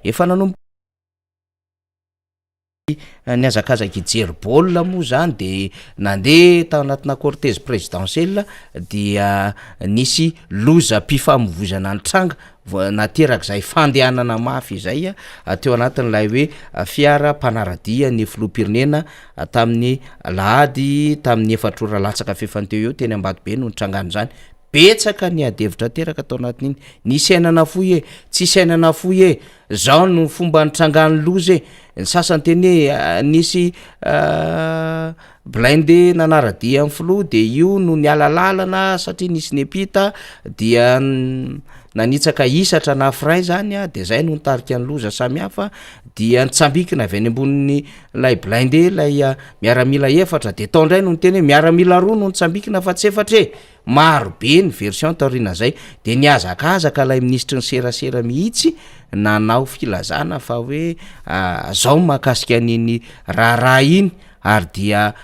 efa nanomboka ny azakazaka ijery baolina moa zany de nandeha tao anatina cortège présidentielle dia nisy loza mpifamoivozana ny tranga naterak'izay fandehanana mafy zay teo anatin'ilay hoe fiara mpanaradia ny filoham-pirenena tamin'ny lahady tamin'ny 4 ora latsaka fefanteo eo teny Ambatobe no nitrangany zany betsaka ny adevitra teraka tao anatin'iny ny sainana foy tsy sainana foy zao no fomba nitrangany loza ny sasany teny nisy blindé nanaradia amin'ny filoha de io no nialalalana satria nisy nepita dia nanitsaka isatra na fray zany de zay no nitarika ny loza samihafa dia nitsambikina avy any amboniny lay blindé lay miaramila efatra de taondray no niteny miaramila roa no nitsambikina fa tsy efatra maro be ny version taorina zay de niazakazaka lay ministry ny serasera mihitsy nanao filazana fa hoe zao mahakasika an'iny raha iny ary dia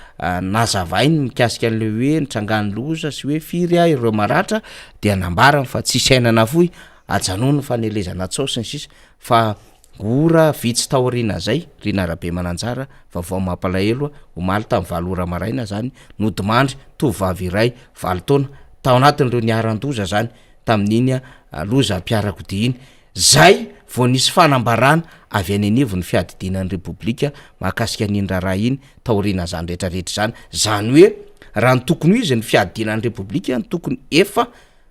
nazavainy mikasika an'le hoe nitrangany loza sy hoe firy ireo maratra dia nambarany fa tsy sainana foy ajanony fanelezana tsaosiny sisa fa ora vitsy taorina zay Rina Rabe Mananjara vaovao mampalahelo omaly tamin'ny 7 ora maraina zany nodimandry tovavy iray 7 taona tao anatin'ireo niaran-doza zany tamin'iny loza mpiarakodia iny zay vao nisy fanambarana avy any anivo ny fiadidinan'ny repoblika mahakasika an'iny raha iny taorina zany rehetrarehetra zany hoe raha ny tokony izy ny fiadidinan'ny repoblika ny tokony efa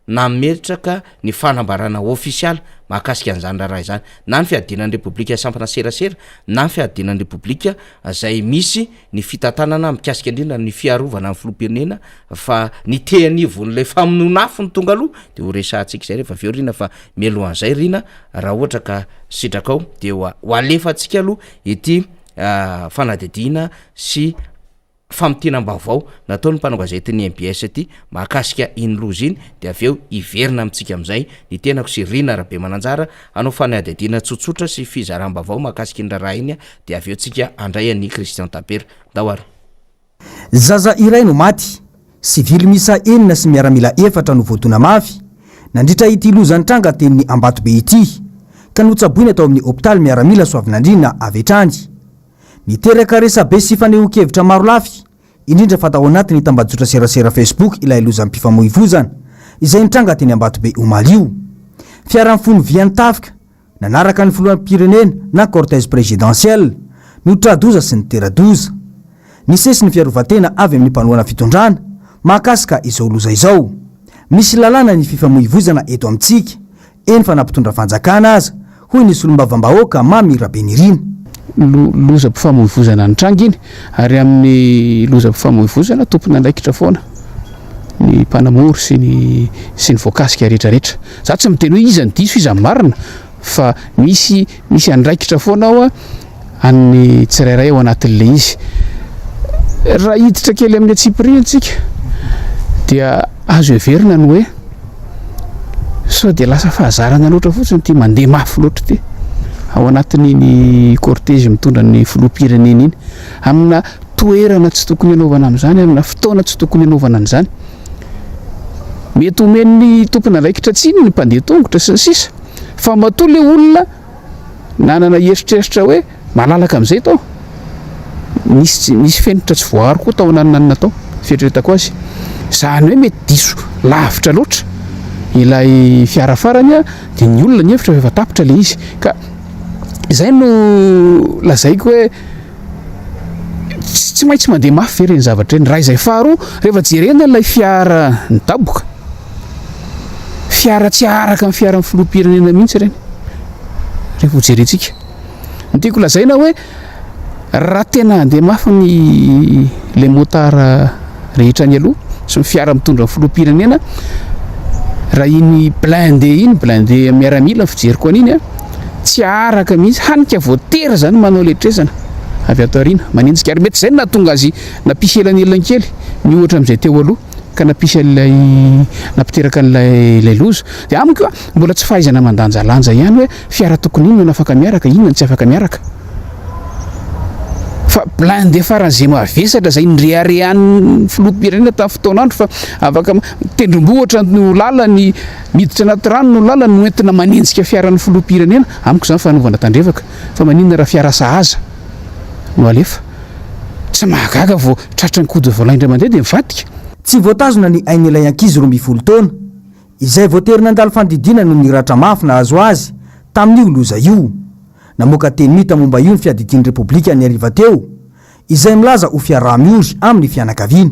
nametraka ny fanambarana ofisialy mahakasika an'izany raha izany na ny fiadinan'ny repoblika sampana serasera na ny fiadinan'ny repoblika zay misy ny fitantanana mikasika indrindra ny fiarovana amin'ny filoham-pirenena fa ny tehanivon'ilay famononafo ny tonga aloha de ho resahantsika zay rehefa aveo Rina fa mialohan'izay Rina raha ohatra ka sitrakao de ho alefantsika aloha ity fanadidina sy famitianam-baovao nataony mpanao gazety ny MBS ty mahakasika iny loza iny de aveo iverina amintsika am'izay ny tenako sy Rina Rabe Mananjara anao fanadidina tsotsotra sy fizaram-baovao mahakasika iny raha iny de aveo tsika andray an'ny Christian Tapera dahoary zaza iray no maty sivily misa enina sy miaramila efatra no voatona mafy nandritra ity lozany tranga tenin'ny Ambatobe ity ka notsaboiny atao amin'ny hôpitaly miaramila Soavinandrina avetrany niteraka resabe sy fanehoan-kevitra maro lafy indrindra fa tao anatin'ny tambajotra serasera Facebook ilay lozany mpifamoivozana izay nitranga teny Ambatobe omalio fiara mifono vian'ny tafika nanaraka ny filoham-pirenena na cortège présidentiel no tradoza sy ny teradoza ny sesy ny fiarovatena avy amin'ny mpanoana fitondrana mahakasika izao loza izao misy lalàna ny fifamoivozana eto amintsika eny fa nampitondra fanjakana aza hoy ny solombavam-bahoaka Mamy Rabenirina loza mpifamoivozana ny tranga iny ary amin'ny loza mpifamoivozana tompony andraikitra foana ny mpanamory sy ny voakasika rehetrarehetra za tsy miteny hoe iza ny diso iza marina fa misy andraikitra foana ao amin'ny tsirairay ao anatin'le izy raha hiditra kely amin'ny atsipri antsika dia azo everina ny hoe sao de lasa fahazarana loatra fotsiny ty mandeha mafy loatra ty ao anatin'iny cortège mitondra ny filoham-pirenena iny amina toerana tsy tokony hanaovana amin'izany amina fotoana tsy tokony hanaovana an'izany mety omen'ny tompony andraikitra tsiny ny mpandeha tongotra sy ny sisa fa matoa le olona nanana eritreritra hoe malalaka amin'izay tao misy fenitra tsy voaharo koa tao nananana tao fieritreretako azy zany hoe mety diso lavitra loatra ilay fiara farany de ny olona ny hevitra efa tapitra le izy ka izay no lazaiko hoe tsy maintsy mandeha mafy ve reny zavatra reny raha izay faharoa rehefa jerena ilay fiara nidaboka fiara tsy araka amin'ny fiara amin'ny filoham-pirenena mihitsy reny rehefa hojerentsika ny tiako lazaina hoe raha tena andeha mafy ny le motara rehetra ny aloha sy ny fiara mitondra amin'ny filoham-pirenena raha iny blindé miaramila fijeriko an'iny tsy araka mihitsy hanika voatera zany manao letrezana avy ato arina manenjika ary mety zay nahatonga azy napisy elanelany kely ny ohatra amin'izay teo aloha ka napisy an'ilay napiteraka an'ilay loza de amiko mbola tsy fahaizana mandanjalanja ihany hoe fiara tokony inona no afaka miaraka inona no tsy afaka miaraka fa blinde faran'izay mavesatra zay nrearean'ny filoham-pirenena tamin'ny fotoanandro fa afaka tendrombohatra no lalany miditra anaty rano no lalany no entina manenjika fiaran'ny filoham-pirenena amiko zany fanaovana tandrevaka fa maninona raha fiara sahaza no alefa tsy mahagaga vao tratra ny kody voalaindra mandeha dia mivadika. Tsy voatazona ny ain'ilay ankizy 12 taona izay voaterina andalo fandidina no niratra mafy na azo azy tamin'io loza io. Namoaka teny mita momba io ny fiadidian'ny repoblika ny ariva teo izay milaza ho fiaraha-miozy amin'ny fianakaviana.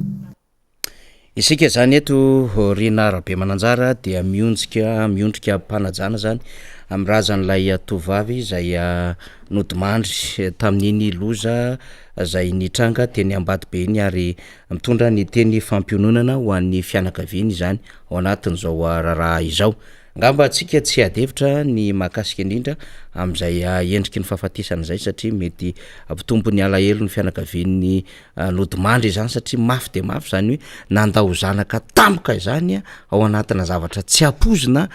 Isika zany eto Rina Rabe Mananjara dia miondrika mpanajana zany amin'ny razan'ilay tovavy izay nodimandry tamin'iny loza zay nitranga teny Ambatobe iny ary mitondra ny teny fampiononana ho an'ny fianakaviany zany ao anatin'izao raharaha izao. Ngamba atsika tsy adevitra ny mahakasika indrindra amin'izay endriky ny fahafatesana zay satria mety ampitombo ny alahelo ny fianakaviany nodimandry zany satria mafy de mafy zany hoe nandao zanaka tampoka zany ao anatina zavatra tsy apozina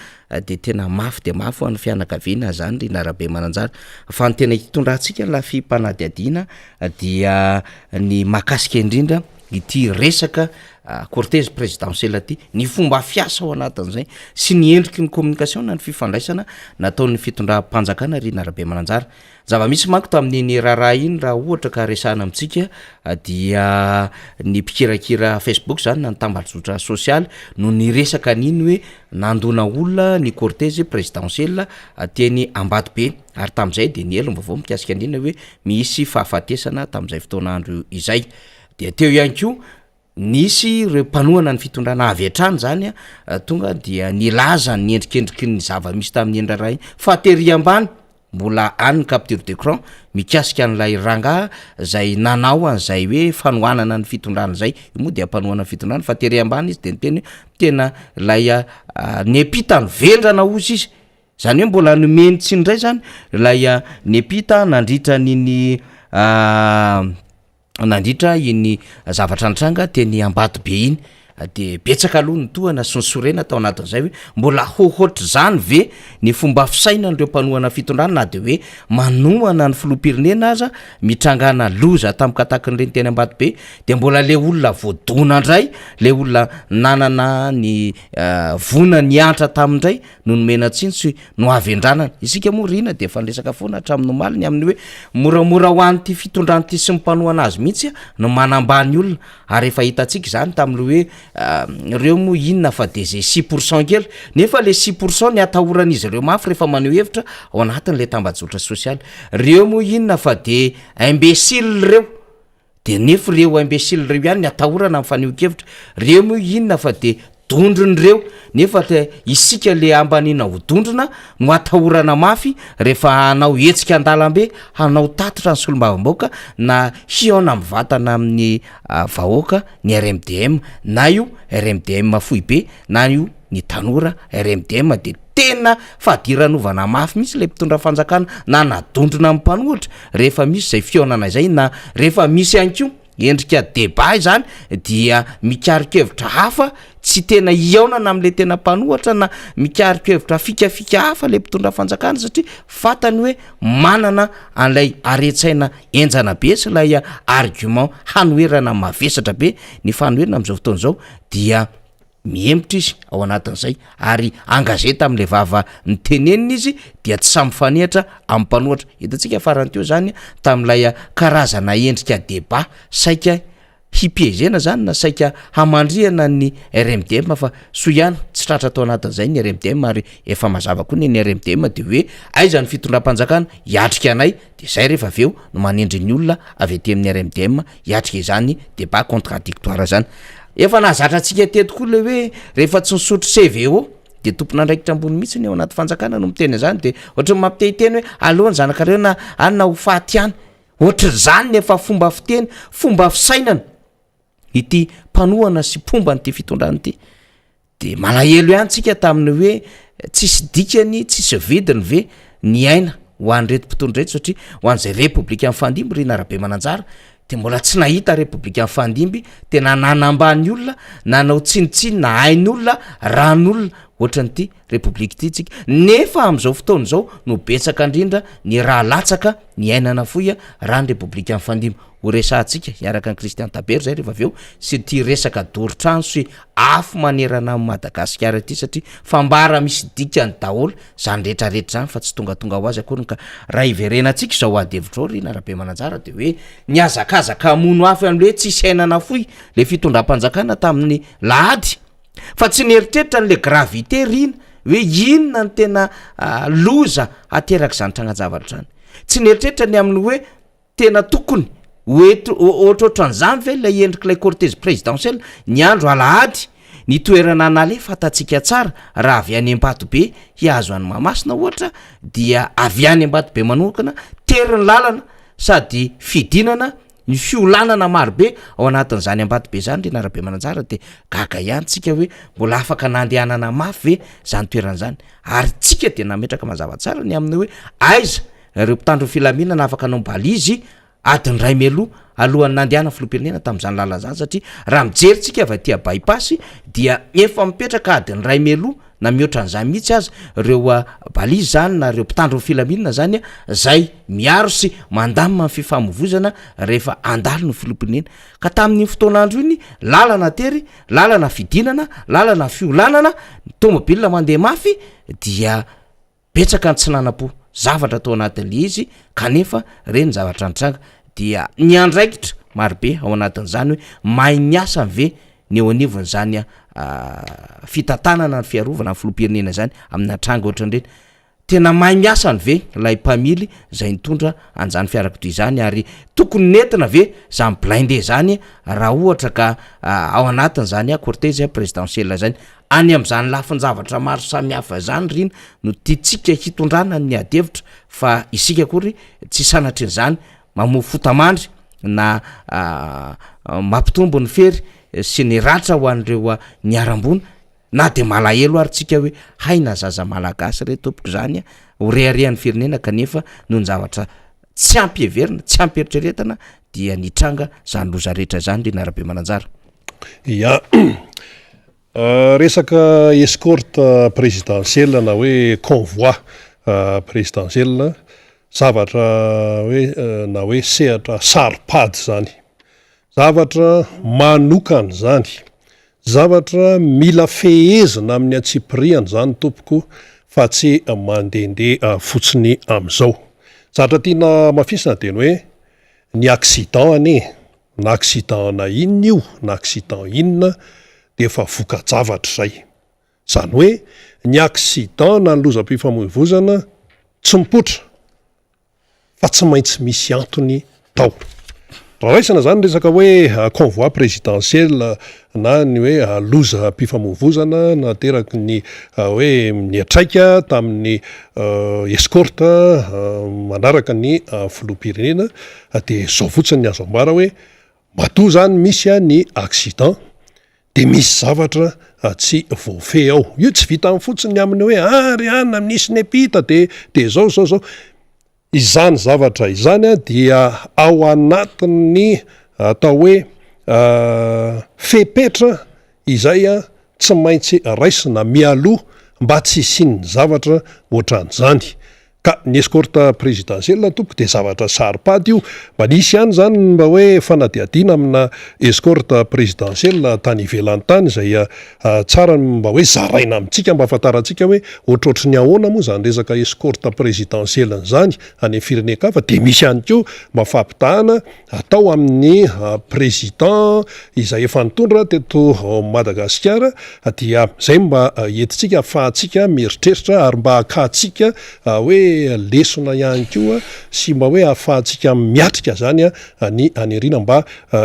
de tena mafy de mafy ho an'ny fianakaviana zany Rina Rabe Mananjara. Fa ny tena hitondratsika la fimpanadiadiana dia ny mahakasika indrindra ity resaka cortège présidentiel ty ny fomba fiasa ao anatin'izay sy ny endriky ny communication na ny fifandraisana nataon'ny fitondram-panjakana Rina Rabe Mananjara. Zava-misy manko tamin'iny raharaha iny raha ohatra ka resahana amintsika dia ny mpikirakira Facebook zany na ny tambazotra sosialy no ny resaka an'iny hoe nandona olona ny cortège présidentiel teny Ambatobe ary tamin'izay de ny elo vaovao mikasika indrindra hoe misy fahafatesana tamin'izay fotoanandro izay. De teo ihany koa nisy ireo mpanohana ny fitondrana avy hatrany zany tonga dia nilaza ny endrikendriky ny zava-misy tamin'ny endra iny fa tery ambany mbola any capture d'écran mikasika an'ilay rangaha zay nanao an'izay hoe fanohanana ny fitondrana zay moa dia mpanohana ny fitondrana fa tery ambany izy de niteny tena lay nepita ny vendrana ozy izy zany hoe mbola nomeny tsy ndray zany lay nepita nandritra niny nandritra iny zavatra nitranga teny Ambatobe iny de betsaka aloha ny tohana sy ny sorena tao anatin'izay hoe mbola hohotry zany ve ny fomba fisaina n'ireo mpanohana fitondrana na de hoe manohana ny filoham-pirenena aza mitrangana loza tamikatakin'ireny teny Ambatobe de mbola le olona voadona ndray le olona nanana ny vona ny antra tamindray no nomena tsitsy no avy andranana. Isika moa Rina de efa niresaka foana hatramin'ny omaliny amin'ny hoe moramora ho an'ity fitondrana ty sy mipanohana azy mihitsy no manambany olona ary efa hitantsika zany tamin'le hoe reo moa inona fa de zay 6% kely nefa le 6% ny atahoran'izy ireo mafy rehefa maneho hevitra ao anatin'le tambazotra sosialy. Reo moa inona fa de imbécile reo de nefa reo imbécile reo ihany ny atahorana amin'ny faneho-kevitra. Reo moa inona fa de dondron'ireo nefa isika le ambanina ho dondrona no atahorana mafy rehefa hanao hetsika an-dalambe hanao tatitra ny solombavambaoka na hiona amin'ny vatana amin'ny vahoaka ny RMDM na io RMDM fohy be na io ny tanora RMDM de tena fadiranovana mafy misy le mpitondra fanjakana na nadondrona amin'ny mpanohatra rehefa misy zay fionana izay na rehefa misy ihany koa endrika débat zany dia mikarikevitra hafa tsy tena iaonana amin'le tena mpanohatra na mikarikevitra fikafika hafa le mpitondra fanjakana satria fatany hoe manana an'ilay aretsaina enjana be sy lay argument hanoerana mavesatra be ny fanoerana amin'izao fotoana izao dia miembotra izy ao anatin'izay ary angazeta amin'le vava nitenenina izy dia tsy samy fanehatra amin'ny mpanohatra. Hitantsika farany teo zany tamin'ilay karazana endrika débat saika hipiezena zany na saika hamandriana ny RMDM fa so ihany tsy tratra tao anatin'izay ny RMDM ary efa mazava koa ny RMDM de hoe aiza ny fitondram-panjakana hiatrika anay de zay rehefa aveo no manendry ny olona avy ety amin'ny RMDM hiatrika izany débat contradictoire zany. Efa nahazatra antsika teto koa le hoe rehefa tsy nisotro CVO de tompona andraikitra ambony mihitsy ny ao anaty fanjakana no miteny zany de ohatra mampitehiteny hoe alohany zanakareo na anina ho faty any ohatra zany nefa fomba fiteny fomba fisainana ity mpanohana sy pomba nyty fitondrany ity de malahelo ihany tsika tamin'ny hoe tsisy dikany tsisy vidiny ve ny aina ho an'reto mpitondra reto satria ho an'izay republika amin'ny fandimby Rina Rabe Mananjara de mbola tsy nahita republika amin'ny fandimby tena nanambany olona nanao tsinitsiny na hain'olona ran'olona ohatran'ity republika ity tsika nefa am'izao fotoana zao no betsaka indrindra ny raha latsaka ny ainana foia raha ny republika amin'ny fandima ho resantsika hiaraka ny Christian Taber zay rehefa aveo sy ty resaka doro-trano sy afo manerana amin'ny Madagasikara ity satria fambara misy dikany daholo zany rehetrarehetra zany fa tsy tongatonga ho azy akory ka raha iverenantsika zao adevitro ry narabe mananjara de hoe ny azakazaka amono afo am'le tsy sainana foy le fitondram-panjakana tamin'ny lahady fa tsy nieritreritra n'le gravité rina hoe inona ny tena loza ateraka zany tranajavatra zany tsy nieritreritra ny amin'ny hoe tena tokony ohatrohatran'izany ve ilay endrik'ilay cortège présidentiel ny andro alahady ny toerana nale fatatsika tsara raha avy any Ambatobe hiazo any Mahamasina ohatra dia avy any Ambatobe manokana teriny lalana sady fidinana ny fiolanana marobe ao anatin'izany Ambatobe zany ry narabe mananjara de gaga ihany tsika hoe mbola afaka nandehanana mafy ve zany toerana zany ary tsika de nametraka mazava tsara ny amin'ny hoe aiza ireo mpitandro filaminana afaka anao balizy adiny ray melo alohan'ny nandehana filopirenena tamin'izany lala zany satria raha mijery tsika avy aty bypass dia efa mipetraka adiny ray melo na mihoatra an'izany mihitsy aza ireo balizy zany na ireo mpitandro filaminana zany zay miaro sy mandamina ny fifamovozana rehefa andalo ny filopirenena ka tamin'ny fotoanandro iny lalana tery lalana fidinana lalana fiolanana tomobile mandeha mafy dia betsaka ny tsy nanam-po zavatra tao anatin'le izy kanefa reny zavatra nitranga dia ny andraikitra marobe ao anatin'izany hoe mahay miasa ve ny eo anivony zany fitantanana ny fiarovana ny filopirenena zany amin'ny atranga ohatran'ireny tena mahay miasa ny ve lay mpamily zay nitondra an'izany fiarakodia zany ary tokony nentina ve zany blindé zany raha ohatra ka ao anatin'izany cortège présidentiel zany any am'izany lafiny zavatra maro samihafa zany rina no tiatsika hitondrana ny adevitra fa isika akory tsy sanatrin'izany mamofo fotamandry na mampitombo ny fery sy ny ratra ho an'ireo niarambony na de malahelo ary tsika hoe haina zaza malagasy re tompoko zany ho reharehan'ny firenena kanefa noho ny zavatra tsy ampieverina tsy ampieritrretana dia nitranga zany loza rehetra zany ry narabe mananjara ya resaka escorte présidentielle na hoe convoi présidentielle zavatra hoe na hoe sehatra saripady zany zavatra manokana zany zavatra mila fehezina amin'ny atsipiriany zany tompoko fa tsy mandehandeha fotsiny am'izao zavatra tiana mafisina de ny hoe ny accident ane na accident na inona io na accident inona de efa voka-javatra zay zany hoe ny accident na ny lozam-pifamoivoizana tsy mipotra fa tsy maintsy misy antony tao raha raisana zany resaka hoe convoi présidentiel na ny hoe lozam-pifamoivoizana nateraky ny hoe niatraika tamin'ny escorte manaraka ny filopirenena de zao fotsiny ny azo ambara hoe matoa zany misy ny accident de misy zavatra tsy voafe ao io tsy vita amin'ny fotsiny amin'ny hoe ary ana nisy nepita de zao izany zavatra izany dia ao anatin'ny atao hoe fepetra izay tsy maintsy raisina mialoha mba tsy isiany zavatra ohatran'izany ka ny escorte présidentielle tompoko de zavatra saripady io mba nisy ihany zany mba hoe fanadiadiana amina escorte présidentielle tany ivelany tany zay tsara mba hoe zaraina amintsika mba afantarantsika hoe ohatrohatry ny ahoana moa zany resaka escorte présidentielle zany any firenekafa de misy ihany ko mba fampitahana atao amin'ny président izay efa nitondra teto Madagasikara dia zay mba entitsika afahantsika mieritreritra ary mba akatsika hoe lesona ihany koa sy mba hoe ahafahantsika miatrika zany ny anirina mba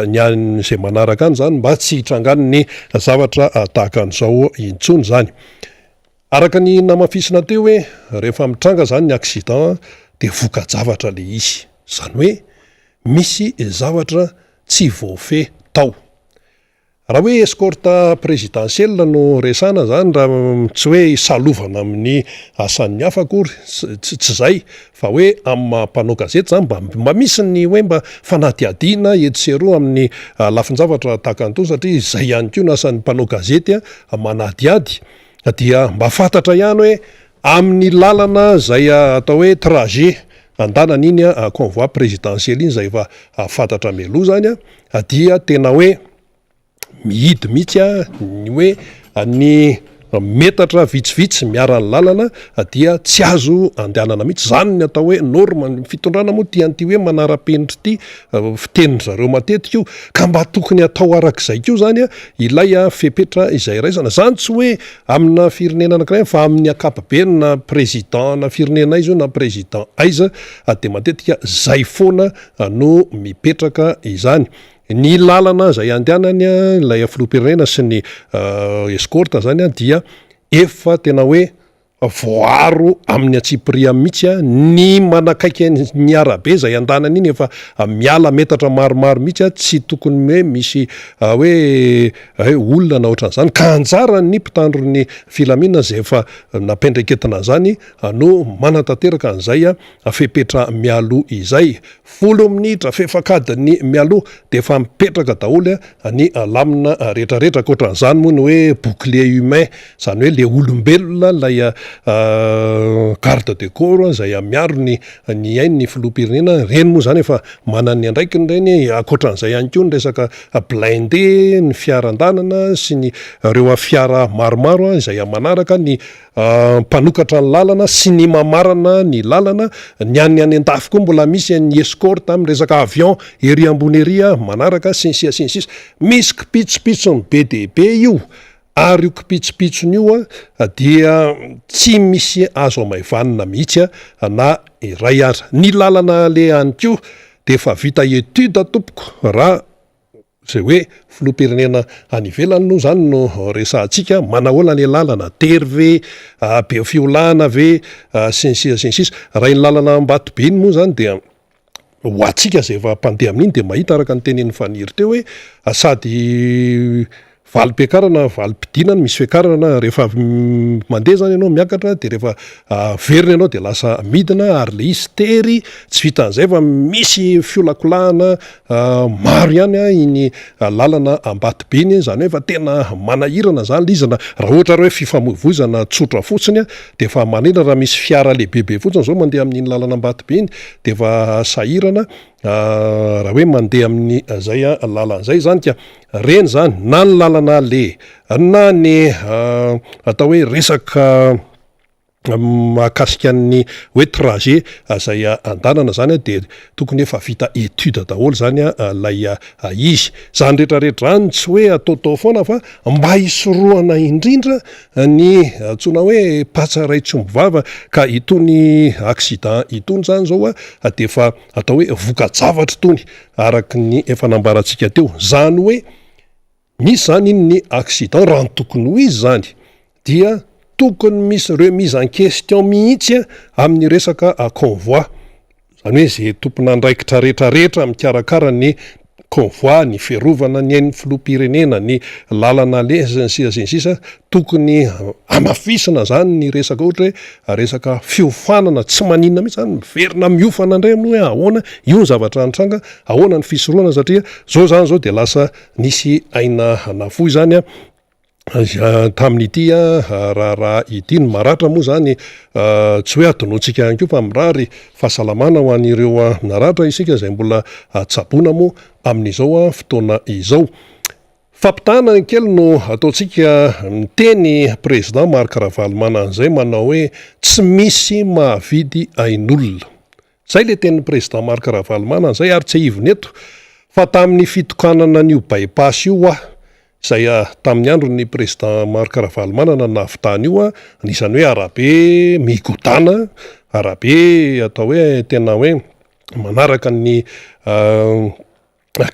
ny zay manaraka any zany mba tsy hitrangany ny zavatra tahaka an'izao intsony zany araka ny namafisina teo hoe rehefa mitranga zany ny accident de voka-javatra le izy zany hoe misy zavatra tsy voafe tao raha hoe escorte présidentielle no resana zany raha tsy hoe isalovana amin'ny asan'ny hafa akory tsy zay fa hoe amin'ny mpanao gazety zany mba misy ny hoe mba fanadiadiana etseroa amin'ny lafin-javatra tahaka an'itony satria zay ihany koa no asan'ny mpanao gazety manadiady dia mba fantatra ihany hoe amin'ny lalana zay atao hoe trajet andanana iny convoi présidentiel iny zay efa fantatra meloha zany dia tena hoe mihidy mihitsy ny hoe ny metatra vitsivitsy miara ny lalana dia tsy azo andehanana mihitsy zany ny atao hoe norma ny fitondrana moa tian'ity hoe manara-penitra ity fiteniny zareo matetika io ka mba tokony atao arak'izay kio zany ilay fepetra izay raisana zany tsy hoe amina firenena anankiray fa amin'ny akapobeny na président na firenena izy io na président aiza de matetika zay foana no mipetraka izany ny lalana zay andehanany ilay filoham-pirenena sy ny escorte zany dia efa tena hoe voaro amin'ny atsipria mihitsy ny manakaiky ny arabe zay andanany iny efa miala metatra maromaro mihitsy tsy tokony hoe misy hoe olona na ohatran'izany ka anjara ny mpitandro ny filaminana zay efa nampendreketina zany no manatanteraka an'izay fepetra mialoha izay 10 minitra fefakadiny mialoha de efa mipetraka daholo ny lamina rehetrarehetra koatran'izany moa ny hoe bouclier humain zany hoe le olombelona lay garde de corps zay miaro ny ainy ny filoham-pirenena reny moa zany efa manany andraikiny reny akoatran'izay ihany koa ny resaka blindé ny fiaran-danana sy ny reo fiara maromaro izay manaraka ny mpanokatra ny lalana sy ny mamarana ny lalana ny any an-dafy koa mbola misy ny escorte amin'ny resaka avion ery ambony ery manaraka sinsia misy kipitsopitsony be dehibe io ary io kipitsopitsony io dia tsy misy azo amaivanina mihitsy na iray aza ny lalana le any ko de efa vita etude tompoko raha zay hoe filoham-pirenena any ivelany no zany no resantsika manahoana le lalana tery ve be fiolana ve sinsis raha iny lalana ambatobe iny moa zany dia ho atsika zay efa mpandeha amin'iny de mahita araka ny tenen'ny faniry teo hoe sady valim-piakarana valim-pidinana misy fiakarana rehefa mandeha zany ianao miakatra de rehefa verina ianao de lasa midina ary le izy tery tsy vitan'izay fa misy fiolakolahana maro ihany iny lalana ambatobe iny zany hoe fa tena manahirana zany le izana raha ohatra hoe fifamoivozana tsotra fotsiny de efa manina raha misy fiara lehibebe fotsiny zao mandeha amin'iny lalana ambatobe iny de efa sahirana raha hoe mandeha amin'ny zay lalan'izay zany ka reny zany na ny lalana le na ny atao hoe resaka mahakasikan'ny hoe trajet zay andanana zany de tokony efa vita etude daholo zany lay izy zany rehetrarehetra zany tsy hoe ataotao foana fa mba hisorohana indrindra ny antsona hoe patsaray tsy mivava ka itony accident itony zany zao de efa atao hoe voka-javatra tony araky ny efa nambarantsika teo zany hoe misy zany iny ny accident raha ny tokony ho izy zany dia tokony misy remise en question mihitsy amin'ny resaka convoi zany hoe zay tompona andraikitra rehetrarehetra mikarakara ny convoi ny fiarovana ny ain'ny filoham-pirenena ny lalana le sisa tokony amafisina zany ny resaka ohatra hoe resaka fiofanana tsy maninona mihitsy zany miverina miofana indray amin'ny hoe ahoana io ny zavatra antranga ahoana ny fisoroana satria zao zany zao de lasa nisy aina nafoy zany tamin'ity raha ity ny maratra moa zany tsy hoe adonoantsika ihany ko fa mirary fahasalamana ho an'ireo naratra isika zay mbola tsaboana moa amin'izao fotoana izao fampitana kely no ataontsika miteny président Marc Ravalomanana an'izay manao hoe tsy misy mahavidy ain'olona zay le tenin'ny président Marc Ravalomanana an'izay ary tsy ahivony eto fa tamin'ny fitokanana an'io bypass io zay tamin'ny andro ny président Marc Ravalomanana navitany io anisan'ny hoe arabe migodana arabe atao hoe tena hoe manaraka ny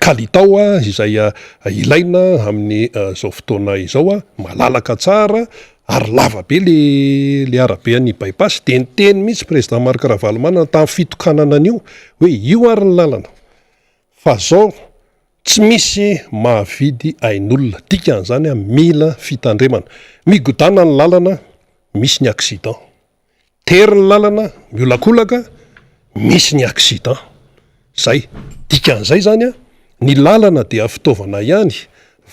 kalitao izay ilaina amin'ny zao fotoana izao malalaka tsara ary lava be le arabe any bypass de niteny mihitsy président Marc Ravalomanana tamin'ny fitokanana an'io hoe io ary ny lalana fa zao tsy misy mahavidy ain'olona dikan'izany mila fitandremana migodana ny lalana misy ny accident tery ny lalana miolakolaka misy ny accident zay dikan'izay zany ny lalana dia fitaovana ihany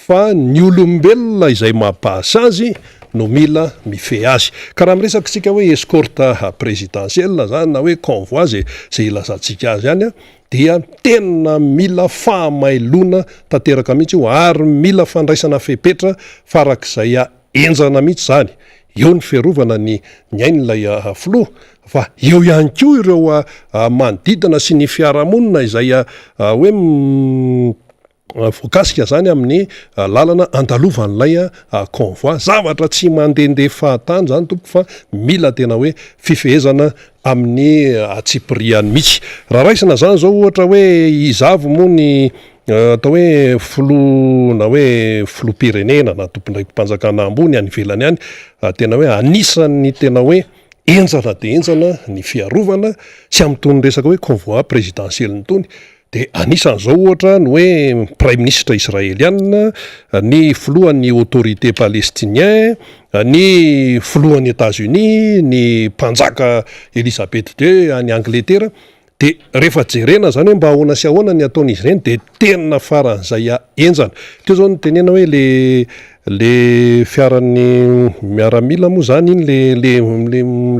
fa ny olombelona izay mahabahasa azy no mila mife azy ka raha miresaka tsika hoe escorte présidentielle zany na hoe convoi zay ilazantsika azy any a dia tena mila fahamailona tanteraka mihitsy io ary mila fandraisana fepetra farak'izay enjana mihitsy zany eo ny fiarovana ny ain'ilay filoha fa eo ihany koa ireo manodidina sy ny fiarahamonina izay hoe voakasika zany amin'ny lalana andalovan'ilay convoi zavatra tsy mandehandeha fahatany zany tompo fa mila tena hoe fifehezana amin'ny atsipiriany mihitsy raha raisina zany zao ohatra hoe izavo moa ny atao hoe na hoe filoha-pirenena na tompondraiky mpanjakana ambony any ivelany any tena hoe anisan'ny tena hoe enjana de enjana ny fiarovana sy am'tony resaka hoe convoi présidentiel ny tony de anisan'izao ohatra ny hoe prime ministre israeliana ny filohan'ny autorité palestinien ny filohan'ny États-Unis ny mpanjaka Elisabeth II any Angleterre de rehefa jerena zany hoe mba ahoana sy ahoana ny ataon'izy ireny de tena faran'izay enjana teo zao ny tenena hoe le fiaran'ny miaramila moa zany iny le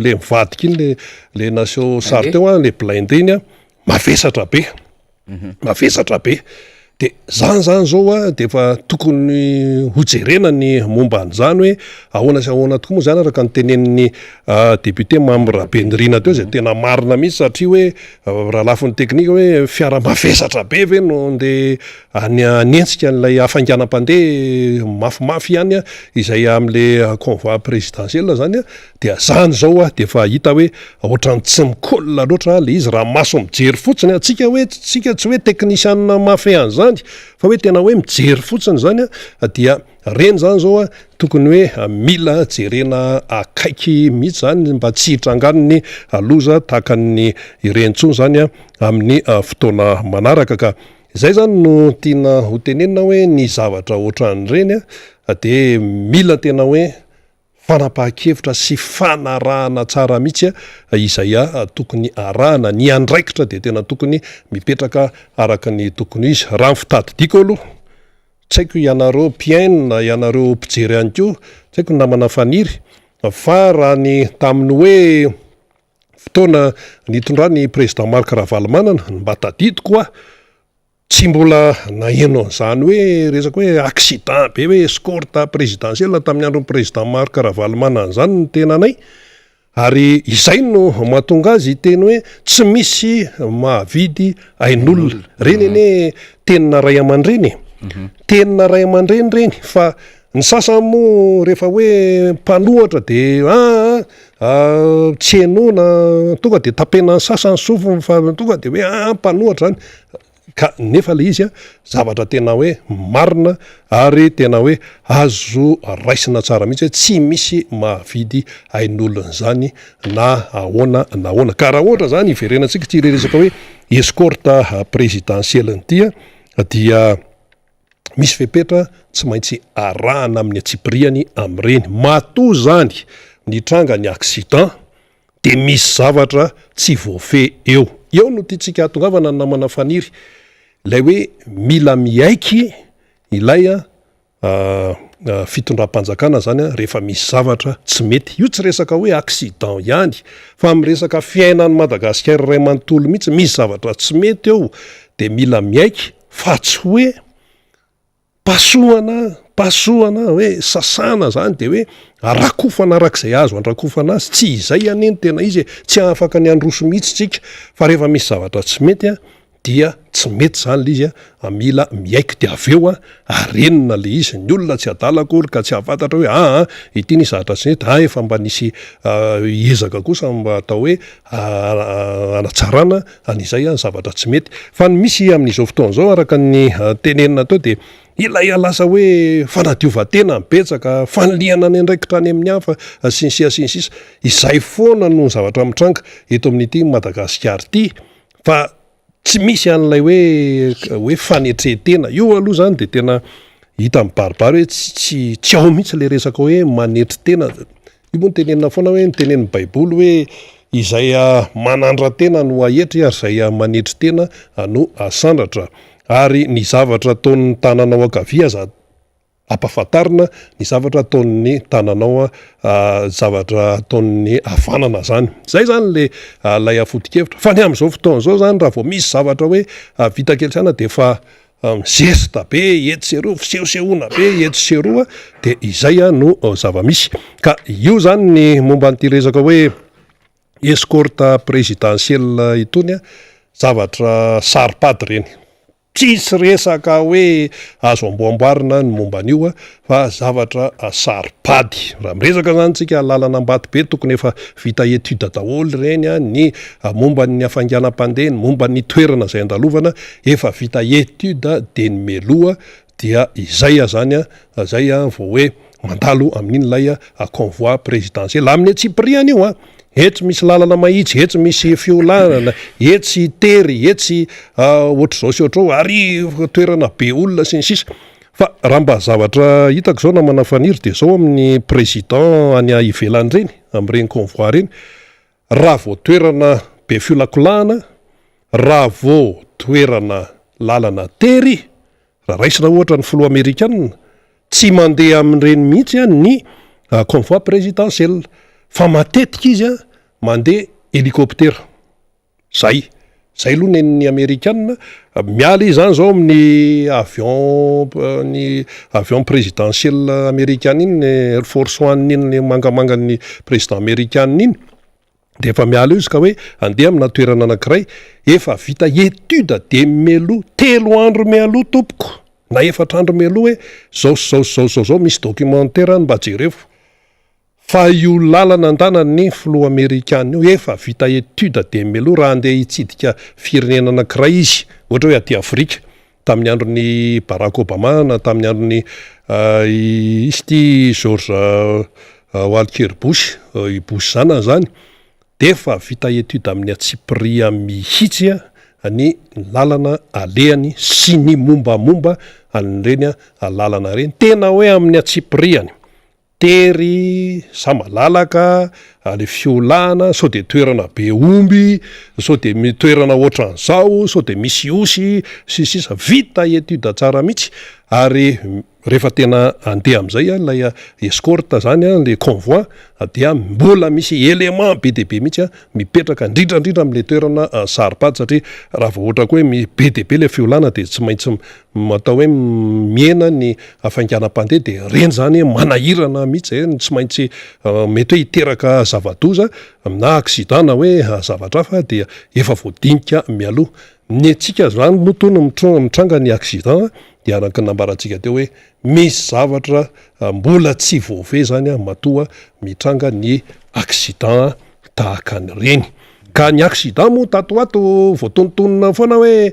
mivadika iny le nation sary teo le blindé iny mavesatra be mavesatra be de zany zao de efa tokony hojerena ny momba an'izany hoe ahoana sy ahoana tokoa moa zany araka ny tenen'ny député membre Benrina teo zay tena marina mihitsy satria hoe raha lafin'ny teknika hoe fiara mavesatra be ve no de anentsika n'ilay hafainganam-pandeha mafimafy ihany izay amin'le convoi présidentiel zany dia zany zao de efa hita hoe ohatrany tsy mikolona loatra le izy raha maso mijery fotsiny atsika hoe tsika tsy hoe teknisianina mafy an'izany fa hoe tena hoe mijery fotsiny zany dia reny zany zao tokony hoe mila jerena akaiky mihitsy zany mba tsy hitrangan'ny loza tahakan'ny irentsony zany amin'ny fotoana manaraka ka zay zany no tiana ho tenenina hoe ny zavatra ohatran'ireny de mila tena hoe fanapahan-kevitra sy fanarahana tsara mihitsy izay tokony arahana ny andraikitra de tena tokony mipetraka araka ny tokony izy raha ny fitadidiko aloha tsy haiko ianareo mpiaina ianareo mpijery ihany koa tsy haiko namana faniry fa raha ny tamin'ny hoe fotoana nitondrany président Marc Ravalomanana mba tadidiko tsy mbola naheno an'izany hoe resaka hoe accident be hoe escorte présidentielle tamin'ny andron'ny président Marc Ravalomanana zany ny tenanay ary izay no mahatonga azy teny hoe tsy misy mahavidy ain'olona reny ene tenina ray aman-dreny tenina ray aman-dreny reny fa ny sasany moa rehefa hoe mpanohatra de tsy henona tonga de tapena ny sasany sofiny fa tonga de hoe mpanohatra zany ka nefa le izy zavatra tena hoe marina ary tena hoe azo raisina tsara mihitsy hoe tsy misy mahavidy ain'olona zany na ahoana ka raha ohatra zany iverenantsika ty resaka hoe escorte présidentielle nitya dia misy fepetra tsy maintsy arahana amin'ny atsipiriany am'ireny mato zany ny tranga ny accident de misy zavatra tsy voafe eo no tiatsika hatongavana ny namana faniry ilay hoe mila miaiky ilay fitondram-panjakana zany rehefa misy zavatra tsy mety io tsy resaka hoe accident ihany fa miresaka fiainan'ny Madagasikara ray manontolo mihitsy misy zavatra tsy mety eo de mila miaiky fa tsy hoe pasohana hoe sasana zany de hoe arakofana arak'izay azo andrakofana azy tsy izay aneny tena izy tsy afaka ny androso mihitsy tsika fa rehefa misy zavatra tsy mety dia tsy mety zany le izy mila miaiky de aveo arenina le izy ny olona tsy adalakory ka tsy afantatra hoe ity ny zavatra tsy mety efa mba nisy ezaka kosa mba atao hoe anatsarana an'izay zavatra tsy mety fa ny misy amin'izao fotoana zao araka ny tenenina tao de ilay lasa hoe fanadiova-tena mibetsaka fanliana ny andraikitra any amin'ny hafa sinsisa izay foana no zavatra mitranga eto amin'ity Madagasikara ity fa tsy misy an'ilay hoe fanetretena io aloha zany de tena hita mibaribary hoe tsy ao mihitsy le resaka hoe manetry tena io moa nytenenina foana hoe nytenen'ny baiboly hoe izay manandra tena no ahetry ary zay manetry tena no asandratra ary ny zavatra ataon'ny tananao akavia ampafantarina ny zavatra ataon'ny tananao zavatra ataon'ny havanana zany. Zay zany le lay afoto-kevitra fa ny am'izao fotoana zao zany raha vao misy zavatra hoe vita kely sana de fa gesta be etseroa fisehosehoana be etseroa de izay no zava-misy ka io zany ny momba n'ity resaka hoe escorte présidentielle itony zavatra saripady reny tsisy resaka hoe azo amboamboarina ny momba an'io fa zavatra saripady raha miresaka zany tsika lalana ambaty be tokony efa vita etude daholo reny ny momba ny afanganam-pandeha ny momba ny toerana zay andalovana efa vita etude de ny meloa dia izay zany zay vao hoe mandalo amin'iny lay convoi présidentiel amin'ny Tsipriana io etsy misy lalana mahitsy etsy misy fiolanana etsy tery etsy ohatr'izao sy ohatrao ary toerana be olona sy ny sisa fa raha mba zavatra hitako zao na manafaniry de zao amin'ny président any ivelany reny amin'ireny convoi reny raha vao toerana be fiolakolahana raha vao toerana lalana tery raha raisina ohatra ny filoha amerikanina tsy mandeha amin'ireny mihitsy ny convoi présidentiel fa matetika izy mandeha hélicoptère zay aloha ny amerikanina miala izy zany zao amin'ny avion présidentiel américain iny Air Force One iny ny mangamanga ny président américain iny de efa miala izy ka hoe andeha amina toerana anankiray efa vita etude de melo 3 andro mialoha tompoko na 4 andro mialoha hoe zao misy documentaire mba jereo fa io lalana andanany filoha amerikana io efa vita etude de melo raha andeha hitsidika firenena anankiray izy ohatra hoe aty Afrika tamin'ny andron'ny Barack Obama na tamin'ny andron'ny izy ty George Walker Bush i Bush zany de efa vita etude amin'ny Tsipria mihitsy ny lalana alehany sy ny mombamomba an'ireny lalana reny tena hoe amin'ny Tsipriany tery samalalaka le fiolana sao de toerana be omby sao de toerana ohatran'izao sao de misy osy sisa vita etude tsara mihitsy ary rehefa tena andeha am'izay lay escorte zany le convoi dia mbola misy élément be de be mihitsy mipetraka indrindrandrindra am'le toerana saripady satria raha vao ohatra koa hoe be de be le fiolana de tsy maintsy atao hoe miena ny afanganam-pandeha de reny zany manahirana mihitsy tsy maintsy mety hoe hiteraka zava-doza na accident na hoe zavatra hafa dia efa voadinika mialoha ny antsika zany no tony mitranga ny accident dia araka nambarantsika teo hoe misy zavatra mbola tsy voave zany matoa mitranga ny accident tahaka ny reny ka ny accident moa tatoato voatontonona foana hoe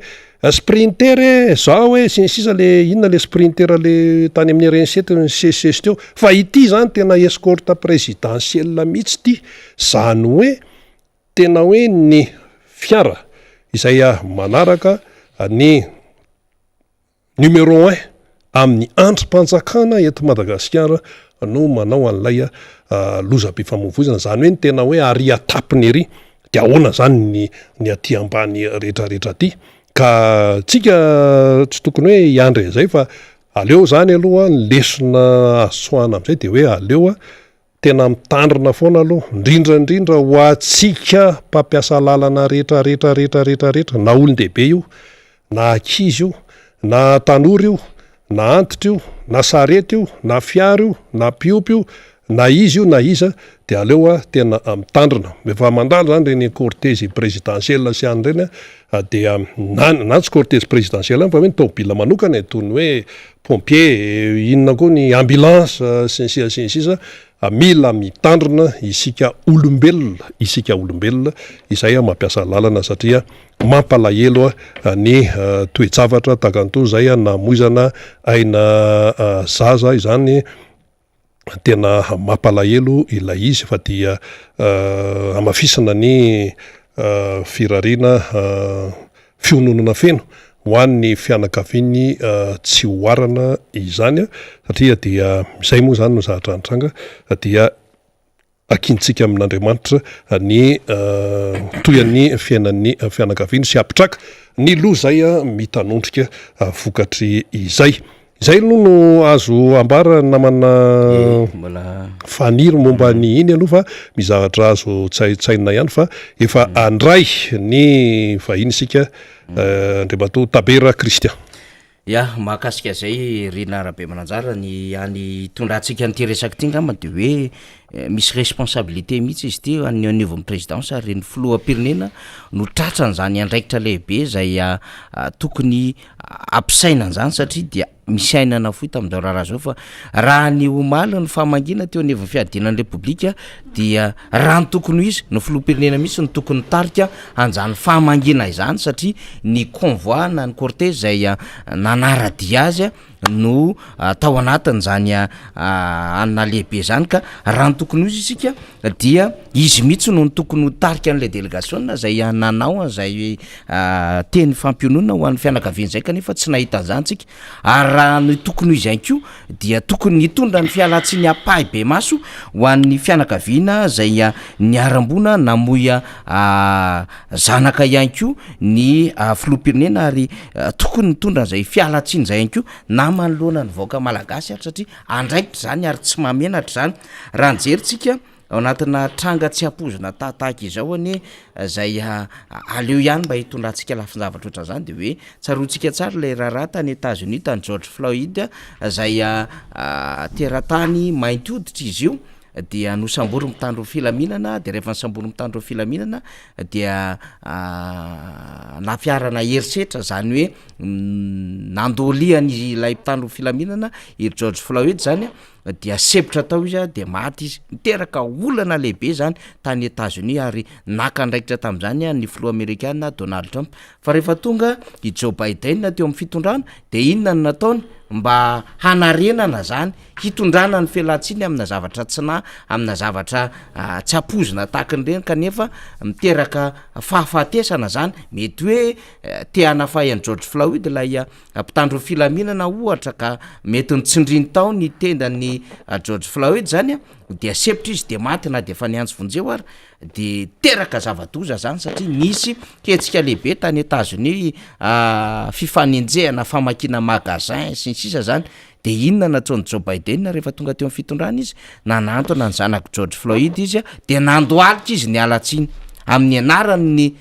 sprinter zao hoe sy ny sisa le inona le sprinter le tany amin'ny rensety ny sesesy teo fa ity zany tena escorte présidentielle mihitsy ty zany hoe tena hoe ny fiara izay manaraka ny numéro 1 amin'ny androm-panjakana eto Madagasikara no manao an'ilay lozam-pifamoivoizana zany hoe ny tena hoe ary atapiny ery de ahoana zany ny aty ambany rehetrarehetra ty ka tsika tsy tokony hoe hiandry zay fa aleo zany aloha ny lesona asoana am'izay de hoe aleo tena mitandrina foana aloha indrindrandrindra ho atsika mpampiasa lalana rehetrarehetra na olon-dehibe io na ankizy io na tanora io na antitra io na sarety io na fiara io na piopy io na izy io na iza de aleo tena mitandrina efa mandalo zany reny cortège présidentielle sy any reny dia na tsy cortège présidentielle fa hoe ny tomobila manokana toy ny hoe pompier inona koa ny ambulance sy ny sisa mila mitandrina isika olombelona izay mampiasa lalana satria mampalahelo ny toe-javatra takanto zay namoizana aina zaza izany tena mampalahelo ilay izy fa dia amafisana ny firariana fiononana feno ho an'ny fianakaviany tsy hoarana izany satria dia izay moa zany no zahatra antranga dia akintsika amin'Andriamanitra ny toyan'ny fiainan'ny fianakaviany sy apitraka ny loha zay mitanondrika vokatry izay zay aloha no azo ambara namana mbola faniry momba ny iny aloha fa mizavatra azo tsaitsaina ihany fa efa andray ny vahiny isika andriamato tabera kristian ya mahakasika zay rina arabe mananjara ny any tondrantsika nyty resaky ty ngamba de hoe misy responsabilité mihitsy izy ty any anivon'ny présidence ary ny filohampirenena no tratran'zany andraikitra lehibe zay tokony ampisainan'zany satria dia misy ainana foy tamindao raharaha zao fa raha ny omaly ny famangina teo anivon'ny fiadinan'ny repoblika dia raha ny tokony izy no filohampirenena mihitsy ny tokony tarika anjany famangina izany satria ny convoi na ny cortège zay nanaradia azy no tao anatin'zany anina lehibe zany ka raha ny tokony izy isika dia izy mihitsy no ny tokony tarika an'la délégation zay nanao zay teny fampionona ho an'ny fianakaviany zay kanefa tsy nahita an'zany tsika ary raha ny tokony izy ihany ko dia tokony hitondra ny fialatsiny apahy be maso ho an'ny fianakaviana zay niarambona namoya zanaka ihany ko ny filohampirenena ary tokony mitondra zay fialatsiny zay ihany ko na manoloana ny vaoaka malagasy ary satria andraikitra zany ary tsy mamenatra zany raha nijeritsika ao anatina tranga tsy ampozina tahatahaky izao ane zay aleo ihany mba hitondrantsika lafinjavatra ohatran'zany de hoe tsaroantsika tsara le raharaha tany États-Unis tany George Floyd zay teratany mainty hoditra izy io dia nosambory mitandro filaminana de rehefa nysambory mitandro filaminana dia nafiarana herisetra zany hoe nandoliany ilay mpitandro filaminana iry George Floyd zany dia sepitra tao izy de maty izy miteraka olana lehibe zany tany États-Unis ary nakandraikitra tam'zany ny filoha amerikana Donald Trump fa rehefa tonga i Joe Biden teo amin'ny fitondrana de inona no nataony mba hanarenana zany hitondrana ny fialatsiny amina zavatra tsina amina zavatra tsy apozina tahakan'ireny kanefa miteraka fahafatesana zany mety hoe te hanafay an'i George Floyd lay mpitandro filaminana ohatra ka mety nitsindriny tao ny tenda ny George Floyd zany dia sepitra izy de maty na de efa niantso vonjeo ary de teraka zava-doza zany satria nisy hetsika lehibe tany États-Unis fifanenjehana famakina magasin sy ny sisa zany de inona nataony Joe Biden rehefa tonga teo amin'ny fitondrana izy nanantona ny zanako George Floyd izy de nandoalika izy ny alatsiny amin'ny anarany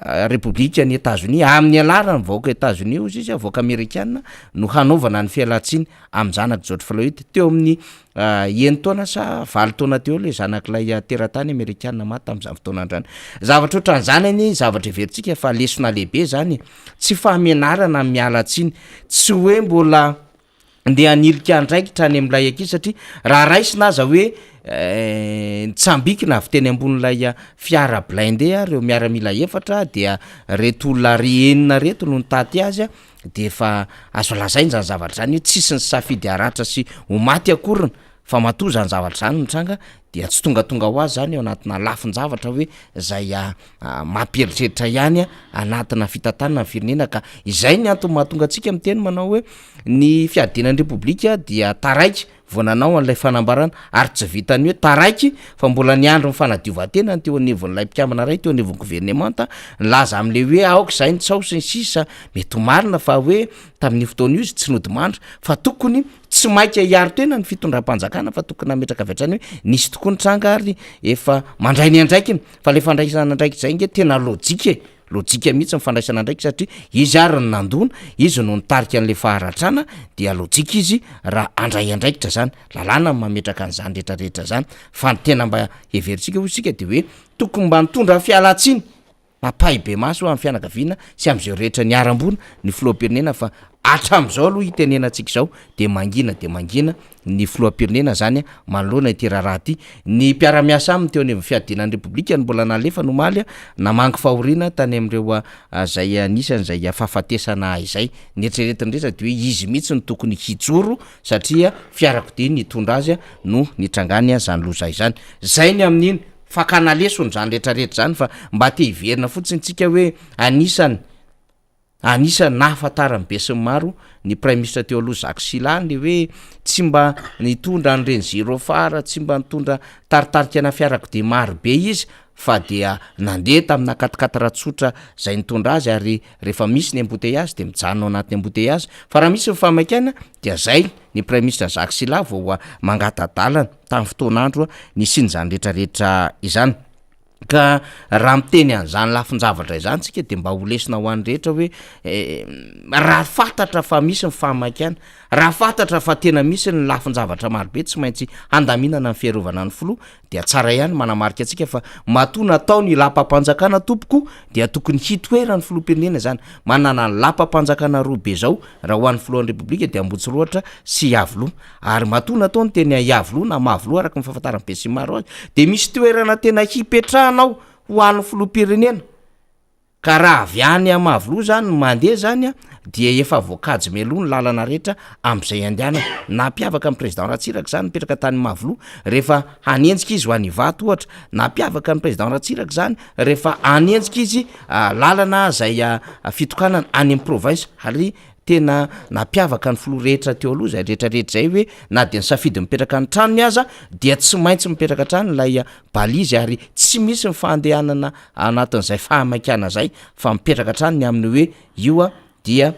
République ny États-Unis amin'ny alarany vaoaka États-Unis ozy izy vaoaka Amerikana no hanaovana ny fialatsiny amin'ny zanaka George Floyd teo amin'ny eny taona sa valo taona teo le zanak'ilay teratany Amerikana maty tam'izany fotoana andrany zavatra ohatran'izany any zavatra everitsika fa lesona lehibe zany tsy fahamenarana amin'ny mialatsiny tsy hoe mbola ndeha hanilika andraikitra any am'ilay aky satria raha raisina aza hoe nitsambikina avy teny ambon'ilay fiara blindé reo miaramila efatra dia reto olona enina reto no nitaty azy de efa azo lazainy zany zavatra zany hoe tsisy ny safidy aratra sy ho maty akorina fa matoa zany zavatra zany mitranga dia tsy tongatonga ho azy zany ao anatina lafin-javatra hoe zay mampieritreitra ihany anatina fitantanana ny firenena ka izay ny antony mahatonga antsika miteny manao hoe ny fiadinan'ny repoblika dia taraiky vonanao an'ilay fanambarana ary tsy vitany hoe taraiky fa mbola ny andro mifanadiovantena teo anivon'ilay mpikambana ray teo anivon'ny gouvernemanta laza am'le hoe aoka zay ny tsao sy ny sisa mety marina fa hoe tamin'ny fotoana io izy tsy nodimandra fa tokony tsy maika hiaro tena ny fitondram-panjakana fa tokony nametraka avy hatrany hoe nisy tokony tranga ary efa mandray ny andraikiny fa le fandraisana andraiky zay nge tena lojika mihitsy mifandraisana andraiky satria izy ary ny nandona izy no nitarika an'le faharatrana dia lojika izy raha andray andraikitra zany lalàna mametraka an'izany rehetrarehetra zany fa tena mba heveritsika ho isika de hoe tokony mba nitondra fialatsiny mapahy be maso amin'ny fianakaviana sy am'izay rehetra ny arambona ny filohampirenena fa hatram'izao aloha hitenenantsika zao de mangina ny filohampirenena zany manoloana ity raharaha ty ny mpiara-miasa aminy teo any amin'ny fiadinan'ny repoblika ny mbola nalefa nomaly namangy fahoriana tany am'ireo zay anisan'zay fahafatesana izay netreretindresa de hoe izy mihitsy ny tokony hijoro satria fiarakodia nitondra azy no nitrangany zany loza izany zay ny amin'iny fakana lesony zany rehetrarehetra zany fa mba te hiverina fotsiny tsika hoe anisany nahafantarany be sy maro ny prime ministre teo aloha Jacques Chirac le hoe tsy mba nitondra an'ireny zero fara tsy mba nitondra taritarika na fiarakodia maro be izy fa dia nandeha tamina katikatratsotra zay nitondra azy ary rehefa misy ny embouteillage de mijanona ao anatin'ny embouteillage fa raha misy ny famakiana dia zay ny premier ministre Jacques Chirac vao mangata-dalana tamin'ny fotoan'andro ny sin'izany rehetrarehetra izany. Ka raha miteny an'izany lafin-javatra izany tsika de mba ho lesina ho an'ny rehetra hoe raha fantatra fa misy ny famakiana, raha fantatra fa tena misy ny lafin-javatra marobe tsy maintsy handaminana ny fiarovana ny filoha dia tsara ihany manamarika antsika fa matoa natao ny lapam-panjakana tompoko dia tokony hitoerany filoham-pirenena zany. Manana ny lapam-panjakana roa be zao raha ho an'ny filohan'ny repoblika dia Ambohitsiloatra sy Iavoloha, ary matoa natao ny teny Iavoloha na Mavoloha araka ny fahafantarany be sy maro azy de misy toerana tena hipetrahanao ho an'ny filoham-pirenena. Ka raha avy any a Mavoloha zany mandeha zany dia efa voakajy meloa ny lalana rehetra am'izay andehanana. Nampiavaka amin'ny président Ratsiraka zany mipetraka tany Mavoloha rehefa hanenjika izy ho any Ivato ohatra, nampiavaka amin'ny président Ratsiraka zany rehefa hanenjika izy lalana zay fitokanana any amin'ny province, ary tena nampiavaka ny filoha rehetra teo aloha zay rehetrarehetra zay hoe na dia ny safidy mipetraka ny tranony aza dia tsy maintsy mipetraka trano lay balizy, ary tsy misy ny fandehanana anatin'izay fahamakiana zay fa mipetraka tranony amin'ny hoe io dia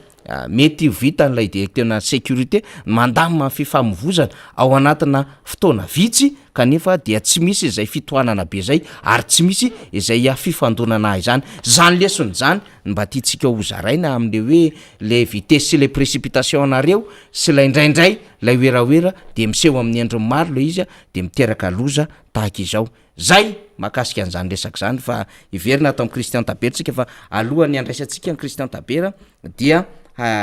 mety vita n'ilay directeur-na sécurité mandamina fifamoivozana ao anatina fotoana vitsy kanefa dia tsy misy izay fitohanana be zay ary tsy misy izay fifandonana izany. Zany lesony zany mba tiantsika ho zaraina am'le hoe les vitesses sy les précipitations anareo sy lay indraindray lay oeraoera de miseho amin'ny endriny maro le izy de miteraka loza tahaka izao. Zay mahakasika an'izany resaka zany fa iverina atao amin'ny Christian Tabera tsika fa alohan'ny andraisantsika ny Christian Tabera dia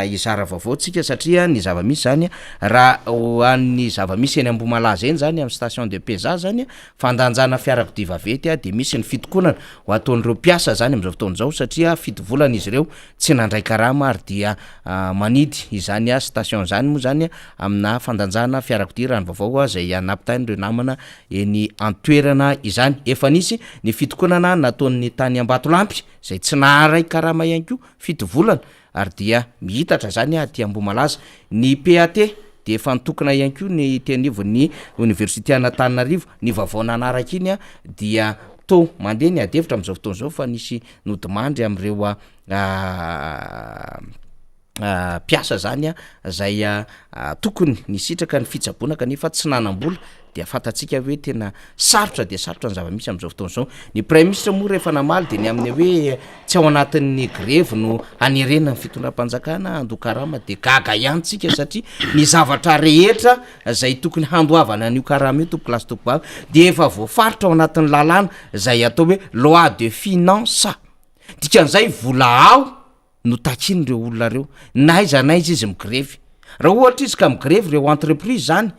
izara vaovao tsika satria ny zava-misy zany raha hoan'ny zava-misy eny Ambohimalaza eny zany amin'ny station de Peza zany fandanjana fiarakodia vavety de misy ny fitokonana ho ataon'ireo mpiasa zany am'izao fotoana zao satria fito volana izy ireo tsy nandray karama ary dia manidy izany station zany moa zany amina fandanjana fiarakodia raha ny vaovao zay nampitainy ireo namana eny antoerana izany. Efa nisy ny fitokonana nataon'ny tany Ambatolampy zay tsy naharay karama ihany koa fito volana ary dia mihitatra zany aty Ambohimalaza. Ny PAT de efa nitokona ihany koa ny tenivon'ny Université Antananarivo ny vaovao nanaraka iny dia to mandeha ny adevitra am'izao fotoana zao fa nisy nodimandry am'ireo piasa zany zay tokony ny sitraka ny fitsaboana kanefa tsy nanam-bola dia fatatsika hoe tena sarotra de sarotra ny zava-misy am'izao fotoana zao. Ny premier ministre moa rehefa namaly de ny amin'ny hoe tsy ao anatin'ny grevy no hanerena ny fitondram-panjakana andokarama de gaga ihany tsika satria ny zavatra rehetra zay tokony handoavana an'io karama io tompoko lasy tompoko vavy de efa voafaritra ao anatin'ny lalàna zay atao hoe loi de finance. Dikan'izay vola ao no takiny reo olona reo na iza izy migrevy. Raha ohatra izy ka migrevy reo entreprise zany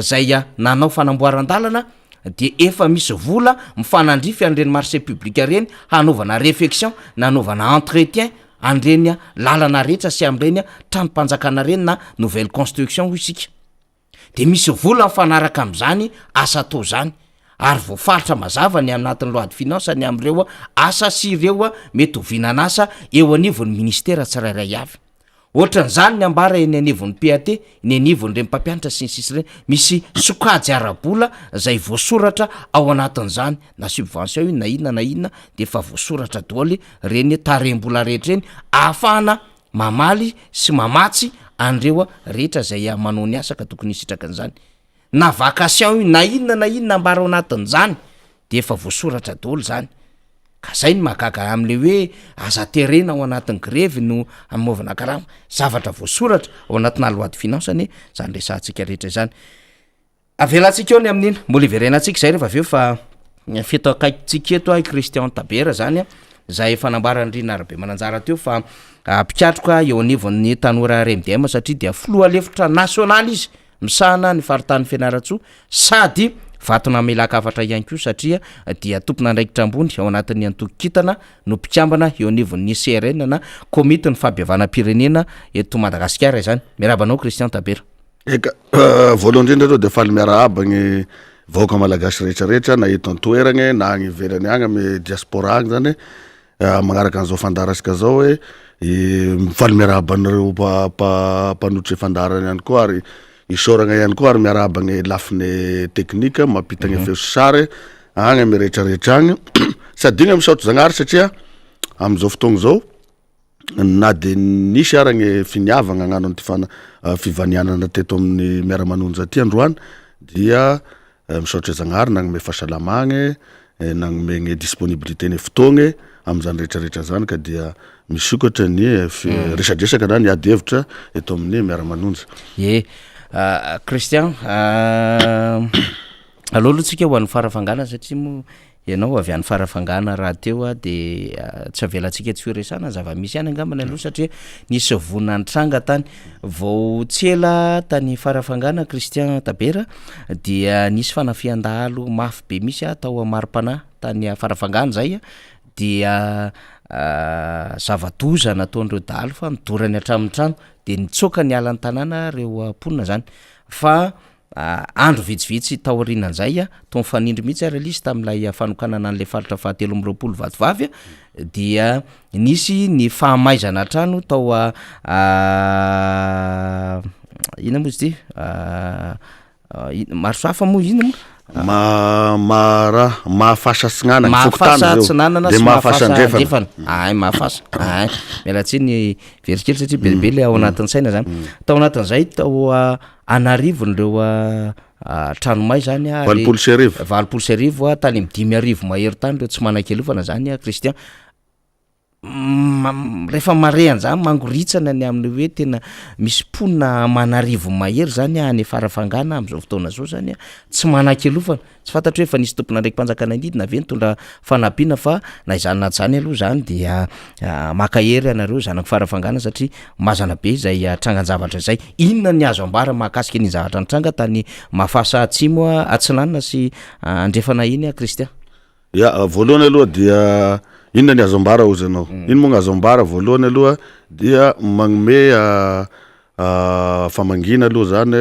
zay nanao fanamboaran-dalana de efa misy vola mifanandrify an'ireny marché public reny hanaovana réfection na hanaovana entretien an'ireny lalana rehetra sy am'ireny trano-panjakana reny na nouvelle construction ho isika. De misy vola mifanaraka am'izany asa atao zany ary voafaritra mazava ny anatin'ny loi de finance ny am'ireo asa sy ireo mety hovinanasa eo anivon'ny ministère tsirairay avy. Ohatran'izany ny ambara eny anivon'ny PAT, ny anivon'ireny mpampianatra sy ny sisy reny misy sokajy ara-bola zay voasoratra ao anatin'izany na subvention io na inona de efa voasoratra daholo reny tarem-bola rehetra reny ahafahana mamaly sy mamatsy an'ireo rehetra zay manao ny asa ka tokony hisitraka an'izany. Na vacation io na inona ambara ao anatin'izany de efa voasoratra daholo zany. Ka zay ny mahagaga am'le hoe aza terena ao anatin'ny grevy no amaovana karama zavatra voasoratra ao anatina loi de finance any zany resantsika rehetra zany. Avelantsika eo ny amin'iny mbola iverenantsika zay rehefa aveo fa fito akaikitsika eto Christian Tabera zany zay fanambarany Rina Arabe Mananjara teo fa pikatroka eo anivon'ny tanora RMDM satria dia filoha lefitra nasionaly izy misahana ny faritany Fianaratsoa sady vatona melakafatra ihany koa satria dia tompona andraikitra ambony ao anatin'ny antokitana no mpikambana eo anivon'ny CRN na komity ny fahabevanam-pirenena eto Madagasikara zany. Miarabanao Christian Tabera. Eka voalohany indrindra aloha de faly miarahaba gny vahoaka malagasy rehetrarehetra na eto an-toeragny na agny ivelany agny ame diaspora agny zany magnaraka an'izao fandarasika zao hoe faly miarahaba anareo mpanotry fandarany ihany koa ary isoragna ihany koa ary miarahaba gny lafiny teknika mampita gny feo sary agny amy rehetrarehetra agny sady igny misaotro zagnahary satria am'izao fotoagna zao na de nisy aragny finiavagna agnano an'ty fivanianana teto amin'ny Miara Manonja ty androany dia misaotra zagnahary nagnome fahasalamagny nagnome disponibilité ny fotoagny am'zany rehetrarehetra zany ka dia misokatra ny resadresaka na ny ady hevitra eto amin'ny Miara Manonja. Christian aloha aloha tsika ho an'ny farafangana satria mo ianao avy an'ny farafangana raha teo de tsy avelantsika tsy horesana zava-misy ihany angambany aloha satria nisy voninantranga tany vao tsela tany farafangana Christian Tabera dia nisy fanafiandahalo mafy be misy atao Maripana tany farafangana zay dia zava-doza nataon'ireo dahalo fa nidorany hatramin'ny trano de nitsoaka ny alan'ny tanàna reo ponina zany fa andro vitsivitsy taorianan'izay to mifanindry mihitsy ary lisy tamin'ilay fanokanana an'le faritra fahatelo amby roapolo vatovavy dia nisy ny fahamaizana trano tao ina moa izy ty maro safa moa ina moa mahafasatsinanana mahafasatsinanana sy mahafasandrefana mahafasa mialatsiny verikely satria belibely ao anatin'ny saina zany tao anatin'izay tao anarivon'ireo tranomay zany valopolo sy arivo tany amy 5,000 mahery tany reo tsy manan-kelofana zany Christian rehefa marehan zany mangoritsana ny amin'ny hoe tena misy ponina manarivo mahery zany any farafangana am'izao fotoana zao zany tsy manan-kelofana tsy fantatro hoe efa nisy tompona ndraiky mpanjakana indidina ve nitondra fanampiana fa na izany zany aloha zany dia makahery anareo zanako farafangana satria mazana be zay trangan-javatra zay inona ny azo ambara mahakasika ny zavatra nitranga tany Mafasa Atsimo Atsinanana sy andrefana iny Christian. Voalohany aloha dia inona ny azo ambara ozy anao ino moa gnazo ambara voalohany aloha dia magnome famangina aloha zany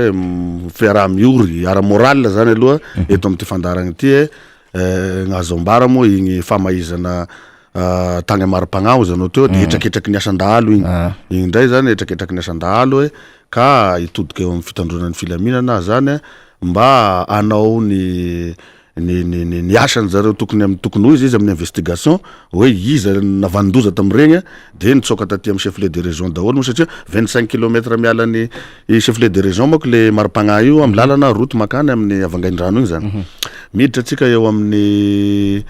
fiaraha-miory ara-moral zany aloha eto am'ty fandaragna ty gnazo ambara moa igny famaizana tagny Maripana ozy anao teo de etraketraky ny asan-dahalo igny ndray zany etraketraky ny asan-dahalo ka itodika eo amin'ny fitandronan'ny filaminana zany mba anao ny asany zareo tokony ho izy amin'ny investigation hoe iza navandoza tamregny de nitsoka taty amin'ny chef-lieu de région daholo satria 25 km mialany chef-lieu de région mako le Maripana io amin'ny lalana route makany amin'ny avangain-drano igny zany miditra atsika eo am'le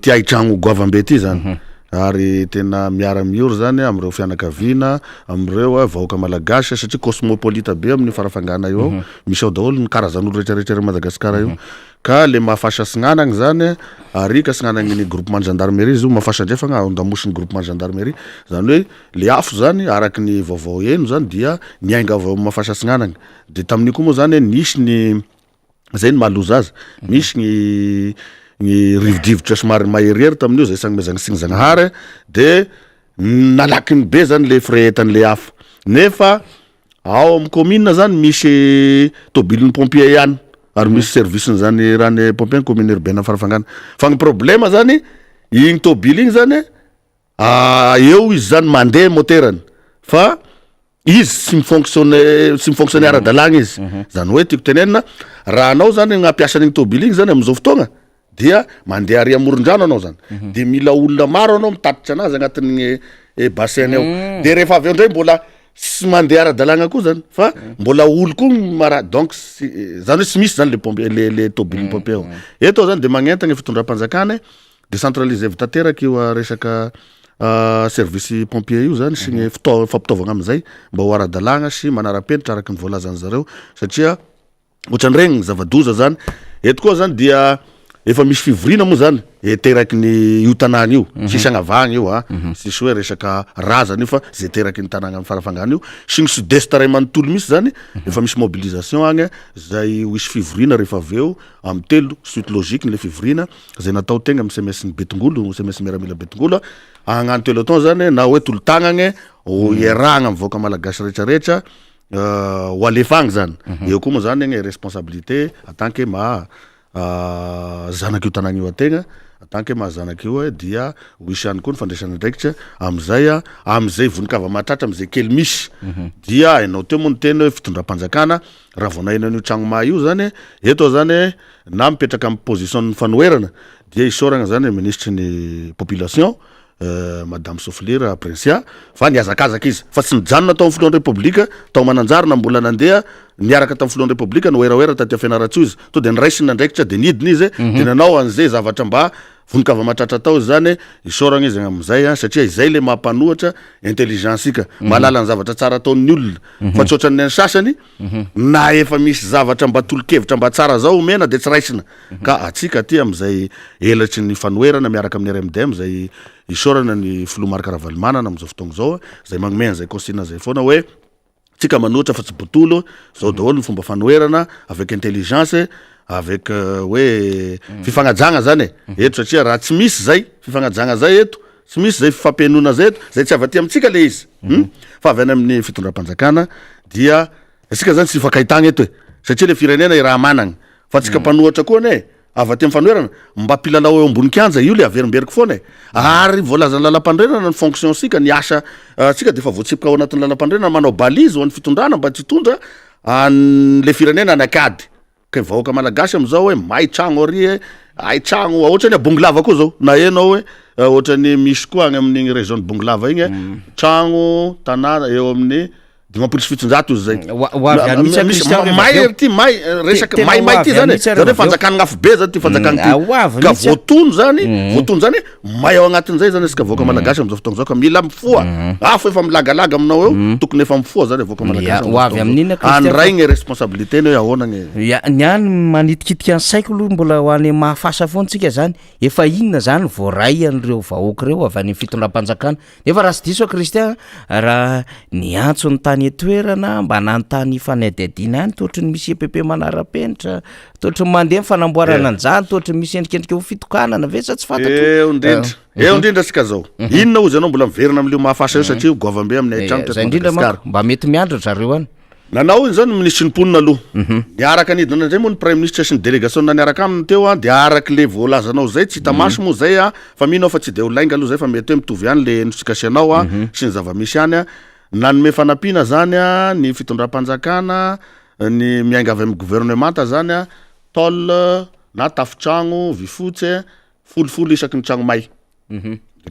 ty aitragno goavambe ty zany ary tena miara miory zany am'ireo fianakaviana am'ireo vahoaka malagasy satria cosmopolite be amin'ny farafangana io misy ao daholo ny karazan'olo rehetrarehetra Madagasikara io ka le mahafasa signanagny zany arika signanagny ny groupement de gendarmerie izy io mahafasandrefagna andamosiny groupement de gendarmerie zany hoe le afo zany araky ny vaovao eno zany dia niainga avao mahafasa signanagny de tamin'io koa moa zany nisy ny zay ny mahaloza azy misy ny rivodrivotra somary maherihery tamin'io zay sagnomezagny signy-zagnahary de nalaky ny be zany le firehetan'le afo nefa ao amin'ny commune zany misy tobilin'ny pompier ihany ary misy service zany rany pompier commune urbaine farafangana fa ny problème zany igny tobily igny zany eo izy zany mandeha moterany fa izy sy mifonctionne ara-dalagna izy zany hoe tiako tenenina raha anao zany gnampiasa n'igny tobily igny zany am'izao fotoagna dia mandeha ary amoron-drano anao zany de mila olona maro anao mitatitra anazy agnatin'ny bassin eo de rehefa avy eo ndray mbola sy mandeha ara-dalagna koa zany fa mbola olo koa donc zany hoe sy misy zany le tobilin'ny pompier eto zany de magnentagna fitondram-panjakana décentralisé tanteraka io resaka service pompier io zany sy ny fampitaovagna am'izay mba ho ara-dalagna sy manara-penitra araky ny voalazany zareo satria ohatran'iregny zava-doza zany eto koa zany dia efa misy fivorina moa zany teraky ny io tanàna io sisy agnavagna io sisy hoe resaka razana io fa zay teraky ny tanàna amin'ny farafangana io sy ny sud-est ray manontolo misy zany efa misy mobilisation agny zay hisy fivorina rehefa aveo amy telo suite logique ny le fivorina zay natao tegna amy semesy ny betongolo semesy miaramila betongolo agnano peloton zany na hoe tolo-tagnagny ho iaragna amy vahoaka malagasy rehetrarehetra ho alefagny zany eo koa moa zany gny responsabilité en tant que zanaky io tanàna io ategna tanke mahazanaka io dia hoisy ihany koa ny fandraisana ndraikitra am'izay vonikava mahatratra am'izay kely misy dia hainao teo moa ny teny hoe fitondram-panjakana raha vao nahinan'io tragnomay io zany eto zany na mipetraka amin'ny position ny fanoerana dia isoragna zany ministre ny population madame Soflira Prinsia fa niazakazaka izy fa tsy nijanona tao amin'ny filohan'ny republika tao mananjarina mbola nandeha niaraka tamin'ny filohan'ny republika noeraoera taty Fianaratsoa izy to de niraisina ndraikitra de nidiny izy de nanao an'izay zavatra mba vonikava matratra tao zany isoragna izy am'izay satria izay le mampanohatra intelligence ika mahalala ny zavatra tsara ataon'ny olona fa tsy ohatran'ny any sasany na efa misy zavatra mba tolokevitra mba tsara zao omena de tsy raisina ka atsika aty am'izay elatry ny fanoerana miaraka amin'ny RMDM zay isorana ny filoha Marc Ravalomanana am'izao fotoagna zao zay magnome an'izay consigne zay foana hoe tsika manohatra fa tsy botolo zao daholo ny fomba fanoerana avec intelligence avec hoe fifagnajagna zany eto satria raha tsy misy zay fifagnajagna zay eto tsy misy zay fifampianona zay eto zay tsy avaty amitsika le izy fa avy any amin'ny fitondram-panjakana dia asika zany tsy ifankahitagna eto satria le firenena i raha managna fa tsika mpanohatra koa ne avaty amin'ny fanoerana mba mpilalao eo ambony kianja io le averimberiko foana ary voalazany lalam-pandrenana ny fonction sika ny asa tsika de efa voatsipika ao anatin'ny lalam-pandrenana manao balizy ho an'ny fitondrana mba tsy hitondra le firenena anakady ka vahoaka malagasy am'izao hoe may tragno ary ay tragno ohatrany Bonglava koa zao na enao hoe ohatrany misy koa agny amin'igny région de Bonglava igny tragno tanàna eo amin'ny 570 izy zay may ty may resaka may ty zany zany fanjakana gn'afo be zany ty fanjakana ty ka voatono zany may ao agnatin'izay zany iska voaka malagasy am'izao fotoagna zao ka mila mifoa afo efa milagalaga aminao eo tokony efa mifoa zany voaka malagasy andraigny responsabilité ny hoe ahoana ny any manitikitika ny saiko aloha mbola ho any mahafasa foantsika zany efa inona zany voaray an'ireo vahoaka reo avy any fitondram-panjakana nefa raha sy diso Kristian raha niantso ny tany etoerana mba nanontany fanadiadiana any tohatry ny misy EPP manara-penitra tohatry ny mandeha fanamboarana anjany tohatry ny misy endrikendrika ho fitokanana ve sa tsy fantatro eo indrindra sika zao inona ozy anao mbola miverina am'leo mahafasa io satria goavambe amin'ny aitrano zay indrindra mako mba mety miandro zareo any nanao iny zao ny ministre ny mponina aloha niaraka nidina ndray moa ny premier ministre sy ny délégation naniaraka aminy teo de araky le voalazanao zay tsy hitamaso moa zay fa minao fa tsy de ho lainga aloha zay fa mety hoe mitovy any le nosikasianao sy ny zava-misy any nanome fanampiana zany ny fitondram-panjakana ny miainga avy amin'ny gouvernemanta zany tol na tafitragno vifotsy folofolo isaky ny tragno may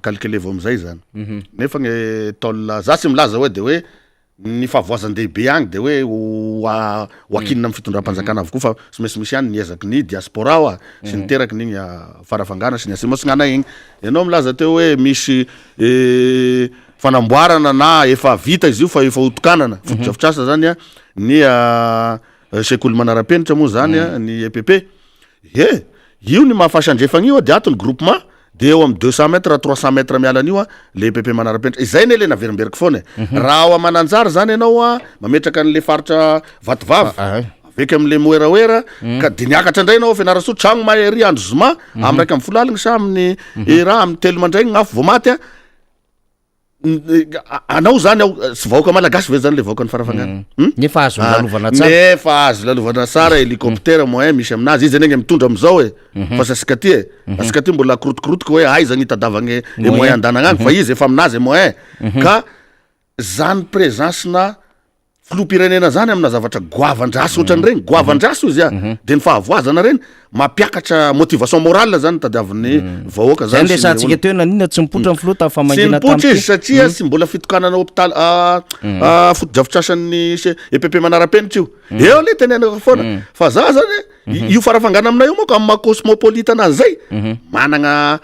calculé vao am'izay zany nefa ny tol za tsy milaza hoe de hoe ny favoazan-dehibe agny de hoe hoakinina amin'ny fitondram-panjakana avokoa fa sy maintsy misy any niezaky ny diaspora sy niteraky n'igny farafangana sy ny asimosignana igny ianao milaza teo hoe misy fanamboarana na efa vita izy io fa efa hotokanana fotodrafitrasa zany ny sekoly manara-penitra moa zany ny EPP io ny mahafasandrefagna io de ato ny groupement de eo amin'ny 200 mètres 300 mètres mialan'io le EPP manara-penitra izay ne le naverimberiko foana raha ao amananjary zany ianao mametraka an'le faritra vatovavy aveka am'le moeraoera ka de niakatra indray ianao Fianarantsoa tragno mahery andro zoma amin'ny raiky amin'ny folo aligny sa amin'ny raha amin'ny telo mandraigny gn'afo vao maty anao zany sy vahoaka malagasy ve zany le vahoaka ny farafangana nefa azo lalovana tsara nefa azo lalovana tsara hélicoptère moyen misy aminazy izy anegny mitondra am'izao fa sy asika ty mbola korotokorotoka hoe aiza ny hitadavagny e moyen andanagna agny fa izy efa aminazy e moyen ka zany présence na filoha-pirenena zany amina zavatra goavan-draso ohatran'ireny goavan-draso izy de ny fahavoazana reny mampiakatra motivation morale zany tadiavin'ny vahoaka zany resantsika teo nanina tsy mipotra amin'ny filoha tamin'ny famangina mipotra izy satria sy mbola fitokanana hôpital fotodrafitrasan'ny EPP manara-penitra io eo le tenenako foana fa za zany io farafangana aminay io moa ka amin'ny maha cosmopolite anazy zay managna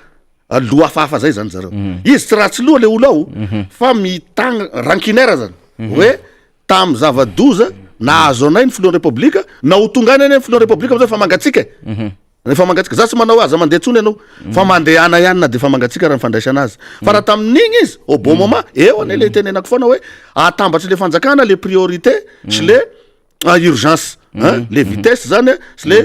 loha hafahafa zay zany zareo izy tsy ratsy loha le olo ao fa mitagna rankinaire zany hoe tamy zava-doza na azo anay ny filohan'ny republika na ho tonga any any filohan'ny republika am'zay fa mangatsika fa mangatsika za tsy manao aza mandeha tsony ianao fa mandeha ana ihany na de fa mangatsika raha mifandraisana azy fa raha tamin'igny izy au bon moment eo ane le tenenako foana hoe atambatry le fanjakana le priorité sy le urgence le vitesse zany sy le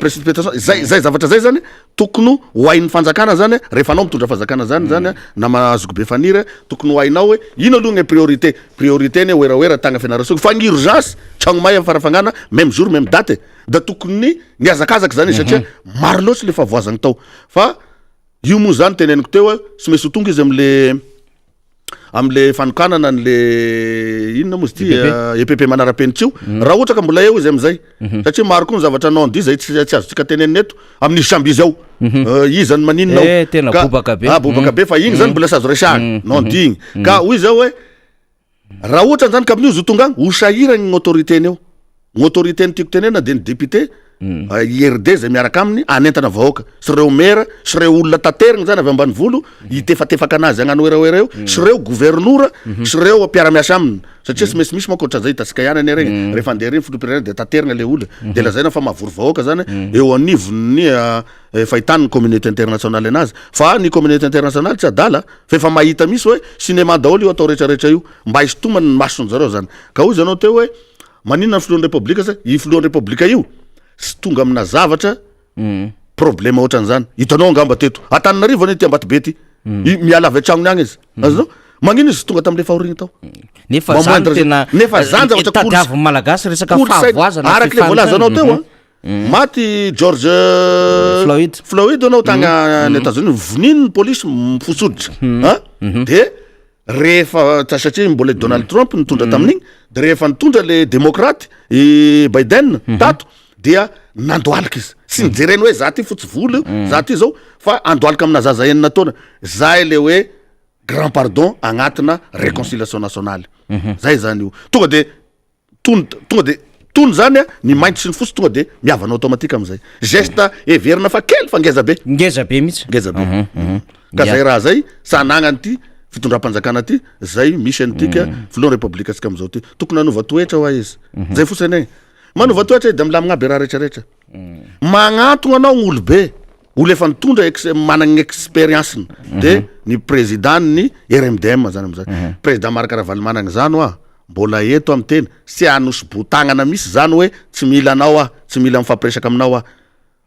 précipitation zay zavatra zay zany tokony hoain'ny fanjakana zany rehefa anao mitondra fanjakana zany na mahazoko be faniry tokony hoainao hoe ino aloha ny priorité ny oeraoera tagna fianarasoko fa ny urgence tragno may farafangana même jour même date da tokony ny azakazaka zany satria maro loatsy le favoazagny tao fa io moa zany teneniko teo sy maintsy ho tonga izy amle fanokanana an'le inona moa izy ty EPP manara-penitsio raha ohatra ka mbola eo izy am'zay satria maro koa ny zavatra non dit zay tsy azotsika tenenina eto amin'ny samby izy ao izany maninona tena bobaka be fa igny zany mbola sazo resahana non dit igny ka hoy zao hoe raha ohatra zany ka amin'io zo tonga agny ho sahiragny autorité-ny eo ny autorité-ny tiako tenena de ny député IRD zay miaraka aminy anentana vahoaka sy reo mera sy reo olona taterigny zany avy ambany volo itefatefaka anazy agnano oeraoera eo sy reo gouvernora sy reo mpiara-miasa aminy satria sy misy makoatra zay hitasika ihany any regny rehefa andeha reny filopirenena de taterigna le olona de lazaina fa mahavory vahoaka zany eo anivony fahitany ny communauté internationale anazy fa ny communauté internationale tsy adala fa efa mahita misy hoe cinéma daholo io atao rehetrarehetra io mba hisotomany ny mason'zareo zany ka hoy zanao teo hoe maninona ny filohan'ny republika zay i filohan'ny republika io sy tonga amina zavatra problème ohatran'zany hitanao angamba teto Antananarivo ane ty Ambato-be ty miala avy atragnony agny izy azonao magnino izy tonga tam'le fahorigny tao nefa zany tena nefa zany zavatra tadiavo malagasy resaka fahavoazana araky le volazanao teo maty George Floyd anao tagna ny États-Unis voniny ny polisy mifosoditra de rehefa satria mbola Donald Trump nitondra tamin'igny de rehefa nitondra le démocrate Biden tato dia nandoalika izy sy nijereny hoe za ty fotsy volo za ty zao fa andoalika amina zaza enina taona zay le hoe grand pardon agnatina réconciliation nationale zay zany io tonga de tony zany ny mainty sy ny fosy tonga de miavanao automatique am'zay geste everina fa kely fa ngeza be mihitsy ka zay raha zay sanagnany ty fitondram-panjakana ty zay misy anytika filohan'ny republika atsika am'izao ty tokony anova toetra hoa izy zay fotsiny manova toetra de milamigna aby raha rehetrarehetra magnatogna anao gn'olo be olo efa nitondra managny expérience de ny président ny RMDM zany am'zay président Marakaravalo managny zany mbola eto amy tena sy anosy botagnana misy zany hoe tsy mila anao tsy mila mifampiresaka aminao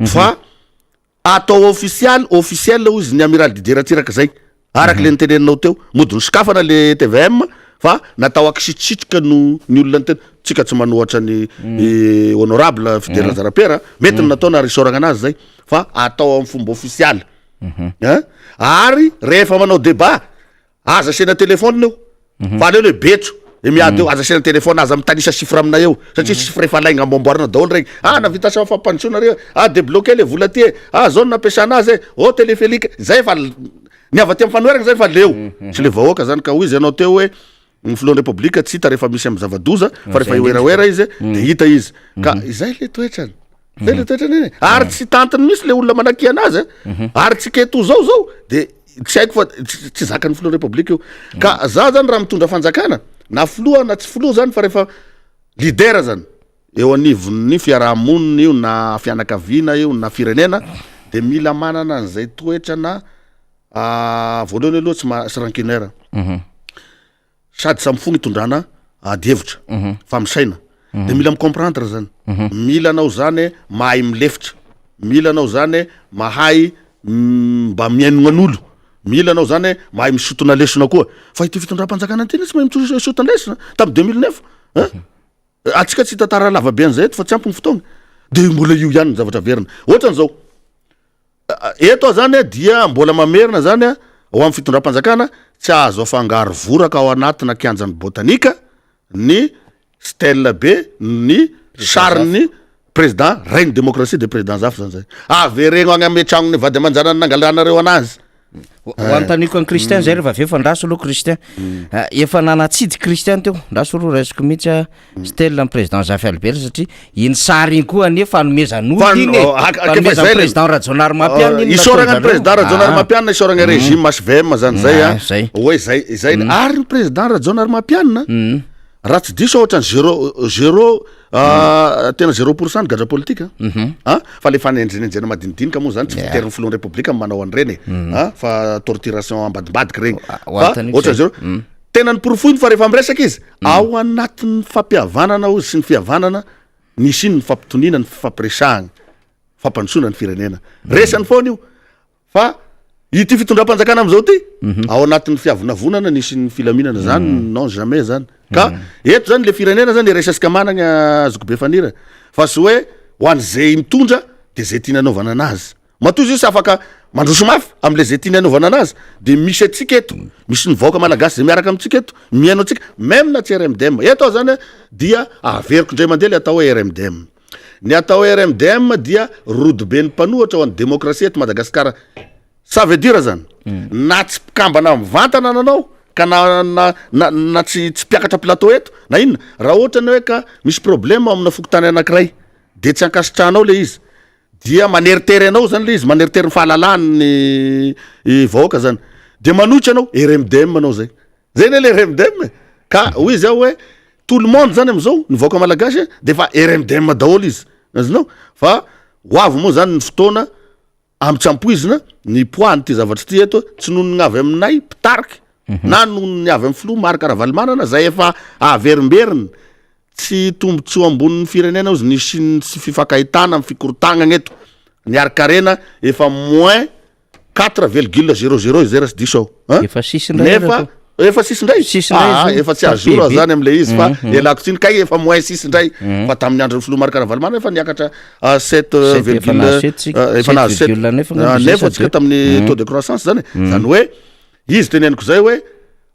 fa atao officiel izy ny amiral Didier Tiraka zay araky le niteneninao teo modiny sokafana le TVM fa natao akisitritritrika ny olona ny tena tsika tsy manohatra ny honorable Fidèle Lazarapera mety nataona risoragna anazy zay fa atao amin'ny fomba officiel ary rehefa manao débat aza sena telefônina eo fa aleo le betso miady eo aza sena telefôna aza mitanisa chiffre amina eo satria chiffre efa laigna ambamboarina daholo regny navita sa fampandrotsonareo débloqué le vola ty zao nampiasana azy téléphonique zay fa ny avy aty amin'ny fanoeragna zay fa leo tsy le vahoaka zany ka hoy izy anao teo hoe ny filohan'ny republika tsy hita rehefa misy amy zavadoza fa rehefa ioeraoera izy de hita izy ka izay le toetrany zay le toetrany ary tsy tantiny misy le olona manaky anazy ary tsy keto zao de tsy haiko fa tsy zakany filohan'ny republika io ka za zany raha mitondra fanjakana na filoha na tsy filoha zany fa rehefa leader zany eo anivony fiarahamonina io na fianakaviana io na firenena de mila manana an'izay toetra na voalohany aloha tsy rancunière sady samy fogna itondrana adihevitra fa misaina de mila micomprendre zany mila anao zany mahay milefitra mila anao zany mahay mba miainognan'olo mila anao zany mahay misotona lesona koa fa ity fitondram-panjakana tena tsy mahay misotona lesona tamy 2009 atsika tsy tantara lava be an'izay eto fa tsy ampy ny fotoagna de mbola io ihany ny zavatra verina ohatrany zao eto zany dia mbola mamerina zany ao amin'ny fitondram-panjakana tsy azo afangaro voraka ao anatina kianjany botanika ny stèle be ny sariny président règne démocratie de président zafy zany zay averegno agny ame tragnony vady amanjanany nangalanareo anazy hoantaniko any Christian zay rehefa avefa ndraso aloha Christian efa nanatsidy Christian teo ndraso aloha resiko mihitsy stèle président Zafy Albert satria iny sary iny koa anefa fanomezan'olo iny fanomezan'ny président Rajonary Mapiana isoragna président Rajonary Mapiana isoragna régime HVM zany zay hoe zay ary ny président Rajonary Mapiana raha tsy diso ohatrany zéro tena 0% gadra politika fa le fanenjenenjena madinidinika moa zany tsy fiteriny filohan'ny republika manao an'ireny fa torturation ambadimbadiky regny ohatra zero tena ny porofoiny fa rehefa miresaka izy ao anatin'ny fampihavanana ozy sy ny fihavanana nisy iny ny fampitonina ny fampiresahagna fampandrosoana ny firenena resany foana io fa ity fitondram-panjakana am'izao ty ao anatin'ny fiavonavonana nisy ny filaminana zany non jamais zany ka eto zany le firenena zany resasika managna azoko be fanira fa sy hoe ho an'zay mitondra de zay tiana anaovana anazy matoy izy io sy afaka mandroso mafy am'le zay tiany anaovana anazy de misy atsika eto misy ny vahoaka malagasy zay miaraka amitsika eto miaino atsika même na tsy RMDM eto ao zany dia averiko indray mandeha le atao hoe RMDM ny atao hoe RMDM dia rodobe ny mpanohatra ho an'ny demokrasia eto Madagasikara ça veut dire zany na tsy mpikambana mivantana nanao ka na tsy mpiakatra plateau eto na inona raha ohatra ny hoe ka misy problème amina fokotany anankiray de tsy ankasitranao le izy dia maneritery anao zany le izy maneritery ny fahalalany vahoaka zany de manohitra anao RMDM anao zay ne le RMDM ka hoy izy ao hoe tout le monde zany am'izao ny vahoaka malagasy de fa RMDM daholo izy azinao fa hoavy moa zany ny fotoana amtsampoizina ny poany ty zavatra ty eto tsy noho ny avy aminay pitariky na noho ny avy amin'ny filoha maro karavalimanana zay efa averimberiny tsy tombotsoa ambonin'ny firenena ozy nisy sy fifankahitana amin'ny fikorotagnana eto ny arikarena efa moins 4,00 zay rasy diso ao efa sisy ndray efa tsy ajour zany am'le izy fa elako tsiny kay efa moins 6 ndray fa tamin'ny andro filoha maro karavalimanana efa niakatra 7,9 tsika tamin'ny taux de croissance zany zany hoe izy teneniko zay hoe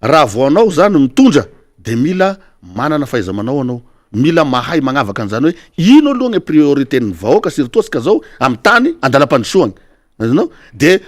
raha vo anao zany mitondra de mila manana faiza manao anao mila mahay magnavaka an'zany hoe ino aloha ny priorité ny vahoaka surtout tsika zao amy tany andalam-pandrosoagny azinao de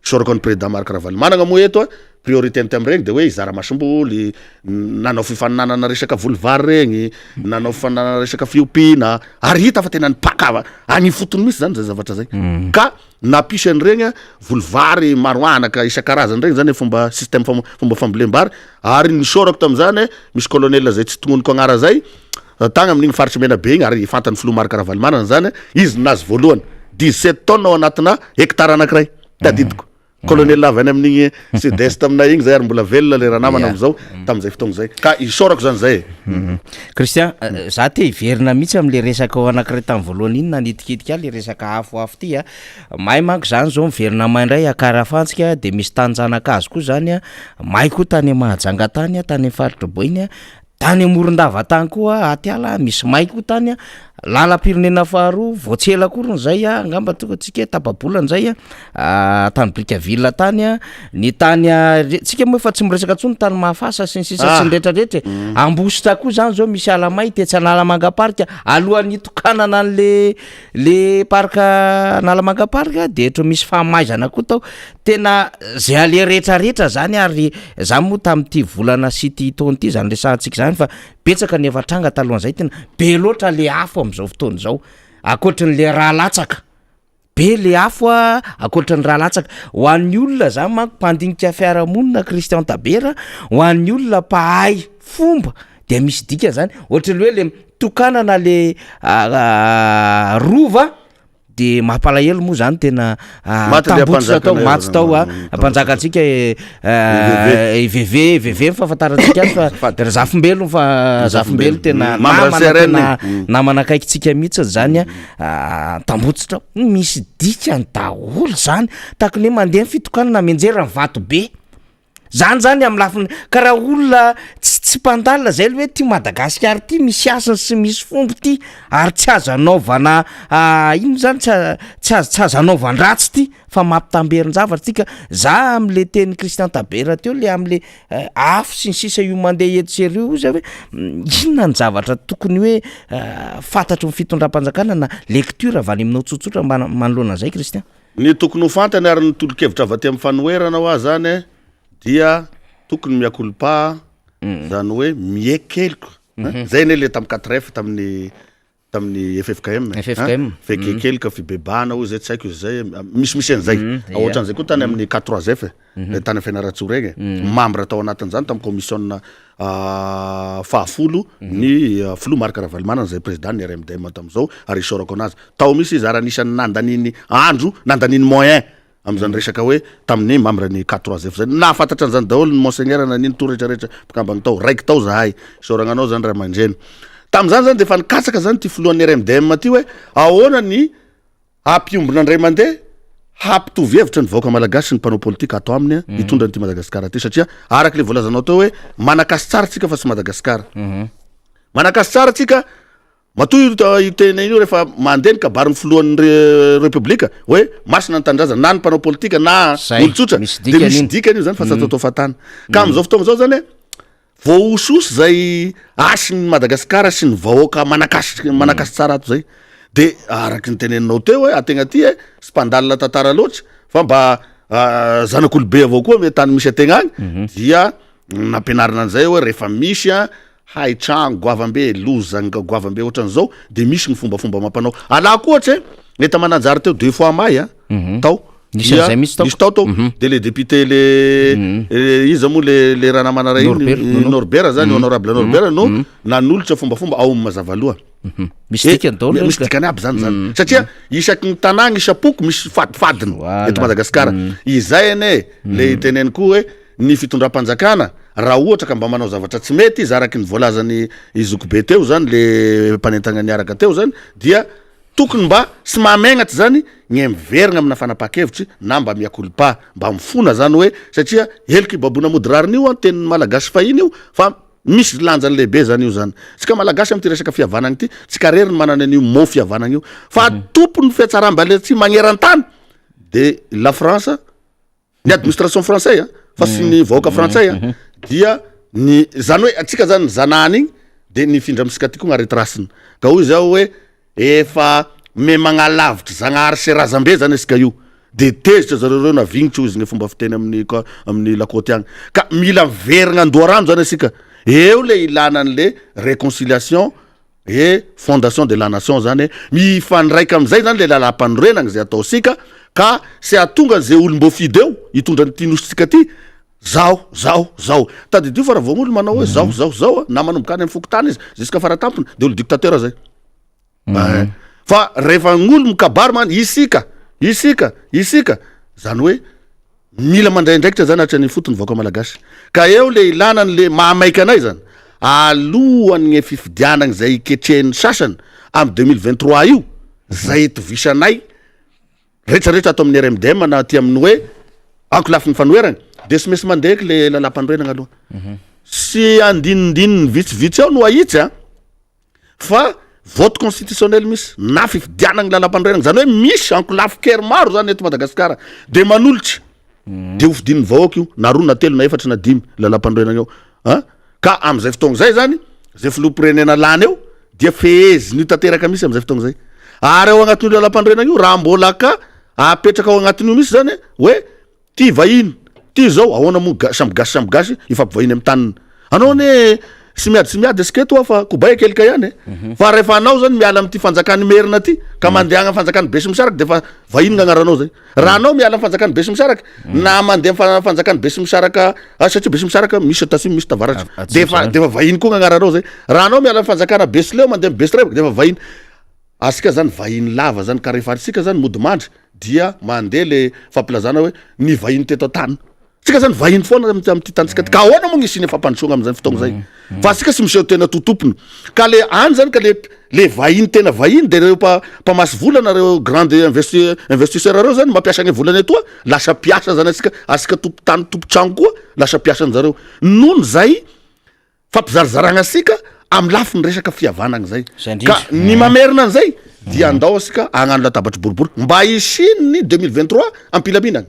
sorako ny président maro karavalimanana moa eto priorité ny tamregny de hoe izara masom-boly nanao fifaninanana resaka volovary regny nanao fifaninanana resaka fiopina ary hita fa tena nipakava agny fotony misy zany zay zavatra zay ka napisy an'iregny volovary maro anaka isan-karazany regny zany fomba système fomba fambolem-bary ary nisorako tam'zany misy colonel zay tsy tongoniko agnara zay tagna amin'igny faritry mena be igny ary fantany filoha maro karavalimanana zany izy nazy voalohany 17 tonnes ao anatina hectare anankiray tadidiko colonel avy any amin'igny sud-est aminay igny zay ary mbola velona le raha namana am'izao tam'izay fotoagna zay ka isorako zany zay Christian za te hiverina mihitsy am'le resaka ao anankiray tamin'ny voalohany iny nanitikitika le resaka hafoafo ty mahay manko zany zao miverina maindray akarafantsika de misy tanjanakazo koa zany mahay koa tany mahajanga tany tany faritry boiny tany amoron-dava tany koa atiala misy may koa tany lalam-pirenena faharoa voatsela korony zay angamba tonga tsika tapabolany zay tany Brickaville tany ny tany tsika moa efa tsy miresaka tsony tany mahafasa sy ny sisa sy ny rehetrarehetra ambositra koa zany zao misy alamay tetsy Nalamangaparika alohan'ny tokanana le parka Nalamangaparika de eto misy fahamaizana koa tao tena zay ale rehetrarehetra zany ary za moa tamin'ity volana sy ty taona ty zany resahantsika zany fa betsaka ny evatranga talohan'izay tena be loatra le afo am'izao fotoana zao akoatrin'le raha latsaka be le afo akoatrin'ny raha latsaka ho an'ny olona zany manko mpandinika fiarahamonina Christian Tabera ho an'ny olona mpahay fomba de misy dika zany ohatran'ny hoe le tokanana le rova de mampalahelo moa zany tena tambotsy tao maty tao ampanjakatsika VV fahafantarantsika fa zafombelo fa zafombelo tena namana akaikitsika mihitsy zany tambotsy tao misy dikany daholo zany tahaka ny hoe mandeha fitokanana menjera ny vato be zany amy lafiny karaha olona tsy mpandalina zay le hoe ty Madagasikara ty misy asany sy misy fombo ty ary tsy azo anaovana ino zany tsy azo anaovan-dratsy ty fa mampitamberin-javatra ty ka za am'le teny Christian Tabera teo le am'le afo sy ny sisa io mandeha eto sy erio zay hoe inona ny zavatra tokony hoe fantatro ny fitondram-panjakana na lecture avy any aminao tsotsotra manoloana zay Christian ny tokony ho fantany ary ny tolo-kevitra avy aty amin'ny fanoherana ho zany dia tokony miakolpa zany hoe miekeliko zay ne le tamy 4F tamin'ny FFKM fekekelika fibebana o zay tsy haiko zay misy an'izay ohatran'izay koa tany amin'ny 4F tany Fianarantsoa regny membre tao anatin'izany tamin'ny commission fahafolo ny filoha maro karavalimanana zay président ny RMDM tam'izao ary isorako anazy tao misy izy ary anisan'ny nandaniny andro nandaniny moyen am'zany resaka hoe tamin'ny membre ny 4F zay nafantatra an'zany daholo ny monseigneur naniny to rehetrarehetra mpikambany tao raiky tao zahay isoragnanao zany raha mandreny tam'izany zany de fa nikatsaka zany ty filohan'ny RMDM ty hoe ahoana ny hampiombona andray mandeha hampitovy hevitra ny vahoaka malagasy sy ny mpanao politika atao aminy hitondra nyty Madagasikara ty satria araka le voalazanao teo hoe manakasy tsara tsika fa tsy Madagasikara manakasy tsara tsika matoy tena io rehefa mandeha ny kabariny filohan'ny republika hoe masina ny tandraza na ny mpanao politika na olotsotra de misy dikany io zany fa tsy atao fatana ka am'izao fotoagna zao zany voaososy zay asin'ny Madagasikara sy ny vahoaka manakasy tsara ato zay de araky ny teneninao teo hoe ategna ty sy mpandalina tantara loatra fa mba zanak'olobe avao koa ame tany misy ategna agny dia nampianarina an'izay hoe rehefa misy haitragno goavambe lozagny goavambe ohatran'izao de misy ny fombafomba mampanao alako ohatry mety mananjary teo 2 fois may tao misy tao de le député le izy moa le raha namana ray Norbert zany honorable Norbert no nanolotra fombafomba ao mazavaloha misy dikany aby zany satria isaky ny tanàgna isapoko misy fadifadiny eto Madagasikara izay ane le teneny koa hoe ny fitondram-panjakana raha ohatra ka mba manao zavatra tsy mety izy araky ny voalazany izoko be teo zany le mpanentagna niaraka teo zany dia tokony mba sy mamegnatra zany ny miverigna amina fanapakevitry na mba miakolpa mba mifona zany hoe satria heliky babona modirariny io tenin'ny malagasy fahiny io fa misy lanjany lehibe zany io zany tsika malagasy amty resaka fihavanagny ty tsika rery ny manana an'io mo fihavanagny io fa tompony fiatsaram-bale tsy magneran-tany de la France ny administration français fa sy ny vahoaka frantsay dia ny zany hoe atsika zany zanahany igny de ny findra amitsika ty koa gnarety rasiny ka hoy zao hoe efa me magnalavitry zagnahary sy razambe zany asika io de tezitra zareo na vignitry izy ny fomba fiteny amin'ny lakôty agny ka mila miverigna andoarano zany asika eo le ilana an'le réconciliation et fondation de la nation zany mifandraika am'izay zany le lalam-panorenagny zay ataosika ka sy atonga zay olom-bo fideo hitondra ny tinositsika ty zao tadidio fa raha vogn'olo manao hoe zao na manombokany amin'ny fokotany izy jusqu'à faratampony de olo dictateur zay fa rehefa gn'olo mikabary man isika zany hoe mila mandraindraikitra zany hatrany fotony vahoaka malagasy ka eo le ilanany le mahamaiky anay zany alohan'ny fifidianagny zay iketrehany sasany am 2023 io zay tovisanay rehetrarehetra atao amin'ny RMDM na ty amin'ny hoe ankolafiny fanoeragny de sy mesy mandehaky le lalam-panorenagna aloha sy andinindininy vitsivitsy ao no ahitsy fa vote constitutionnel misy na fifidianagny lalam-panorenagna zany hoe misy ankolafy kery maro zany eto Madagasikara de manolotry de hofidininy vahoaka io na roa na telo na efatra na 5 lalam-panorenagna eo ka am'izay fotoagna zay zany zay filohampirenena lany eo dia feheziny io tanteraka misy am'izay fotoagna zay ary ao agnatin'io lalam-panorenagna io raha mbola ka apetraka ao agnatin'io misy zany hoe ty vahiny ty zao ahoana moa samby gasy ifampivahiny amy taniny anao ne sy miady asiketo fa kobay kelika ihany fa rehefa anao zany miala amty fanjakany merina ty ka mandeha agna fanjakany be sy misaraky de fa vahiny gn'agnaranao zay raha anao miala fanjakany be sy misaraky na mandeha fanjakany be sy misaraka satria be sy misaraka misy tasimy misy tavaratry de fa vahiny koa gn'agnaranao zay raha anao miala fanjakana be sy leo mandeha be sy raiky de fa vahiny asika zany vahiny lava zany ka rehefa atsika zany mody mandry dia mandeha le fampilazana hoe ny vahiny teto tany tsika zany vahiny foana amty tantsika ty ka ahoana moa gn'isiny fampandosoagna am'izany fotoagna zay fa asika sy miseho tena totompony ka le any zany ka le vahiny tena vahiny de reo mpamasy volana reo grande investisseur reo zany mampiasa gne volany etoa lasa piasa zany asika tompotany tompotragno koa lasa piasan'zareo nono zay fampizarizaragna asika amy lafiny resaka fihavanagny zay ka ny mamerina an'izay dia andao asika agnano latabatry boribory mba isininy 2023 ampilaminagny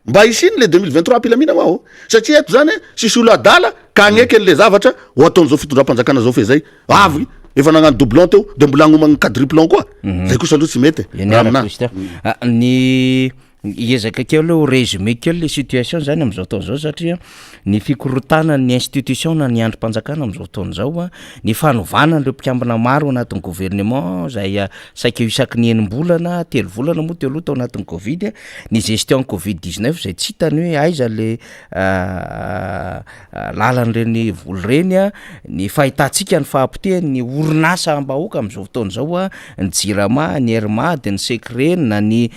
mba isiny le 2023 ampilaminagny ao satria eto zany sisy olo adala ka agneky le zavatra ho ataon'izao fitondram-panjakana zao fe zay avy efa nagnano doublon teo de mbola agnomagny quadruplon koa zay kosa aloha tsy mety ny iezaka keo le ho résumé keo le situation zany am'izao taona zao satria ny fikorotana ny institution na ny androm-panjakana am'izao taona zao ny fanovana le mpikambana maro anatin'ny gouvernement zay saika isaky ny enim-bolana 3 volana moa teo aloha tao anatin'ny covid ny gestion covid-19 zay tsy hitany hoe aiza le lalan'ireny volo reny ny fahitantsika ny fahampotehany ny orinasa am-bahoaka am'izao fotaona zao ny jirama ny hermade ny secret na ny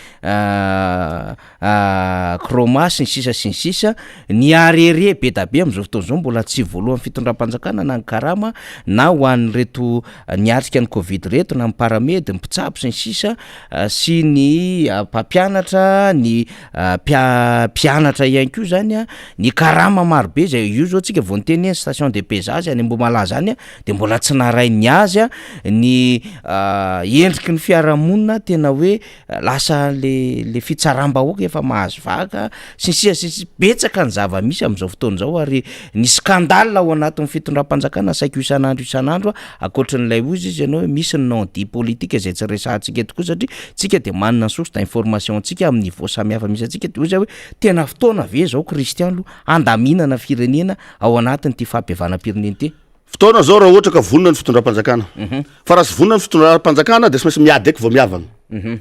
Kroma sy ny sisa ny arere be da be am'izao fotoana zao mbola tsy voalohan'ny fitondram-panjakana na ny karama na ho an'ny reto niatrika ny covid reto na paramedy ny mpitsabo sy ny sisa sy ny mpampianatra ny mpianatra ihany koa zany a ny karama marobe zay io zao tsika vao nyteny station de pesage any Mbomalaza any de mbola tsy narainy azy a ny endriky ny fiarahamonina tena hoe lasa le fitsaram-bahoaka efa mahazo vaka sy betsaka ny zava-misy am'izao fotoana zao ary ny skandale ao anatin'ny fitondram-panjakana saiko isan'andro akoatran'ilay ozy izy ianao misy ny non-dit politique zay tsy resahantsika eto koa satria tsika de manana source d'information tsika amin'ny niveau samihafa misy atsika de hoe tena fotoana ve zao Kristiano andaminana firenena ao anatin'ny ty fampihavanam-pirenena ty fotoana zao raha ohatra ka vonona ny fitondram-panjakana fa raha sy vonona ny fitondram-panjakana de sy maintsy miady eky vao miavagna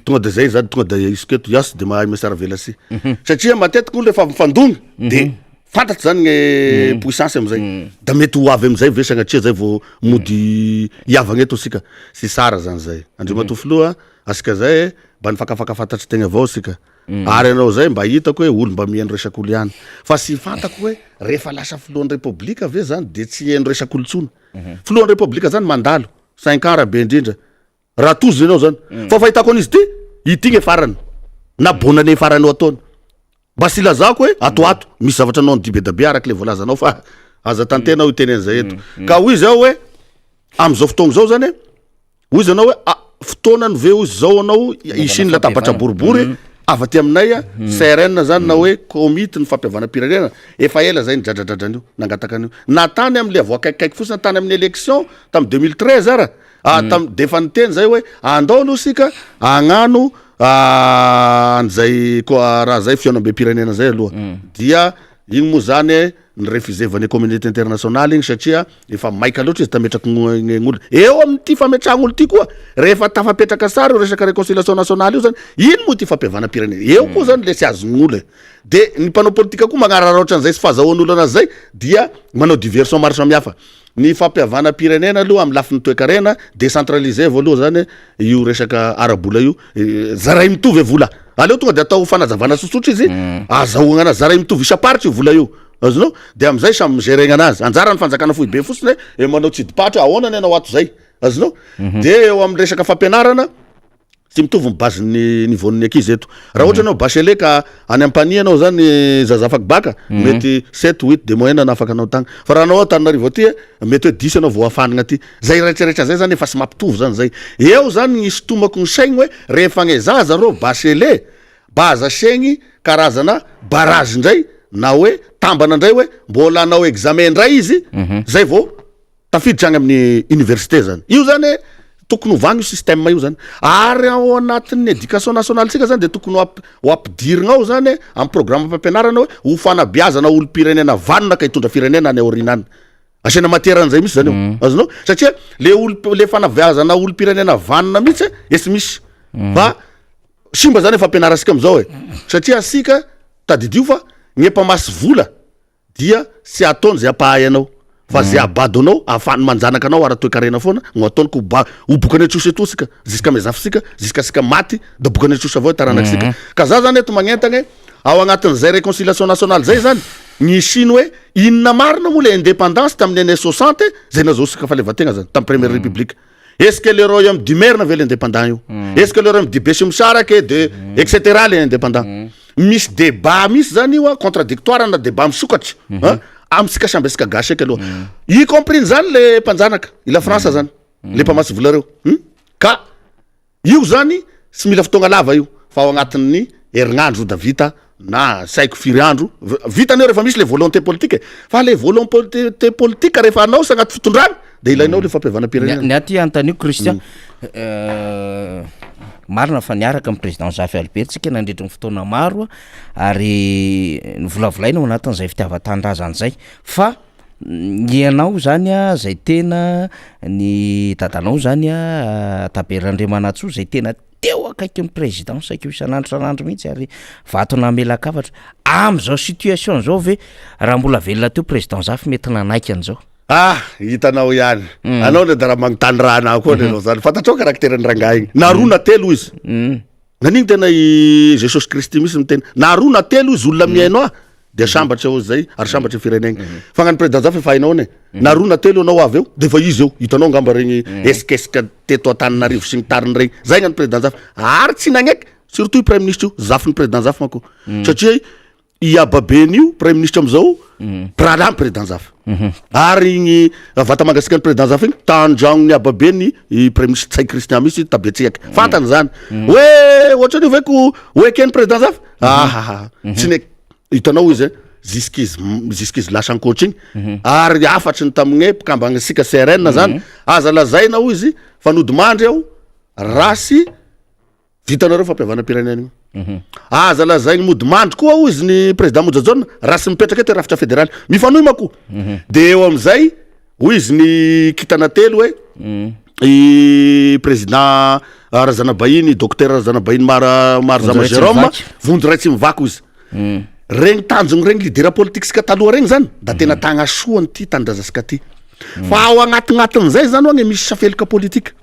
tonga de zay zany tonga de isiketo iasy de mahay mesara vela sy satria matetiky olo efa mifandony de fantatsy zany ny puissance am'izay da mety ho avy am'izay ve sagnatria zay vao mody iavagna eto asika sy sara zany zay andrio matofoloa asika zay mba nifakafaka fantatry tegna avao asika ary anao zay mba hitako hoe olo mba mihaino resak'olo ihany fa sy fantako hoe rehefa lasa filohan'ny repoblika ve zany de tsy haino resak'olo tsony filohan'ny repoblika zany mandalo 5 ans rabe indrindra raha tozy anao zany fa fahitako an'izy ty itigny farany na bonane farany ho ataony mba sy lazako hoe atoato misy zavatra anao dibe da be araky le voalazanao fa aza tantena ho teny an'izay eto ka hoy zao hoe am'izao fotoagna zao zany hoy izy anao hoe fotoana ny ve ozy zao anao isiny latabatra boribory afaty aminay CRN zany na hoe komity ny fampihavanam-pirenena efa ela zay nidradradradrany io nangataka an'io natany am'le avoakaikikaiky fotsiny tany amin'ny élection tamy 2013 ara tamy defa niteny zay hoe andao aloha sika agnano an'izay koa raha zay fiaonam-be-pirenena zay aloha dia igny moa zany ny refusevany communauté internationale igny satria efa maika loatra izy tametraky gn'olo eo amin'ty fametrahan'olo ty koa rehefa tafapetraka sara io resaka réconciliation nationale io zany ino moa ty fampihavanam-pirenena eo koa zany le tsy azon'olo de ny mpanao politika koa magnarara ohatran'izay sy fahazahoan'olo anazy zay dia manao diversion maro samihafa ny fampihavanam-pirenena aloha amy lafiny toe-karena décentralisé voaloha zany io resaka arabola io zaray mitovy vola aleo tonga de atao fanazavana sosotra izy azahoagna anazy zaray mitovy isaparitry io vola io azonao de am'izay samy migeregna anazy anjara ny fanjakana fohy be fotsiny hoe manao tsidipatra ahoana ny anao ato zay azonao de eo amy resaka fampianarana tsy mitovy mibazy ny niveaun'ny ankizy eto raha ohatra anao bachelet ka any ampania anao zany zaza afaky baka mety 7-8 de moyenne na afaka anao tagna fa raha anao Antananarivo aty mety hoe 10 anao vao afanagna aty zay rehetrarehetra zay zany efa sy mampitovy zany zay eo zany ny sitomako ny saigny hoe rehefa gne zaza rô bachelet baza saigny karazana barage indray na hoe tambana indray hoe mbola anao examen indray izy zay vao tafiditra agny amin'ny université zany io zany tokony hovagny io système io zany ary ao anatin'ny éducation nationale sika zany de tokony ho ampidirigna ao zany amin'ny programme fampianarana hoe ho fanabeazana olo-pirenena vanina ka hitondra firenena any aorinany asiana matière an'izay misy zany io azonao satria le fanabeazana olo-pirenena vanina mihitsy esy misy fa simba zany fampianara sika am'izao satria asika tadidio fa ny empamasy vola dia sy ataony zay ampahay anao fa zay abado anao afany manjanaka anao ara-toe-karena foana no ataony ko ho bokany atrosy etosika jusqu'à mezafisika jusqu'à sika maty da bokany atrosy avao taranakisika ka za zany eto magnentagny ao agnatin'izay réconciliation nationale zay zany ny Chine hoe inona marina moa le indépendance tamin'ny année 60 zay nazosika falevategna zany tamin'ny première république est-ce que le royaume du Mer n'avait l'indépendant io est-ce que le royaume du Béchimsharake de etc les indépendants misy débat misy zany io contradictoire na débat misokatry amsika samby asika gasy eky aloha y compris zany le mpanjanaka ila France zany le mpamasy vola reo ka io zany sy mila fotoagna lava io fa ao agnatin'ny herignandro da vita na saiko firy andro vitaneo rehefa misy le volonté politique fa le volonté politique rehefa anao sa agnaty fitondrana de ilainao le fampihavanam-pirenena ny aty antanio Christian marina fa niaraka amin'ny président Jafy Albert tsika nandritra ny fotoana maro ary nivolavolaina ao anatin'izay fitiavan-tanindrazana zay fa ianao zany zay tena ny dadanao zany Taberandriamanatsoa zay tena teo akaiky ny président saikeo isan'andro mihitsy ary vatona amelakavatra am'izao situation zao ve raha mbola velona teo président Jafy mety nanaiky an'izao hitanao ihany anao le da raha magnotany raha anao koa anao zany fantatrao karakteran'ny rangaha igny na roa na telo izy nanigny tena i Jesosy Kristy misy miteny na roa na telo izy olona miainao de sambatra eo zay ary sambatra firenegny fa gnany président zafy efa hainao ne na roa na telo anao avy eo de fa izy eo hitanao ngamba regny esikesika teto Antananarivo sy ny tariny regny zay gnany président zafy ary tsy nagneky surtout i premier ministre io zafy ny président zafy manko satria i ababen'io premier ministre amizao pralamy président zafy ary igny vata mangasika ny président zafy igny tandragnony ababeny i premier ministre tsay Christian misy tabetseky fantany zany hoe ohatrany veko hoekeny président zafy tsy ne hitanao izy jusqu'izy lasa ankoatra igny ary afatry ny tamigne mpikambagnisika CRN zany aza lazaina ho izy fanody mandry ao rasy vitanareo fampiavana-pirenena igny aza lazaigny mody mandry koa ho izy ny président Mojajon rasy mipetraka eto rafitra fédéral mifanohy mako de eo amizay ho izy ny kitana telo hoe i président Razana Bahiny docteur Razana Bahiny Marzama Jérôme vonjy ray tsy mivako izy regny tanjony regny lidera politique sika taloha regny zany da tena tagnasoany ty tandrazasika ty fa ao agnatinatin'izay zany oagne misy safelika politique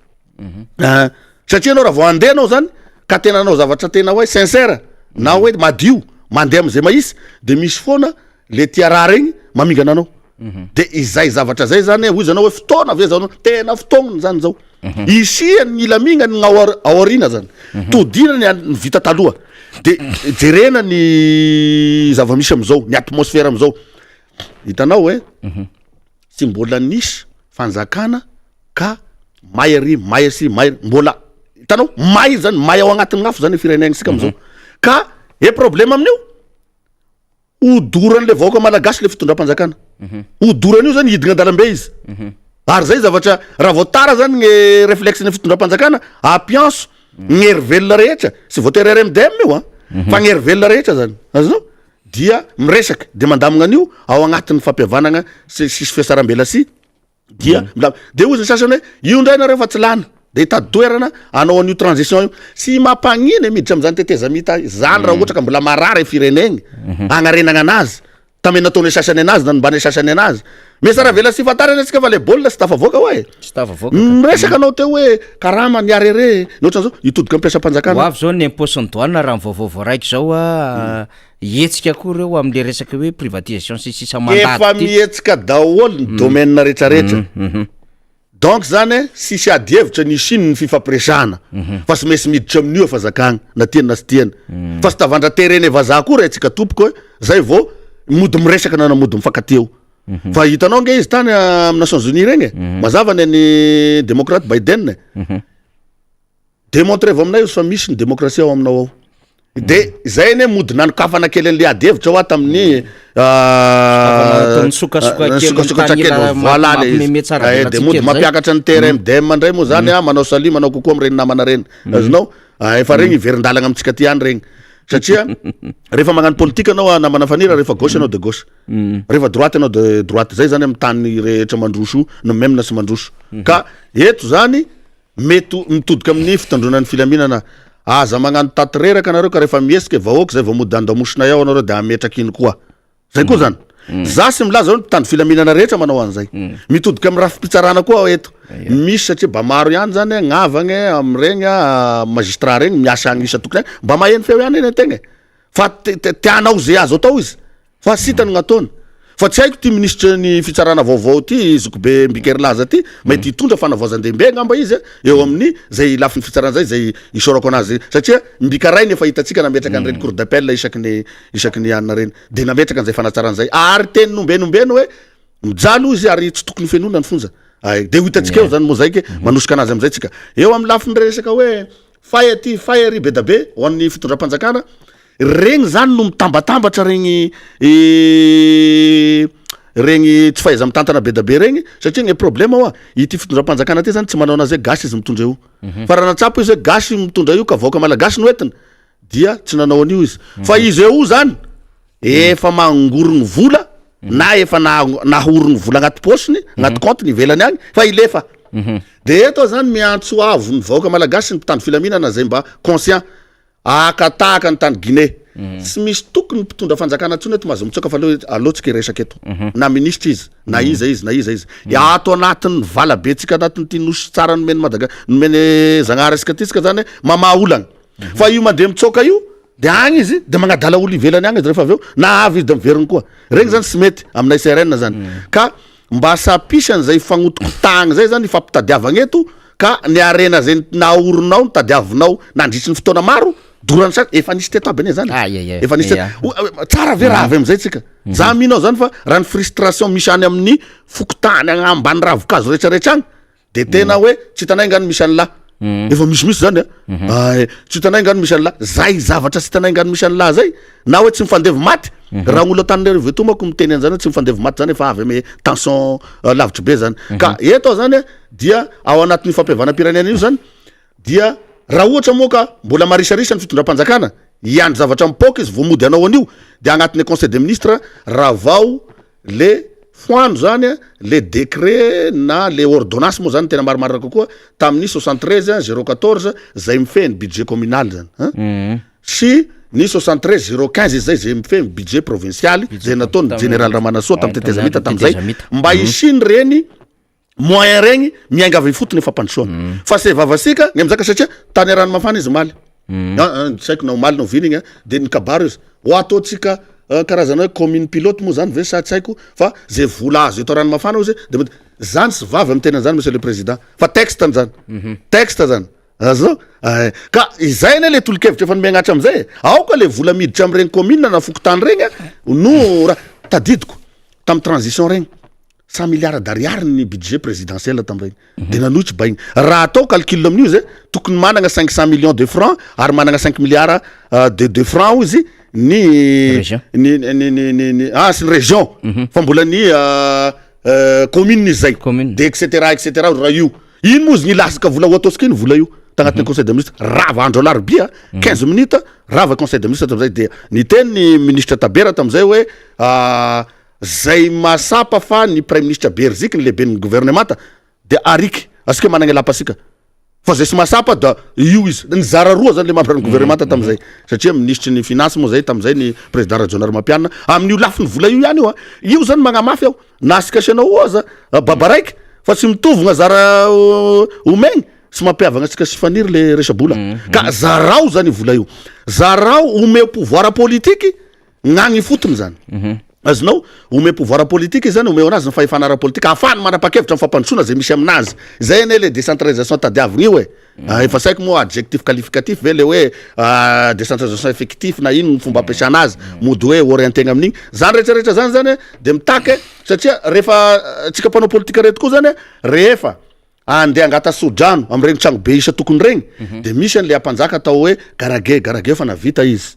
satria anao raha vao andeha anao zany ka tena anao zavatra tena hoe sincère na hoe madio mandeha am'izay mahisy de misy foana le tia raha regny mamingana anao de izay zavatra zay zany hoy zanao hoe fotoana ave zao tena fotognany zany zao isiany ny ilamingany aorina zany todinany ny vita taloha de jerena ny zava-misy amizao ny atmosphère amizao hitanao hoe tsy mbola nisy fanjakana ka may ary may asy may mbola hitanao may zany may ao agnatin'ny gn'afo zany firenegny sika amizao ka e problème amin'io odoran'le vahoaka malagasy le fitondram-panjakana odoran'io zany hidina andalambe izy ary zay zavatra raha vao tara zany gne réflexe ny fitondram-panjakana ampianso gny velona rehetra sy voatery RMDM io fa gny velona rehetra zany azonao dia miresaky de mandamigna an'io ao agnatin'ny fampiavanagna sisy fiasaram-bela sy dia de ozy ny sasany hoe io ndray nareo fa tsy lana de hitady toerana anao an'io transition io sy mampagnina miditra am'zany teteza mita zany raha ohatra ka mbola marara e firenegny agnarenagna anazy tame nataony sasany anazy na mbany sasany anazy mesara vela sy fatarany atsika fa le baolina sy tafavoaka hoe miresaka anao teo hoe karama ny arere nohatran'izao hitodika ampiasam-panjakana ho avy zao ny imposiny doana raha mivaovaovao raiky zao hetsika koa reo am'le resaka hoe privatisation sy sisa mandaty efa mihetsika daholo ny domaine rehetrarehetra donc zany sisy ady hevitra ny Chine ny fifampiresahana fa sy mesy miditra amin'io efa zakagna na tiany na sy tiany fa sy tavandra tereny vazaha koa raha antsika tompoko hoe zay vao mody miresaka na mody mifankaty eo fa hitanao nge izy tany amin'ny Nations Unies regny mazava ny démocrate Biden démontré vao aminay izy fa misy ny démocratie ao aminao ao de zay ne mody nanokafana kely an'le ady hevitra ao tamin'ny sokasoka kely voilà le de mody mampiakatra ny TRMDM mandray moa zany manao sali manao kokoa am'reny namana reny azonao efa regny iverind-dalagna amitsika ty any regny satria rehefa magnano politique anao namana fanira rehefa gauche anao de gauche rehefa droite anao de droite zay zany amy tany rehetra mandroso no même na sy mandroso ka eto zany mety mitodika amin'ny fitandronan'ny filaminana aza magnano taty reraka anareo ka rehefa mihesiky vahoaka zay vao mody andamosina ao anareo de ametraky iny koa zay koa zany zasy milaza hoe tany filaminana rehetra manao an'izay mitodika amin'ny rafi-pitsarana koa eto misy satria mba maro ihany zany gn'avagne am'iregny magistrat regny miasa agny isa tokony mba maheno feo ihany eny antegna fa tianao zay azo atao izy fa sitany gn'ataony fa tsy haiko ty ministre ny fitsarana vaovao ty zokobe Mbikerilaza ty mety hitondra fanavoazan-dehibe ngamba izy eo amin'ny zay lafiny fitsarana zay isorako anazy satria Mbikarainy efa hitatsika nametraka an'ireny cour d'appel isaky anina reny de nametraka an'izay fanatsaran' zay ary teny nombenombeno hoe mijalo izy ary tsy tokony fenona ny fonja de ho hitatsika eo zany moa zay ke manosika anazy am'izay tsika eo amin'ny lafiny resaka hoe faya ty faya ry be da be ho an'ny fitondram-panjakana regny zany no mitambatambatra regny tsy fahaiza mitantana be da be regny satria gne problème ao ity fitondram-panjakana ty zany tsy manao anazy hoe gasy izy mitondra io fa raha natsapo izy hoe gasy mitondra io ka vahoaka malagasy no entina dia tsy nanao an'io izy fa izy eo zany efa mangorogny vola na efa nahorogny vola agnaty posiny agnaty compte ny ivelany agny fa ilefa de eto zany miantso avo ny vahoaka malagasy ny mpitandro filaminana zay mba conscient akataka ny tany Guinée tsy misy tokony mpitondra fanjakana ntsony eto mahazo mitsoka fa alohatsika resaka eto na ministra izy na iza izy ato anatin'ny vala betsika anatin'ny ty nosy tsara nomeny nomeny zagnahary asika tysika zany mamaha olagna fa io mandeha mitsoka io de agny izy de magnadala olo ivelany agny izy rehefa aveo na avy izy de miveriny koa regny zany tsy mety aminay CRN zany ka mba sapisany zay fagnotokotagny zay zany ifampitadiavagna eto ka ny arena zay naoronao nitadiavinao nandritry ny fotoana maro dorany sa efa nisy teto aby ane zany efa nisy tsara ve raha avy amizay tsika za minao zany fa raha ny frustration misy any amin'ny fokotany ambany ravikazo rehetrarehetra agny de tena hoe tsy hitanay ngano misy an'la efa misimisy zany tsy hitanay ngano misy an'la zay zavatra tsy hitanay ngano misy an'la zay na hoe tsy mifandevy maty raha olo atany veto mako miteny an'zany hoe tsy mifandevy maty zany efa avy ame tension lavitry be zany ka eto zany dia ao anatin'ny fampihavanam-pirenena io zany dia raha ohatra moa ka mbola marisarisa ny fitondram-panjakana iandry zavatra mipoka izy voamody anao an'io de agnatin'ny conseil des ministres raha vao le foano zany le décret na le ordonnance moa zany tena marimarina kokoa tamin'ny 73 014 zay mifehny budget communal zany sy ny 73 015 zay zay mifehny budget provincial zay nataony général Ramanasoa tamin'ny tetezamita tamizay mba isiny reny moyen regny miainga avy fotony efa pandrosoana fa se vavasika ny amizaka satria tany arano mafana izy maly saiko nao maly nao vinigny de ny kabaro izy ho ataotsika karazana hoe commune pilote moa zany ve sa tsy haiko fa zay vola azo eto rano mafana izy de zany sy vavy amy tena zany monsieur le président fa texte zany texte zany azo ka izay ane le tolokevitra efa miagnatra amizay ao ka le vola miditra amregny commune na fokotany regny no raha tadidiko tamy transition regny 100 milliards d'ariary ny budget présidentiel tamregny de nanohitry baigny raha atao calcul amin'io izy tokony managna 500 millions de francs ary managna 5 milliards de francs izy ny sy ny région fa mbola ny commune izy zay de etc raha io ino moa izy ny lasaka vola ho ataosika iny vola io tagnatin'ny conseil des ministres rava andro alarobia 15 minutes rava conseil des ministres tamizay de ny teny ministre Tabera tamizay hoe zay masapa fa ny premier ministre Berzik ny lehibe ny gouvernementa de ariky asika managna lapasika fa zay sy masapa da io izy ny zara roa zany le membre ny gouvernementa tamizay satria ministre ny finance moa zay tamizay ny président régional Mapiana amin'io lafiny vola io ihany io zany magnamafy ao na asika asianao oza baba raiky fa tsy mitovigna zara omegny sy mampiavagna asika sy faniry le resabola ka zarao zany vola io zarao ome pouvoir politique gnagny fotony zany azonao ome pouvoir politique zany ome anazy ny fahefana ara-politique afany manapa-kevitra mifampandrosoana zay misy aminazy zay ane le décentralisation tadiavigny io efa saiko moa adjectif qualificatif ve le hoe décentralisation effectif na ino ny fomba ampiasana azy mody hoe orientegna amin'igny zany rehetrarehetra zany zany de mitake satria rehefa tsika mpanao politika reto koa zany rehefa andeha angata sodrano amregny tragno be isa tokony regny de misy an'le ampanjaka atao hoe garage fa navita izy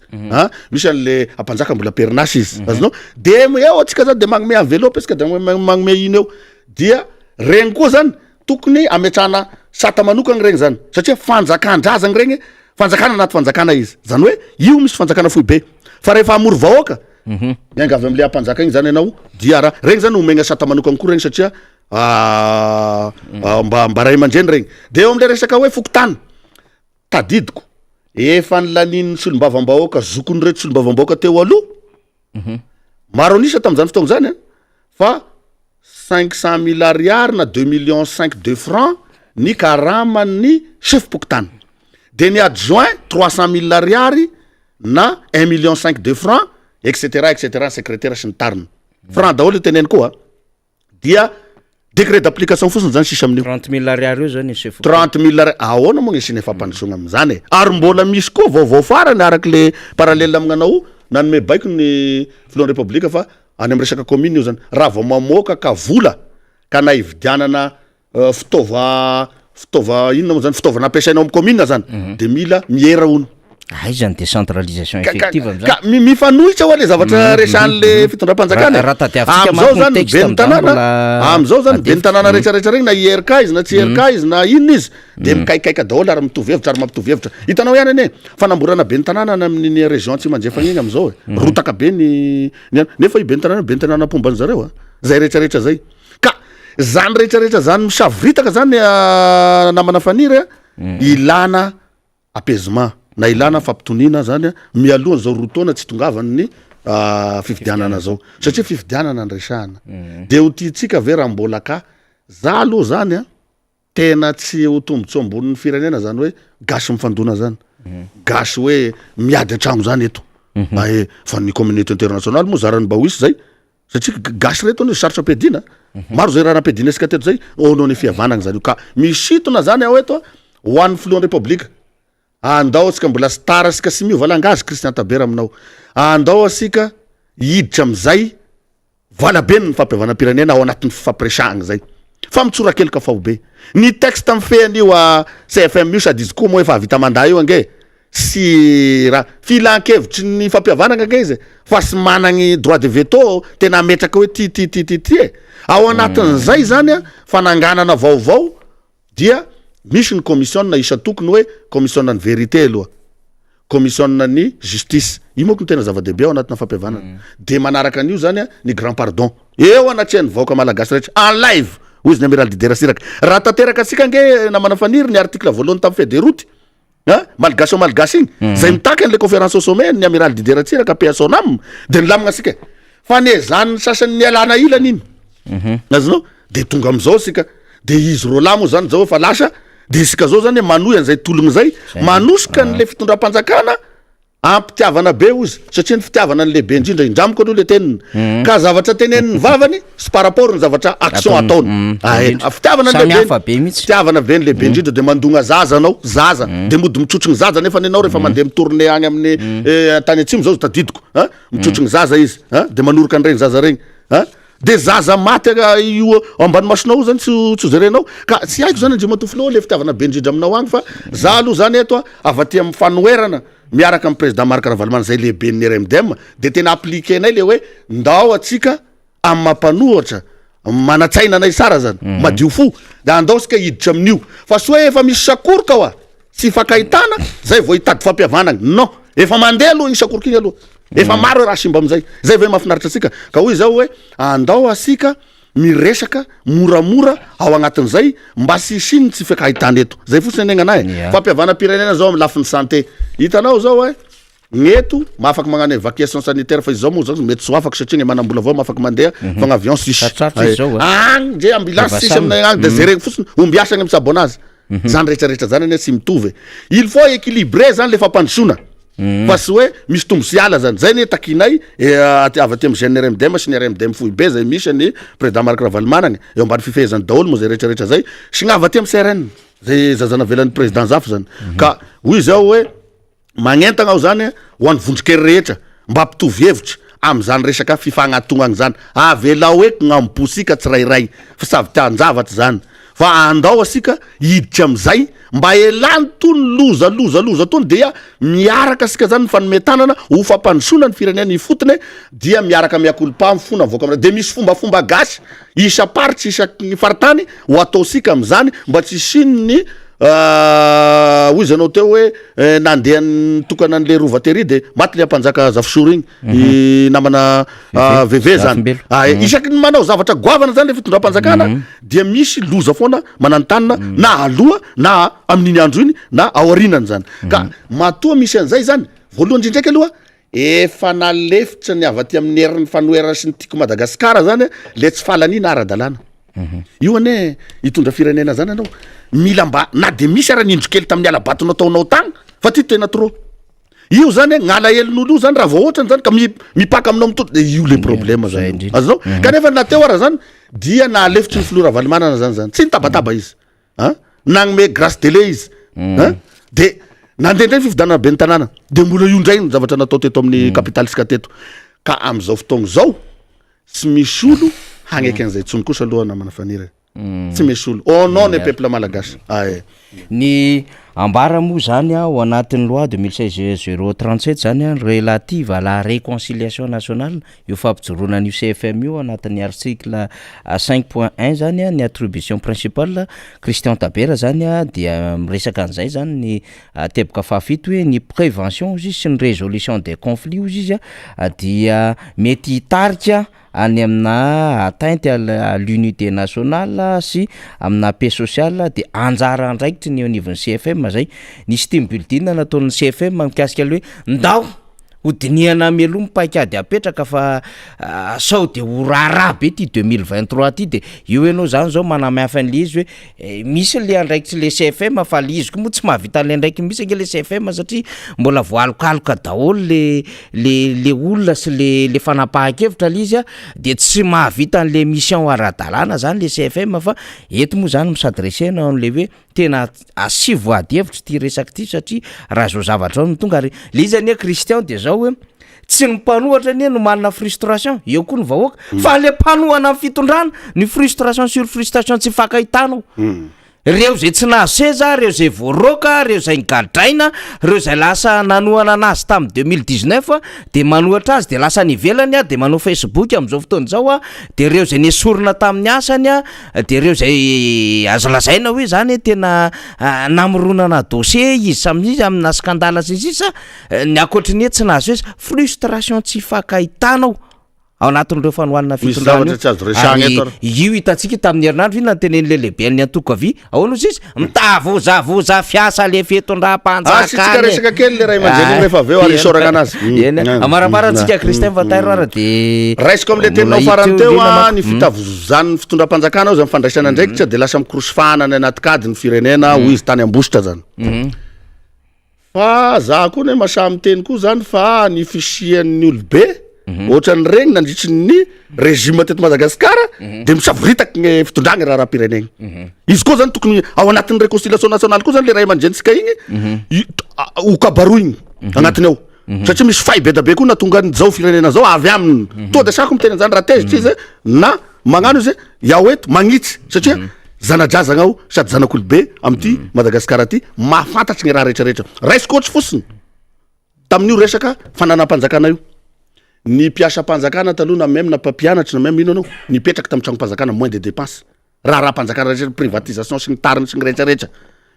misy an'le ampanjaka mbola perinasy izy azonao de eo atsika zany de magnome enveloppe esika de magnome ino eo dia regny koa zany tokony ametrahana sata manokagny regny zany satria fanjakan-drazagny regny fanjakana anaty fanjakana izy zany hoe io misy fanjakana foy be fa rehefa amory vahoaka mianga avy am'le ampanjaka igny zany ianao dia raha regny zany omegna sata manokagny koa regny satria mba ray aman-dreny regny de eo am'le resaka hoe fokotany tadidiko efa nylanin'ny solombavam-bahoaka zokony reto solombavam-bahoaka teo aloha maro anisa tam'zany fotoagna zany fa 500 000 ariary na 2 millions 5 de francs ny karaman'ny chef pokotany de ny adjoint 300 000 ariary na 1 million 5 de francs etc secrétaire sy ny tariny franc daholo teneny koa dia décret d'application fotsiny zany sisa amin'io 30 000 ariary io zany chef 30 000 ariary ahoana moa gn'isiny efampandrosoagna am'zany ary mbola misy koa vaovao farany araky le parallèle amin'anao nanome baiko ny filohan'ny république fa any amy resaka commune io zany raha vao mamoaka ka vola ka na ividianana fitaova inona moa zany fitaovana ampiasainao amy commune zany de mila miera ono zany décentralisation effective ka mifanohitra ho le zavatra resan'le fitondram-panjakana am'zao zany beny tanàna am'zao zany beny tanàna rehetrarehetra regny na IRK izy na tsy IRK izy na inona izy de mikaikaika daholo ary mitovy hevitra ary mampitovy hevitra hitanao ihany ane fanamborana beny tanàna amin'ny région tsy manjefagna igny am'zao rotaka be ny nefa i beny tanàna apombany zareo zay rehetrarehetra zay ka zany rehetrarehetra zany misavritaka zany namana faniry ilana apaisement na ilana fampitonina zany mialohany zao rotaona tsy tongavany ny fifidianana zao satria fifidianana andresahana de ho tiatsika ve raha mbola ka za aloha zany tena tsy ho tombontso ambonin'ny firenena zany hoe gasy mifandona zany gasy hoe miady an-tragno zany eto fa ny communauté internationale moa zarany mba hoisy zay satria gasy reto ny sarotra ampiadina maro zay raha nampiadina asika teto zay ono ny fihavanagna zany io ka misitona zany ao eto ho an'ny filohan'ny republika andao asika mbola star asika sy mio valangazy Christian Tabera aminao andao asika hiditra am'zay valabe ny fampiavanam-pirenena ao anatin'ny fifampiresahagna zay fa mitsorakelika faobe ny texte am'fehany io a CFM io sady izy koa moa efa vita manday io ange sy raha filan-kevitry ny fampiavanagna ange izy fa sy managny droit de veto tena ametraka hoe ty ao anatin'zay zany a fananganana vaovao dia misy ny commission isa tokony hoe commission ny vérité aloha commission ny justice io moa tena zava-dehibe ao anatina fampiavanana de manaraka an'io zany a ny grand pardon eo anatrehany vahoaka malagasy rehetra en live hoy izy ny amiral didera siraka raha tanteraka atsika nge namana faniry ny article voalohany tamin'ny feuille de route malgasy ao malagasy igny zay mitaka an'le conférence au sommet ny amiral didera siraka PSONAM de nilamagna asika fa ne zany sasany nialana ilany iny azonao de tonga am'izao asika de izy rola moa zany zao efa lasa de isika zao zany manoy an'izay tologny zay manosika n'le fitondram-panjakana ampitiavana be ozy satria ny fitiavana ny lehibe indrindra indramiko aloha le teniny ka zavatra teneniny vavany sy par rapport ny zavatra action ataony fitiavana ny lehibe fitiavana be ny lehibe indrindra de mandogna zaza anao zaza de mody mitrotrogny zaza nefa nenao rehefa mandeha mitourné agny amin'ny tany atsimo zao tadidiko mitrotrogny zaza izy de manoroka an'regny zaza regny de zaza maty io ambany masonao zany tsy zerenao ka tsy haiko zany andre matofilao le fitiavana be indrindra aminao agny fa za aloha zany eto avy aty amin'ny fanoerana miaraka amin'ny président Marc Ravalomanana zay lehibe ny RMDM de tena appliquenay le hoe ndao atsika amin'ny mampanohatra manatsaina anay sara zany madio fo de andao sika hiditra amin'io fa sy hoe efa misy sakoroka oa tsy fakahitana zay vao hitady fampiavanagna non efa mandeha aloha igny sakoroka igny aloha efa maro raha simba am'zay zay ve mahafinaritra atsika ka hoy zao hoe andao asika miresaka moramora ao agnatin'izay mba sisiny tsy fakahitana eto zay fotsiny anegnanahy fampiavanam-pirenena zao amin'ny lafiny santé hitanao zao hoe gneto mahafaky magnano évacuation sanitaire fa izy zao moa zao mety tsy afaka satria manambola avao mahafaky mandeha fa gn'avion sisy agny ndre ambulance sisy aminay agny de zay regny fotsiny omby asagny amy sabonazy zany rehetrarehetra zany ane tsy mitovy il faut équilibrer zany le fampandrosoana fa sy hoe misy tombo sy ala zany zay ne takinay avy aty amy GNRMDM sy ny RMDM fohy be zay misy ny président Marc Ravalomanana eo ambany fifehezany daholo moa zay rehetrarehetra zay sy gnavy aty amy CRN zay zazana velan'ny président zafy zany ka hoy zao hoe magnentagna ao zany ho an'ny vondrokery rehetra mba ampitovy hevitra am'zany resaka fifagnatognagny zany avelao eky gn'amposika tsirairay fa savy tianjavatra zany fa andao asika hiditra am'zay mba elany tony loza tony dia miaraka asika zany ny fanometanana ho fampandrosona ny firenena ifotony dia miaraka miakolpa amy fona voaka de misy fombafomba gasy isa paritsy isaky faritany ho ataosika am'zany mba tsy sinony hoy zanao teo hoe nandeha tokana an'le rovatery de maty le ampanjaka zafisoro igny namana VV zany isaky ny manao zavatra goavana zany le fitondram-panjakana dia misy loza foana mananotanina na aloha na amin'iny andro iny na aorinany zany ka matoa misy an'izay zany voalohany indrindraiky aloha efa nalefitra ny avy aty amin'ny herin'ny fanoerana sy ny tiako Madagasikara zany le tsy falanina ara-dalàna io ane hitondra firenena zany anao mila mba na de misy ara-nindro kely tamin'ny alabatonao taonao tagny fa ty tena trop io zany gn'ala helin'olo io zany raha vao ohatrany zany ka mipaka aminao mitoto de io le problème zany azonao kanefa nateo ara zany dia nalefitry ny filoha Ravalomanana zany tsy nitabataba izy nagnome grâce délai izy de nandehandray fividanana be ny tanàna de mbola io ndray ny zavatra natao teto amin'ny capitalisika teto ka am'izao fotoagna zao tsy misy olo hagneky an'izay tsony kosa aloha namana fanira tsy misy olo au nom ne peuple malagasy ny ambara moa zany ao anatin'ny loi 2016-037 zany relative à la réconciliation nationale io fampijoroana an'io CFM io anatin'ny article 5.1 zany ny attribution principale Christian Tabera zany dia miresaka an'izay zany ny teboka fahafito hoe ny prévention izy sy ny résolution des conflits izy dia mety hitarika any amina atteinte à l'unité nationale sy amina paix sociale de anjara andraikitry ny au niveau ny CFM zay nisy team bulletin nataon'ny CFM mikasika hoe ndao hodiniana meloa mipaikady apetraka fa sao de ho raharaha be ty 2023 ty de io ianao zany zao manamihafa an'le izy hoe misy le andraikitsy le CFM fa le izy ko moa tsy mahavita le andraiky misy ange le CFM satria mbola voalokaloka daholo le olona sy le fanapahan-kevitra le izy de tsy mahavita an'le mission ara-dalàna zany le CFM fa eto moa zany misadressena an'le hoe tena asivo adihevitra ty resaky ty satria raha zao zavatra ao no tonga le izy ania Christian de zao hoe tsy ny mpanohatra anie no manana frustration eo koa ny vahoaka fa le mpanohana amin'ny fitondrana ny frustration sur frustration tsy fakahitanao reo zay tsy nahazo seza reo zay voaroka reo zay ngadraina reo zay lasa nanohana anazy tamin'ny 2019 de manohatra azy de lasa nivelany de manao Facebook am'izao fotoana zao de reo zay nesorina tamin'ny asany de reo zay azo lazaina hoe zany tena namoronana dossier izy sam'izy amina skandala sy sisa ny akoatriny hoe tsy nahazo seza frustration tsy fakahitanao ao anatin'ireo fanohanana fitondrana io hitantsika tamin'ny herinandro ina tenen'le lehibe ny antoko avy ao no sisy mitavozaoza fiasa le fitondram-panjakana resaka kely le ray aman-dreny rehefa avy eo arisoragna anazy amaraparantsika Christin Vatairo ara de raisiko am'le teninao farany teo ny fitavozan'ny fitondram-panjakana ao zany fandraisana andraikitra de lasa mikorosofahana ny anaty kady ny firenena ho izy tany ambositra zany fa za koa ny masamy teny koa zany fa ny fisian'ny olobe ohatrany regny nandritry ny régime teto Madagasikara de misavoritaka ny fitondragna raha raha-pirenegna izy koa zany tokony ao anatin'ny réconciliation nationale koa zany le ray aman-drentsika igny hokabaroigny agnatiny ao satria misy fay be da be koa na tonga zao firenena zao avy aminy to de sako miteny zany raha tezitra izy na magnano izy iaho eto magnitsy satria zanadrazagna ao sady zanak'olobe am'ty Madagasikara ty mahafantatry ny raha rehetrarehetra raisiko ohatry fosiny tamin'io resaka fananam-panjakana io ny mpiasa-panjakana taloha na même na mpampianatra na même ino anao nipetraka tamin'ny tragno-panjakana moins de dépense raha panjakana rehetra privatisation sy ny tariny sy ny rehetrarehetra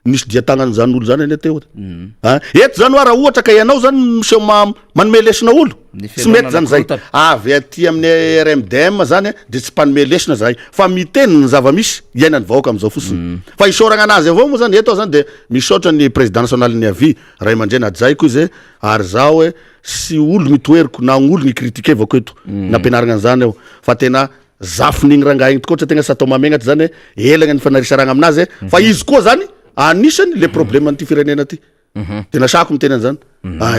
nisy dia tagnany zany olo zany ane teo eto zany raha ohatra ka ianao zany miseho manome lesona olo tsy mety zany zay avy aty amin'ny RMDM zany de tsy mpanome lesona zay fa miteny ny zava-misy iainany vahoaka am'izao fotsiny fa isoragna anazy avao moa zany eto zany de misaotra ny président national ny avy ray aman-dreny adzay koa izy ary zao hoe sy olo mitoeriko na olo ny critiquer avako eto nampianaragna an'izany eo fa tena zafin'igny rangaha igny tokoatra tegna satao mamegnaty zany elagna ny fanarisaragna aminazy fa izy koa zany anisany le problème an'ity firenena ty tena sako miteny an'izany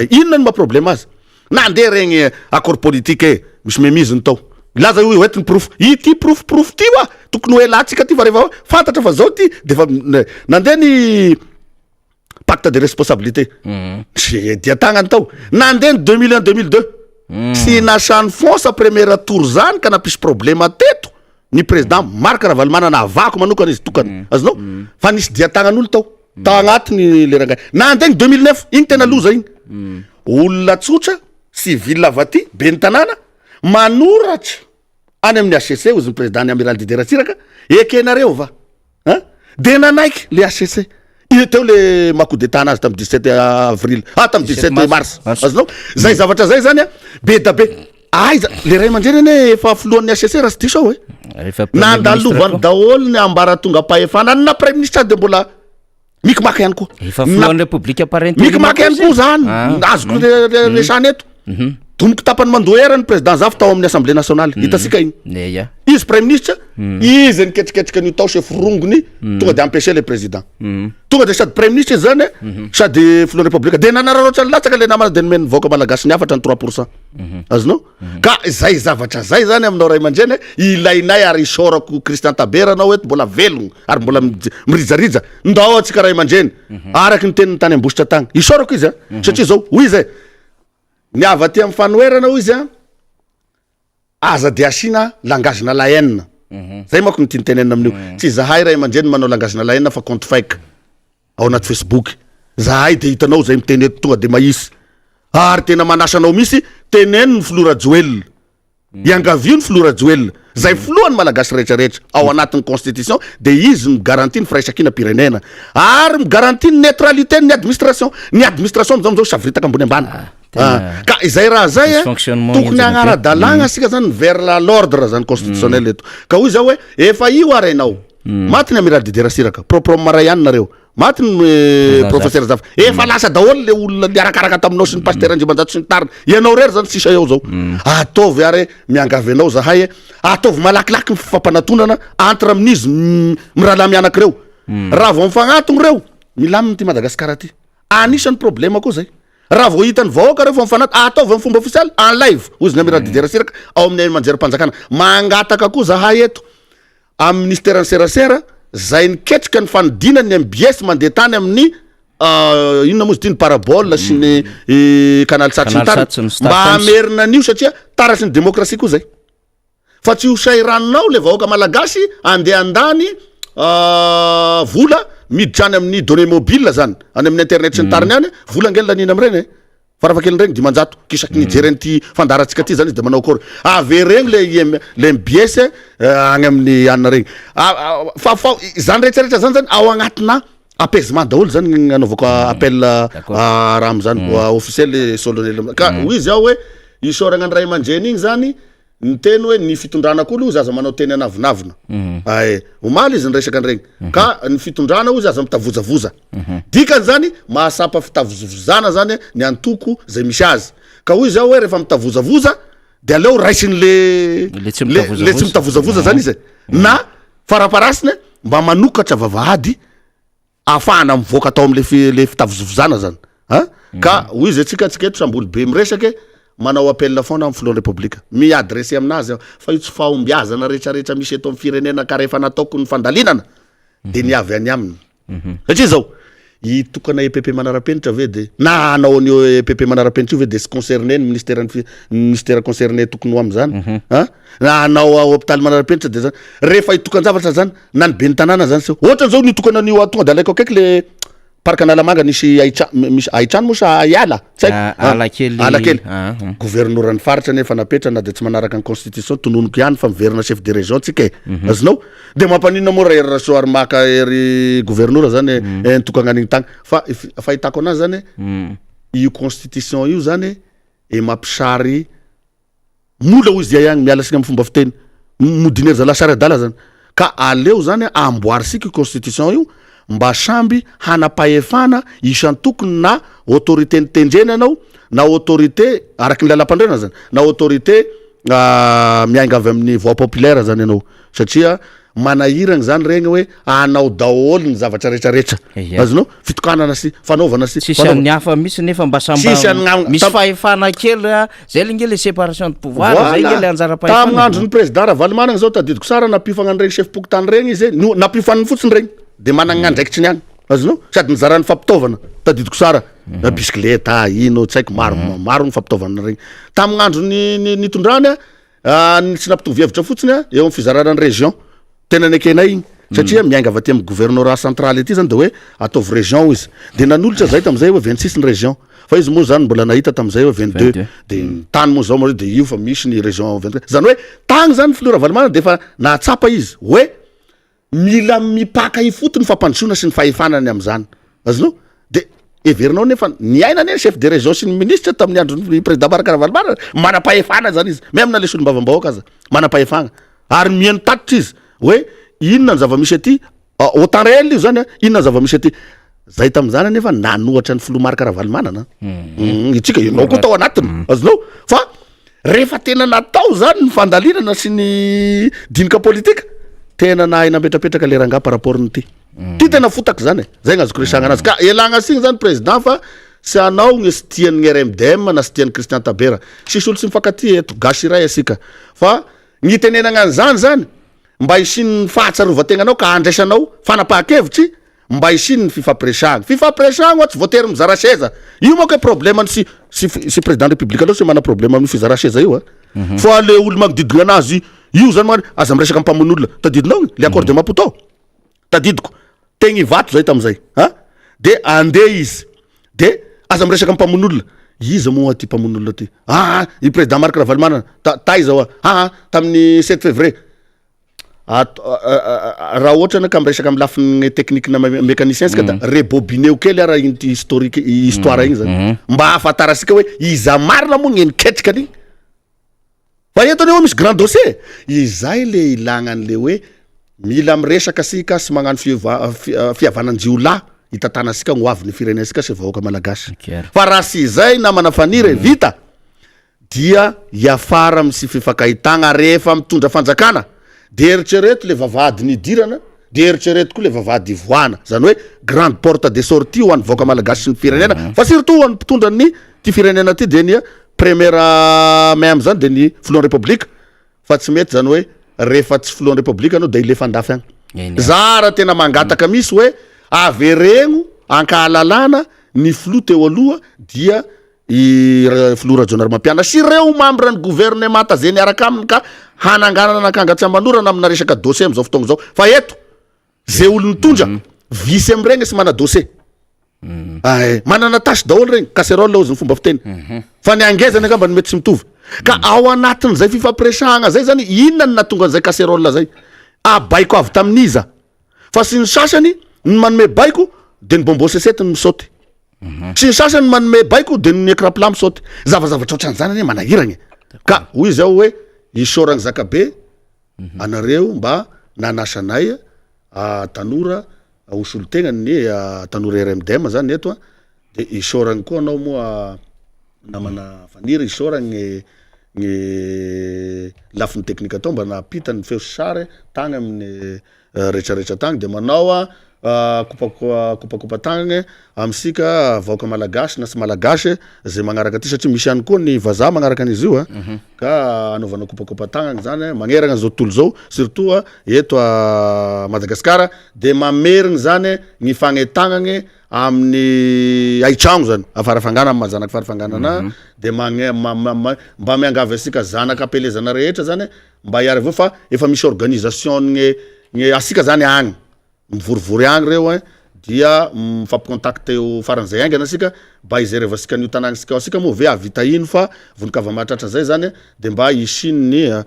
inona ny maha-problème azy nandeha regny accord politique misy memiziny tao laza io hoetiny proof ity proof ty wa tokony hoe latsika ty fa rehefa fantatra fa zao ty de fa nandeha ny pacte de responsabilité dia tagnany tao nandeha ny 2001-2002 sy nasany fonsa première tour zany ka nampisy problème teto ny président Marc Ravalomanana navako manokana izy tokany azonao fa nisy dia tagnan'olo tao agnatiny le rangahy nandeha ny 2009 igny tena loza igny olona tsotra civil avaty be ny tanàna manoratra any amin'ny HCC ozy ny président ny amiral Dider Ratsiraka ekenareo va de nanaiky le HCC teo le macoup d'état anazy tamin'ny 17 avril tamin'ny 17 mars azonao zay zavatra zay zany be da be aiza le ray aman-dreny ane efa filohan'ny HCC raha sy diso ao nandalovany daholo ny ambara tonga pahefana na premier ministre de mbola mikimaky ihany koa mikimaky ihany koa zany azoko resany eto tomboky tapany mandoa era ny président zafy tao amin'ny assemblée nationale hitasika igny izy premier ministre izy niketriketrika an'io tao chef rongony tonga de empêcher le président tonga de sady premier ministre zany sady filohan'ny république de nanararoatra latsaka le namana de nomeny vahoaka malagasy ny afatra ny 3% azonao ka zay zavatra zay zany aminao ray aman-dreny ilainay ary isorako Christian Tabera anao eto mbola velogno ary mbola mirijarija ndao atsika ray aman-dreny araky ny tenin'ny tany ambositra tagny isorako izy satria zao hoy izy ny avy aty amin'ny fanoherana hoy izy aza de asina langage na la haine zay manko nytianytenenina amin'io tsy zahay ray aman-dreny manao langage na la haine fa compte fake ao anaty Facebook zahay de hitanao zay miteny eto tonga de mahisy ary tena manasanao misy teneny ny filora joel iangavio ny filora joel zay filohany malagasy rehetrarehetra ao anatin'ny constitution de izy migarantie ny firaisakina pirenena ary migarantie ny neutralité ny administration am'zao savritaka ambony ambany ka izay raha zay tokony agnara-dalagna asika zany vers l'ordre zany constitutionnel eto ka hoy zao hoe efa io arainao matiny amiral Dider Ratsiraka propre maray ihany nareo maty ny professeur Zava efa lasa daholo le olona liarakaraka taminao sy ny pasteur Andriamanjato sy ny tariny ianao rery zany sisa eo zao ataovy ary miangavy anao zahay ataovy malakilaky ny fifampanantonana entre amin'izy miralamy anankireo raha vao mifagnatony reo milaminy ty Madagasikara ty anisan'ny problema koa zay raha vao hitany vahoaka reo fa mifanato ataovy amin'ny fomba ofisialy en live ozy na miradideraseraka ao amin'ny manjerim-panjakana mangataka koa zahay eto amin'ny ministère serasera zay niketrika ny fanodinany MBS mandeha tany amin'ny inona mozy ty ny parabole sy ny canal satry ny tany mba amerina an'io satria tarasy ny demokrasia koa zay fa tsy hosairanonao le vahoaka malagasy andeha andany vola miditra any amin'ny données mobile zany any amin'ny internet sy ny tariny any vola angely lanina am'ireny farafakeliny regny dimanjato kisaky nijereny ty fandaratsika ty zany izy de manao akory averegny le MBS agny amin'ny anina regny fa zany rehetrarehetra zany ao agnatina apaisement daholo zany anaovako appel raha am'zany officiel solennel ka hoy izy ao hoe isoragna ny ray aman-dreny igny zany ny teny hoe ny fitondranak'olo io zaza manao teny anavinavina omaly izy ny resaka an'iregny ka ny fitondrana io zaza mitavozavoza dikany zany mahasapa fitavozavozana zany ny antoko zay misy azy ka hoy zao hoe rehefa mitavozavoza de aleo raisiny le tsy mitavozavoza zany izy na faraparasiny mba manokatra vavahady ahafahana mivoaka atao am'le fitavozavozana zany ka hoy izy atsika eto samboly be miresake manao appel foana amin'ny filon republika miadressé aminazy fa io tsy fahombiazana rehetrarehetra misy eto amin'ny firenena ka rehefa nataoko ny fandalinana de niavy any aminy satria zao itokana EPP manarapenitra ve de na anao an'io EPP manarapenitra io ve de sy concerné ny ministère concerné tokony ho am'zany na anao hôpital manarapenitra de zany rehefa itokan-javatra zany na ny be ny tanàna zany se ohatran'izao nitokana an'io tonga de alaiko akaiky le parc analamanga nisy aitrano moa sa iala alakely gouvernoran'ny faritra nefa napetrana de tsy manaraka ny constitution tononoko ihany fa miverina chef de région tsika azonao de mampanina moa raha ery rasoary maka ery gouvernora zany nitokana an'igny tagny fa fahitako anazy zany io constitution io zany mampisary mola hoy izy ihany miala sika amin'ny fomba fiteny modinery zalasary adala zany ka aleo zany amboarisika io constitution io mba samby hanapahefana isan'ny tokony na autorité nitendrena anao na autorité araky ny lalam-pandrena zany na autorité miainga avy amin'ny voix populaire zany anao satria manahiragny zany regny hoe anao daholo ny zavatra rehetrarehetra azonao fitokanana sy fanaovana sy sisy amin'ny hafa misy nefa mba misy fahefana kely zay le nge le séparation de pouvoir zay nge le anjara-pahefana tamin'andro ny président Ravalomanana zao tadidiko sara nampifagna an'iregny chef pokotany regny izy nampifany fotsiny regny de managna andraikitry niany azonao sady nizarany fampitaovana tadidiko sara bisikileta ino tsy haiko maro ny fampitaovana regny tamin'andro nitondrany tsy nampitovy hevitra fotsiny eo amin'ny fizarana ny région tena nekenay igny satria miainga avy aty amin'ny gouvernorat central ety zany de hoe ataovy région izy de nanolotra zay tam'izay hoe 26 ny région fa izy moa zany mbola nahita tam'izay hoe 22 de tany moa zao moa de io fa misy ny région 23 zany hoe tagny zany Flora Valimana de fa nahatsapa izy hoe mila mipaka ifotony fampandrosoana sy ny fahefanany am'zany azonao de everinao nefa niaina ne chef de région sy ny ministre tamin'ny andron'ny président Miara Manonja manam-pahefana zany izy même na le solom-bavam-bahoaka aza manam-pahefana ary mihaino tatitra izy hoe inona ny zava-misy aty au temps réel io zany inona ny zava-misy aty zay tam'zany nefa nanohatra ny filoha Miara Manonja itsika ianao koa tao anatiny azonao fa rehefa tena natao zany ny fandalinana sy ny dinika politika tena nahay napetrapetraka le ranga par rapport n'ty tena fotaka zany zay gnazoko resagna anazy ka elagna signy zany président fa sy anao gny sy tian'ny RMDM na sy tian'ny Christian Tabera sisy olo sy mifankaty eto gasy iray asika fa gny tenenagna an'zany zany mba isiny fahatsarovategnanao ka andraisanao fanapahan-kevitry mba isiny ny fifampiresagna ohatsy voatery mizara seza io moa ke problème sy président république aloha sy mana problème amin'ny fizara seza io fa le olo magnodidina anazy io zany man aza miresaka ampamon'olona tadidinao le accord de Maputo tadidiko tegny vato zay tam'izay de andeha izy de aza miresaka ampamon'olona iza moa ty mpamon'olona ty i président Miara Manonja taiza tamin'ny 7 février raha ohatra na ka miresaka amin'ny lafiny technique na mécanicien sika da rebobineo kely raha iny historique histoire igny zany mba ahafantarasika hoe iza marina moa gny niketrika an'igny fa eto ane hoe misy grand dossier izay le ilagna an'le hoe mila miresaka sika sy magnano fihavananjiolahy hitantanasika ho avy ny firenensika sy vahoaka malagasy fa raha sy izay namana faniry vita dia iafara misy fifakahitagna rehefa mitondra fanjakana de eritrereto le vavahady nidirana de eritrereto koa le vavahady ivoana zany hoe grande porte de sortie ho an'ny vahoaka malagasy sy ny firenena fa surtout ho an'ny mpitondra ny ty firenena ty de nia première mai am'zany de ny filohan'ny république fa tsy mety zany hoe rehefa tsy filohan'ny république anao de ilefa andafy agny zara tena mangataka misy hoe averegno ankahalalana ny filoha teo aloha dia i filoha rajonary mampiana sy reo membre ny gouvernement zay niaraka aminy ka hananganana nakangatsy amanorana amina resaka dossier am'izao fotoagna zao fa eto zay olo nitondra vice amregny sy mana dossier manana tasy daholo regny casserole ozy ny fomba fiteny fa ny angezany angamba ny mety tsy mitovy ka ao anatin'izay fifampiresahagna zay zany inona ny natonga an'izay casserole zay abaiko avy taminiza fa sy ny sasany ny manome baiko de ny bombo sesety ny misaoty sy ny sasany manome baiko de ny écran plat misaoty zavazavatra ohatran'izany ane manahiragny ka hoy izy ao hoe isoragny zakabe anareo mba nanasanay tanora osolotegna ny tanora RMDM zany eto de isoragny koa anao moa namana faniry isoragny ny lafiny teknika atao mba napita ny feo sary tagny amin'ny rehetrarehetra tagny de manao kopakopa tagny amsika vahoaka malagasy na sy malagasy zay magnaraka aty satria misy ihany koa ny vazaha magnaraka an'izy io ka anaovana kopakopa tagnany zany magneragna zao tontolo zao surtout eto Madagasikara de mamerigny zany ny fagnetagnany amin'ny aitragno zany afarafangana amin'ny mazanaka farafanganana de mba miangavy asika zanaka apelezana rehetra zany mba hiary avao fa efa misy organisation ny asika zany agny mivorivory agny reo dia mifampicontacte eo faran'izay aingana asika mba izereva asika n'io tanagna asika moa ve avita ino fa vonikava mahatratra zay zany de mba isiny ny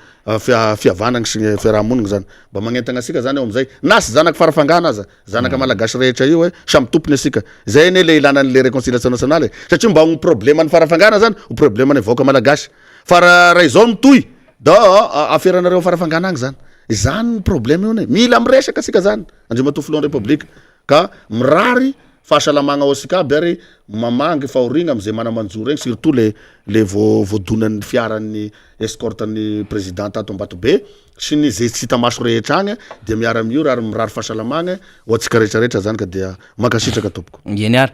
fihavanagny sy ny fiarahamonigny zany mba magnentagna asika zany eo amizay na sy zanaka farafangana aza zanaka malagasy rehetra io samy tompony asika zay ane le ilanan'le réconciliation nationale satria mba ho problème ny farafangana zany ho problème ny vahoaka malagasy fa raha izao mitoy da aferanareo farafangana agny zany zany problème io mila miresaka asika zany andreo mato filohan'ny république ka mirary fahasalamagna ao asika aby ary mamangy fahorigna am'izay manamanjo regny surtout le voadonan'ny fiaran'ny escorten'ny président tato Ambatobe sy ny zay tsy hita maso rehetra agny de miara amiio ary mirary fahasalamagna ho atsika rehetrarehetra zany ka dia mankasitraka tompoko Geniar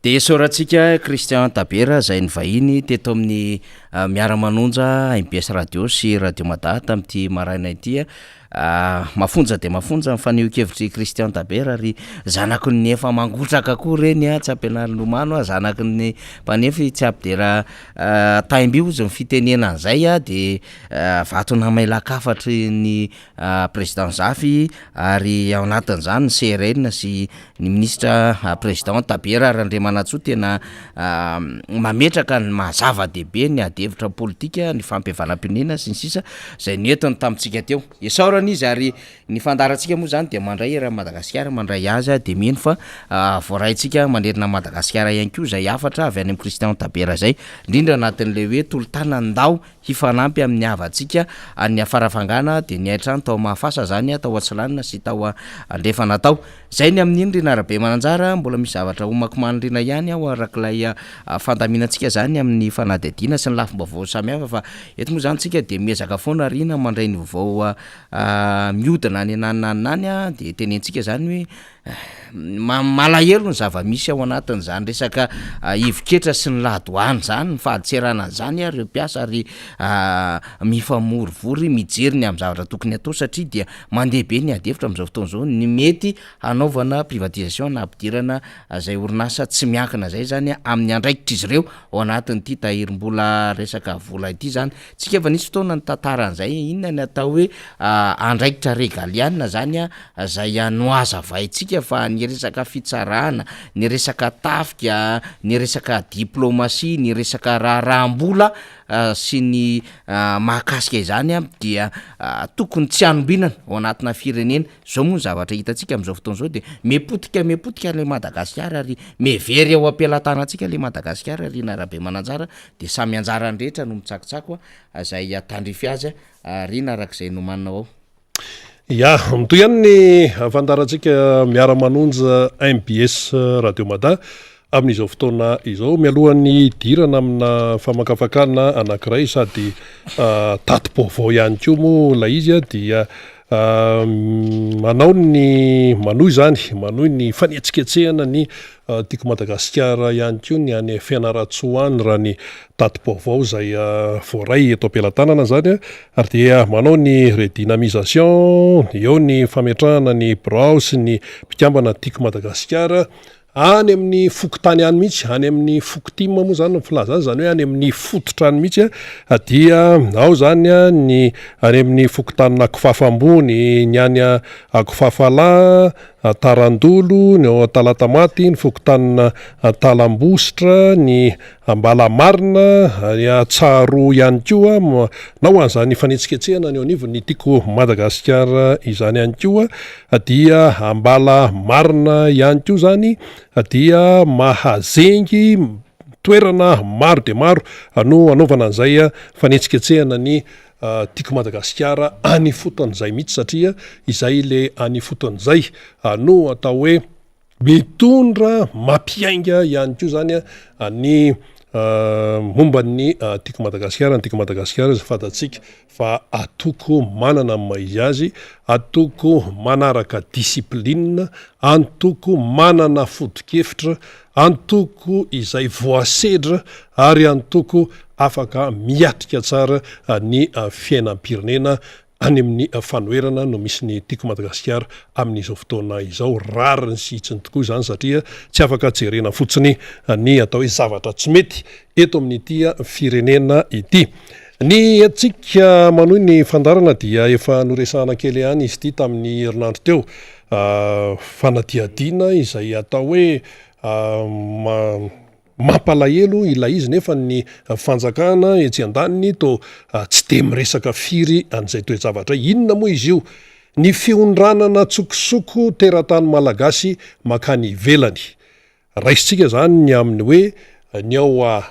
de soratsika Christian Tabera zay ny vahiny teto amin'ny Miara Manonja MPS radio sy radio Madata amty maraina ity mafonja de mafonja mifaneho-kevitry Christian Tabera ary zanaky ny efa mangotraka koa reny tsy ampianarin'omano zanaky ny mpanefy tsy abdera taimby ozy ny fitenena an'izay de vato namailakafatry ny président Zafy ary ao anatin'izany ny CRN sy ny ministre président Tabera ary andre manatsoa tena mametraka ny mahazava-dehibe ny adevitra politika ny fampiavalam-pinena sy ny sisa zay netiny tamintsika teo isaorana izy ary ny fandarantsika moa zany de mandray raha Madagasikara mandray azy de mino fa voaraintsika manerina Madagasikara ihany koa zay afatra avy any amin'ny Christian Tabera zay indrindra anatin'le hoe tolotana ndao hifanampy amin'ny havantsika any afarafangana de ny aitrano tao mahafasa zany atao atsalanina sy tao andrefana tao zay ny amin'ny indrina arabe mananjara mbola misy zavatra homako manindrina ihany ao arak'ilay fandaminantsika zany amin'ny fanadidina sy ny lafim-baovao samihafa fa eto moa zany tsika de miezaka foana rina mandray ny vaovao miodina any anananany de tenentsika zany hoe malahelo ny zava-misy ao anatin'izany resaka iviketra sy ny ladoany zany ny fahaditserana zany ary reo mpiasa ary mifamorivory mijery ny amin'ny zavatra tokony atao satria dia mandeha be ny adevitra am'izao fotoana zao ny mety hanaovana privatisation na ampidirana zay orinasa tsy miankina zay zany amin'ny andraikitra izy ireo ao anatin'ity tahirim-bola resaka vola ity zany tsika efa nisy fotoana ny tantaran'izay inona ny atao hoe andraikitra regaliana zany zay noazavaitsika fa ny resaka fitsarana ny resaka tafika ny resaka diplomasia ny resaka raharam-bola sy ny mahakasika izany dia tokony tsy anombinana ao anatina firenena zao moa zavatra hitatsika am'izao fotoana zao de mepotika le Madagasikara ary mevery ao ampelantanantsika le Madagasikara ary narabe mananjara de samy anjarany rehetra no mitsakitsako zay tandrify azy ry narak'izay no manao ao Ya mitoy ihany ny fandarantsika Miara Manonja MBS Radio Mada amin'izao fotoana izao, mialohan'ny dirana amina famakafakana anankiray sady tatim-baovao ihany koa moa ilay izy dia manao ny fanetsiketsehana ny tiako Madagasikara ihany koa ny any Fianarantsoa any raha ny tatim-baovao zay voaray eto am-pelantanana zany ary dia manao ny redynamisation, eo ny fametrahana ny birao sy ny mpikambana tiako Madagasikara any amin'ny fokotany any mihitsy, any amin'ny fokotima moa zany filaza zany hoe any amin'ny fototra any mihitsy dia ao zany ny any amin'ny fokotanina Akofafambony, ny any Akofafala, Tarandolo, ny Talatamaty, ny fokotanina Talambositra, ny Ambalamarina, ny Tsaro ihany koa nao an'izany fanetsiketsehana ny anivo ny tiako Madagasikara izany ihany koa dia Ambalamarina ihany koa zany dia Mahazengy, toerana maro de maro no anaovana an'izay fanetsiketsehana ny tiako Madagasikara any foton'izay mihitsy satria izay le any foton'izay no atao hoe mitondra mampiainga ihany koa zany ny momban'ny tiako Madagasikara, ny tiako Madagasikara zay fantatsika fa atoko manana mahizy azy, atoko manaraka disiplinina, antoko manana fodi-kevitra, antoko izay voasedra ary antoko afaka miatrika tsara ny fiainam-pirenena any amin'ny fanoherana no misy ny tiako Madagasikara amin'izao fotoana izao. Rariny sy hitsiny tokoa zany satria tsy afaka jerena fotsiny ny atao hoe zavatra tsy mety eto amin'ity firenena ity. Ny atsika manohy ny fandarana dia efa noresahana kely ihany izy ity tamin'ny herinandro teo, fanadiadiana izay atao hoe mampalahelo ilay izy nefa ny fanjakana etsy an-daniny to tsy de miresaka firy an'izay toe-javatra. Inona moa izy io? Ny fiondranana tsokosoko teratany malagasy makany ivelany. Raisitsika zany ny amin'ny hoe ny ao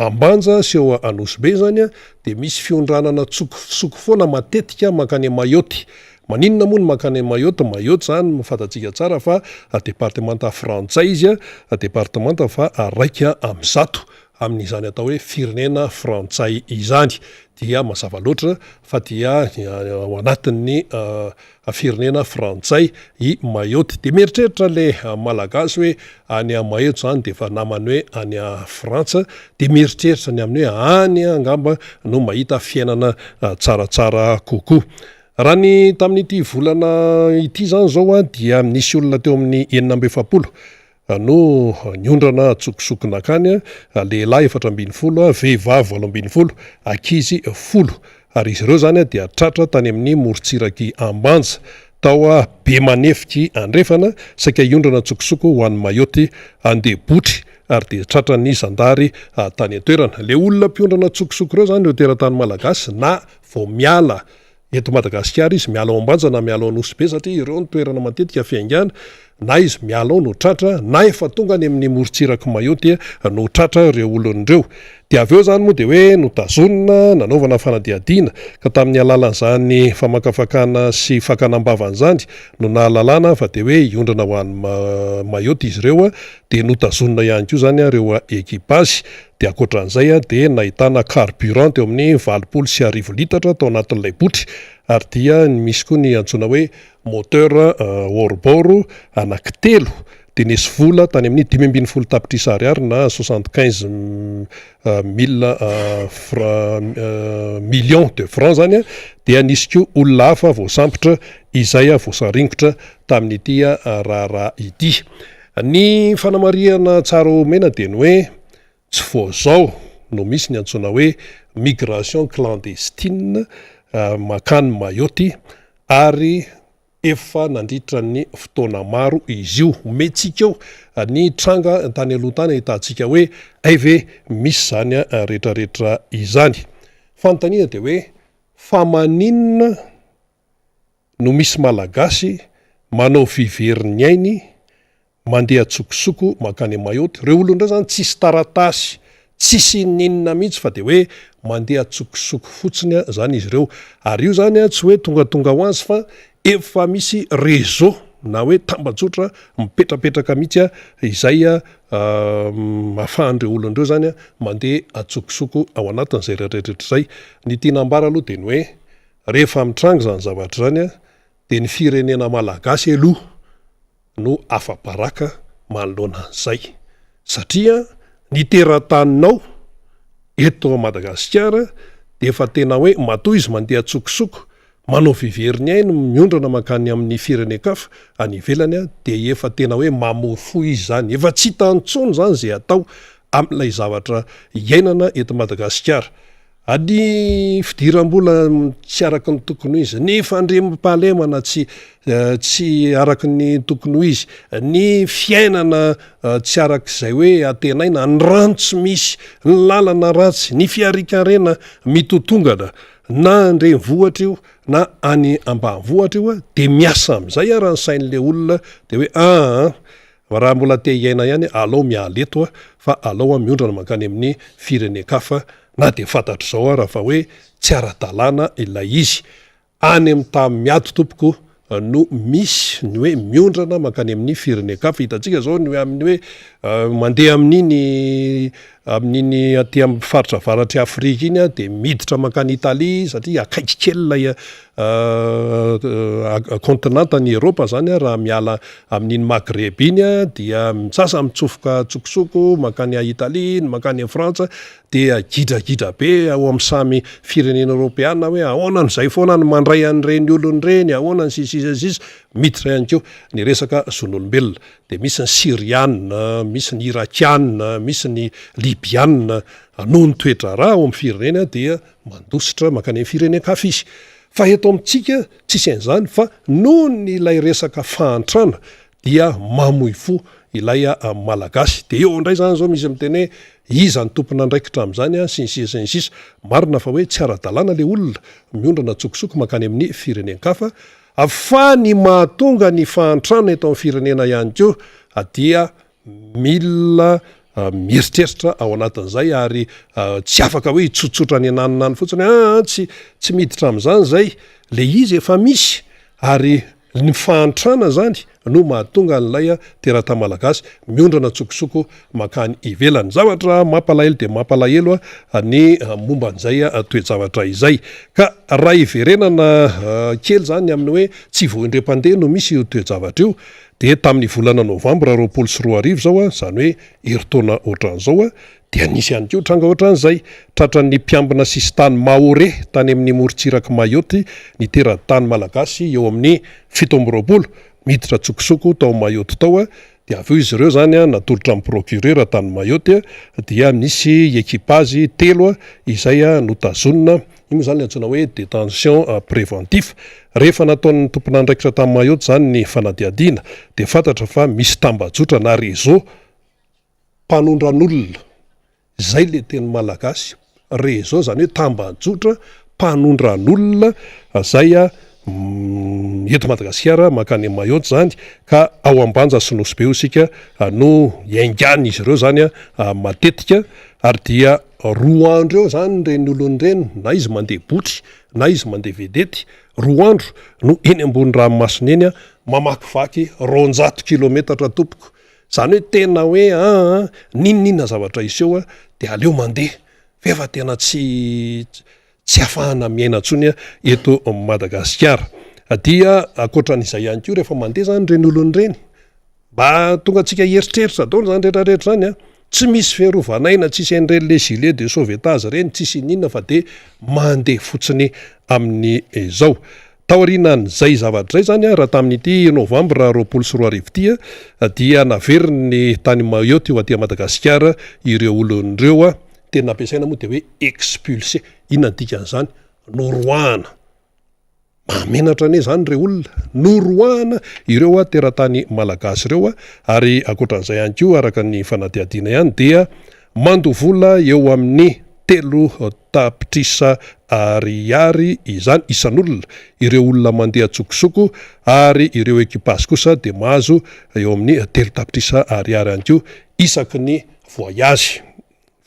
Ambanja sy eo Anosy be zany de misy fiondranana tsokosoko foana matetika makany Mayotte. Maninona moa ny makany Mayotte? Mayotte zany fantatsika tsara fa departemanta frantsay izy departemanta fa raika am'zato amin'izany atao hoe firenena frantsay izany. Dia mazava loatra fa dia ao anatin'ny firenena frantsay i Mayotte. De mieritreritra le malagasy hoe any Mayotte zany de fa namany hoe any Frantsa, de mieritreritra ny amin'ny hoe any angamba no mahita fiainana tsaratsara kokoa. Raha ny tamin'ity volana ity zany zao dia nisy olona teo amin'ny 970 no niondrana tsokosokona akany, lehilahy 420, vehivavy 820, ankizy 10. Ary izy ireo zany dia tratra tany amin'ny morontsiraky Ambanja tao be manefiky andrefana saika iondrana tsokosoko ho an'ny Mayotte andebotry ary de tratra ny zandary tany atoerana. Le olona mpiondrana tsokosoko ireo zany ireo teratany malagasy na vao miala eto Madagasikara izy miala ao Ambanja na miala ao Anosy be satria ireo ny toerana matetika fiaingana, na izy miala ao no tratra na efa tonga any amin'ny morontsiraky Mayotte no tratra ireo olon'ireo. De avy eo zany moa de hoe notazonina nanaovana fanadiadiana ka tamin'ny alalan'izany famakafakana sy fakanambavana zany no nahalalana fa de hoe iondrana ho an'ny Mayotte izy ireo de notazonina ihany koa zany ireo ekipazy. De akoatran'izay de nahitana carburant teo amin'ny 20 litatra tao anatin'ilay botry ary dia misy koa ny antsoina hoe moteur hors-bord anankitelo de nisy vola tany amin'ny 520 tapitrisa ariary na 75 millions de francs zany dia nisy koa olona hafa voasambotra izay voasaringotra tamin'ity raharaha ity. Ny fanamariana tsara omena de ny hoe tsy voazao no misy ny antsoina hoe migration clandestine makany Mayotte ary efa nandritra ny fotoana maro izy io. Omentsika eo ny tranga tany aloha tany ahitantsika hoe aive misy zany rehetrarehetra izany. Fanontaniana de hoe fa maninona no misy malagasy manao viverin'ny ainy mandeha tsokosoko makany Mayotte? Reo olondreo zany tsisy taratasy, tsisy ninona mihitsy fa de hoe mandeha tsokosoko fotsiny zany izy ireo ary io zany tsy hoe tongatonga ho azy fa efa misy réseau na hoe tambajotra mipetrapetraka mihitsy izay afahandreo olondreo zany mandeha atsokosoko ao anatin'izay rehetrarehetra zay ny tianambara aloha de ny hoe rehefa mitrango zany zavatra zany de ny firenena malagasy aloha no afa-baraka manoloana an'izay satria ny tera-taninao eto Madagasikara de efa tena hoe matoa izy mandeha atsokosoko manao viveriny ainy miondrana makany amin'ny firenen-kafa any ivelany de efa tena hoe mamofo izy zany efa tsy hitantsony zany zay atao amin'ilay zavatra iainana eto Madagasikara ady fidiram-bola tsy araky ny tokony izy ny fandrem-pahalemana tsy araky ny tokony ho izy ny fiainana tsy arak'izay hoe atenaina ny rano tsy misy ny lalana ratsy ny fiarikarena mitotongana na andrenivohatra io na any ambanivohatra io de miasa am'izay raha ny sain'le olona de hoe raha mbola te iaina ihany alao mialeto fa alao miondrana mankany amin'ny firenen-kafa na de fantatr' zao raha fa hoe tsy ara-dalàna ilay izy any amin'ny tamiato tompoko no misy ny hoe miondrana mankany amin'ny firenen-kafa hitantsika zao ny hoe amin'ny hoe mandeha amin'iny aty amin'ny faritra avaratry Afrika iny de miditra mankany Italia satria akaiky kely lay continent ny Eropa zany raha miala amin'iny Maghreb iny dia mitsasa mitsofoka tsokosoko mankany Italia mankany Frantsa de gidragidra be ao amin'ny samy firenena Europeana hoe ahoana n'izay foana ny mandray an'ireny olon'ireny ahoana ny sisisisisy miditra ihany keo ny resaka zon'olombelona de misy ny Syriana misy ny Irakiana misy ny Libiana noho ny toetra raha ao amin'ny firenena dia mandositra mankany amin'ny firenen-kafa izy fa eto amintsika tsisy an'izany fa noho ny ilay resaka fahantrana dia mamoy fo ilay malagasy de eo indray zany zao misy miteny hoe iza ny tompona andraikitra am'izany sy ny sisa marina fa hoe tsy ara-dalàna le olona miondrana tsokosoko mankany amin'ny firenен-kafa fa ny mahatonga ny fahantrana eto amin'ny firenena ihany keo dia mila mieritreritra ao anatin'izay ary tsy afaka hoe tsotsotra ny ananinany fotsiny tsy miditra am'izany zay le izy efa misy ary ny fahantrana zany no mahatonga n'lay terata malagasy miondrana tsokosoko makany ivelany zavatra mampalahelo de mampalahelo ny momba an'izay toejavatra izay ka raha iverenana kely zany amin'ny hoe tsy voindrem-pandeha no misy io toejavatra io de tamin'ny volana novambra 2024 zao zany hoe heritaona ohatran'izao dia nisy ihany keo tranga ohatran'izay tratran'ny mpiambina sisy tany Maoré tany amin'ny morontsiraka Mayotte ny tera-tany malagasy eo amin'ny 7 miditra tsokosoko tao Mayotte tao de avy eo izy ireo zany natolotra amin'ny procureur tany Mayotte dia misy ekipazy 3 izay notazonina iny zany antsoina hoe détention préventif rehefa nataon'ny tompona andraikitra tany Mayotte zany ny fanadiadiana de fantatra fa misy tambajotra na réseau mpanondran'olona zay le teny malagasy réseau zany hoe tambajotra mpanondran'olona zay eto Madagasikara makany Mayotte zany ka ao ambanja Sinosy be isika no iaingany izy ireo zany matetika ary dia 2 andro eo zany reny olon'ireny na izy mandeha botry na izy mandeha vedety 2 andro no eny ambony ranomasina eny mamakivaky 200 kilometatra tompoko zany hoe tena hoe ninona zavatra iseho de aleo mandeha fefa tena tsy afahana miaina ntsony eto Madagasikara dia akoatran'izay ihany koa rehefa mandeha zany reny olon'ireny mba tonga antsika heritreritra daholo zany rehetrarehetra zany tsy misy fiarovanaina tsisy an'ireny le gilet de sauvetage reny tsisy ninona fa de mandeha fotsiny amin'ny zao taorianan'izay zavatra zay zany raha tamin'ity novambra 2024 ity dia naveriny tany Mayotte eo aty Madagasikara ireo olon'ireo tena ampiasaina moa de hoe expulsé inona dikan'izany noroahana mamenatra ane zany re olona noroahana ireo teratany malagasy ireo ary akoatran'izay ihany koa araka ny fanadiadiana ihany dia mandovola eo amin'ny 3 tapitrisa ariary izany isan'olona ireo olona mandeha tsokosoko ary ireo ekipazy kosa de mahazo eo amin'ny 3 tapitrisa ariary ihany koa isaky ny voyage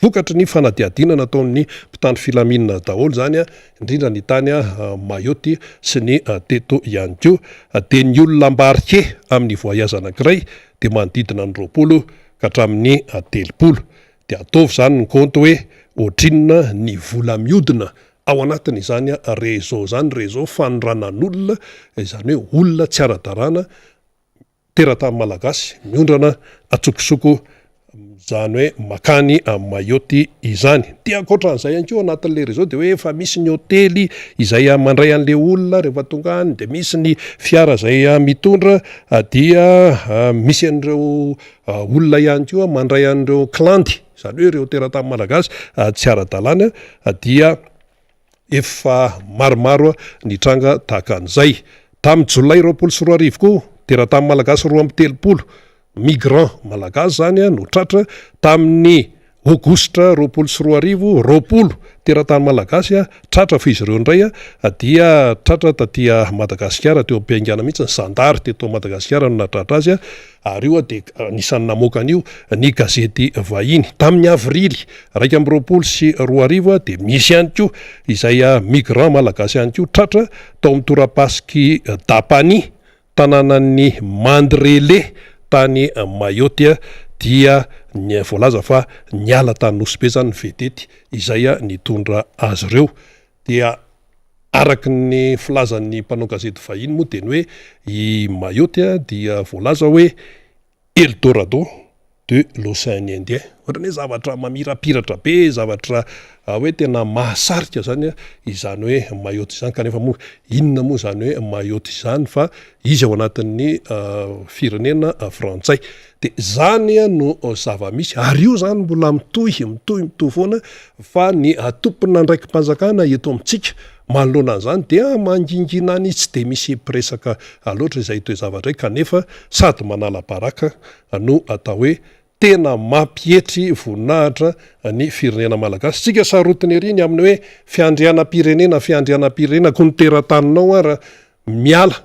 vokatry ny fanadiadina nataon'ny mpitandro filaminana daholo zany indrindra ny tany Mayotte sy ny teto ihany koa de ny olona mbarike amin'ny voyage anankiray de manodidina ny 20 ka hatramin'ny 30 de ataovy zany ny compte hoe ohatrinona ny vola miodina ao anatiny izany réseau zany réseau fanoranan'olona izany hoe olona tsy ara-darana teratany malagasy miondrana atsokosoko zany hoe makany Mayotte izany de ankoatran'izay ihany koa anatin'le réseau de hoe efa misy ny hôtely izay mandray an'le olona rehefa tonga any de misy ny fiara zay mitondra dia misy an'ireo olona ihany koa mandray an'ireo clandy zany hoe ireo teratany malagasy tsy ara-dalàna dia efa maromaro ny tranga tahaka an'izay tamin'ny jolay 24 koa teratany malagasy 230 migrant malagasy zany no tratra tamin'ny aogostra 24 teratany malagasy tratra fa izy ireo indray dia tratra tatia Madagasikara teo am-piaingana mihitsy ny Sandary teto Madagasikara no natratra azy ary io de nisan'ny namoakan'io ny gazety vahiny tamin'ny avrily 2022 de misy ihany koa izay migrant malagasy ihany koa tratra tao amin'ny torapasky Dapany tanànan'ny Mandrele tany Mayotte dia ny voalaza fa niala tany nosy be zany ny vedety izay nitondra azy ireo dia araky ny filazan'ny mpanao gazety vahiny moa de ny hoe i Mayotte dia voalaza hoe Eldorado de l'océan Indien ohatrany hoe zavatra mamirapiratra be zavatra hoe tena mahasarika zany izany hoe Mayotte izany kanefa moa inona moa zany hoe Mayotte izany fa izy ao anatin'ny firenena frantsay de zany no zava-misy ary io zany mbola mitohy foana fa ny tompona ndraiky mpanjakana eto amintsika manoloana an'izany dia mangingina any tsy de misy presaka loatra izay toe zavatra kanefa sady manala baraka no atao hoe tena mampietry voninahitra ny firenena malagasy tsika sarotiny ery ny amin'ny hoe fiandrianam-pirenena ko ny terataninao ara miala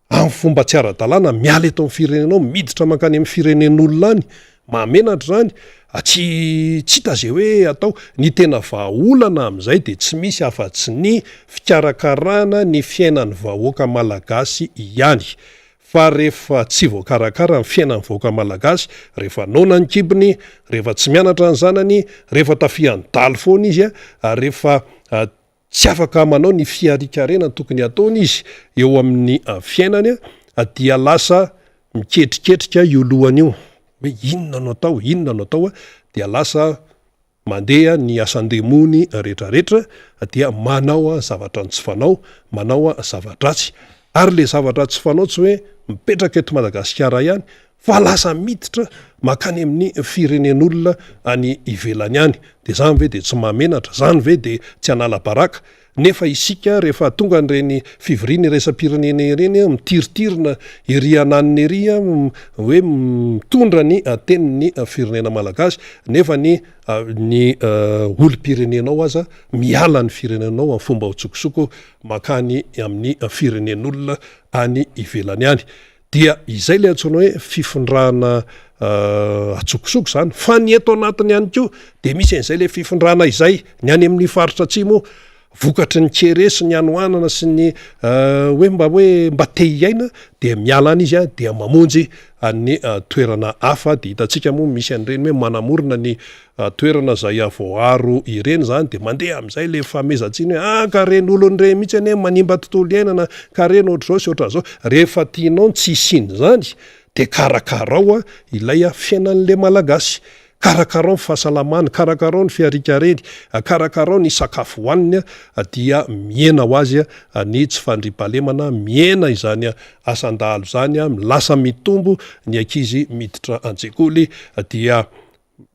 amin'ny fomba tsy ara-dalàna miala eto amin'ny firenenao miditra mankany amin'ny firenen'olona any mamenatra zany tsy hita zay hoe atao ny tena vahaolana amin'izay de tsy misy afa-tsy ny fikarakarana ny fiainan'ny vahoaka malagasy ihany fa rehefa tsy voakarakara ny fiainan'ny vahoaka malagasy rehefa naona ny kibony rehefa tsy mianatra ny zanany rehefa tafian'ny daly foana izy rehefa tsy afaka manao ny fiarikarena tokony ataony izy eo amin'ny fiainany dia lasa miketriketrika io lohany io hoe inona no atao dia lasa mandeha ny asandemony rehetrarehetra dia manao zavatra tsy fanao manao zavatratsy ary le zavatra tsy fanao tsy hoe mipetraka eto Madagasikara ihany fa lasa miditra makany amin'ny firenen'olona any ivelany any de zany ve de tsy mamenatra zany ve de tsy anala baraka nefa isika rehefa tonga n'ireny fiviriny resa-pirenena ireny mitiritirina ery ananiny ery hoe mitondra ny tenin'ny firenena malagasy nefa ny olo-pirenenao aza miala ny firenenao amin'ny fomba hotsokosoko makany amin'ny firenen'olona any ivelany any dia izay le antsoina hoe fifondrahana atsokosoko zany fa ny eto anatiny ihany koa de misy an'izay le fifondrahana izay ny any amin'ny faritra atsimo vokatry ny keresy ny anoanana sy ny hoe mba te hiaina de miala any izy dia mamonjy any toerana hafa de hitantsika moa misy an'ireny hoe manamorona ny toerana zay voaro ireny zany de mandeha amin'izay le famezatsiny hoe ka ren'olon'ireny mihitsy any manimba tontolo iainana ka reny ohatr'izao sy ohatr'zao rehefa tianao tsy isiny zany de karakarao ilay fiainan'le malagasy karakarao ny fahasalamany karakarao ny fiarikareny karakarao ny sakafo hoaniny dia miena ho azy ny tsy fandripahalemana miena izany asandalo zany milasa mitombo ny ankizy miditra an-tsekoly dia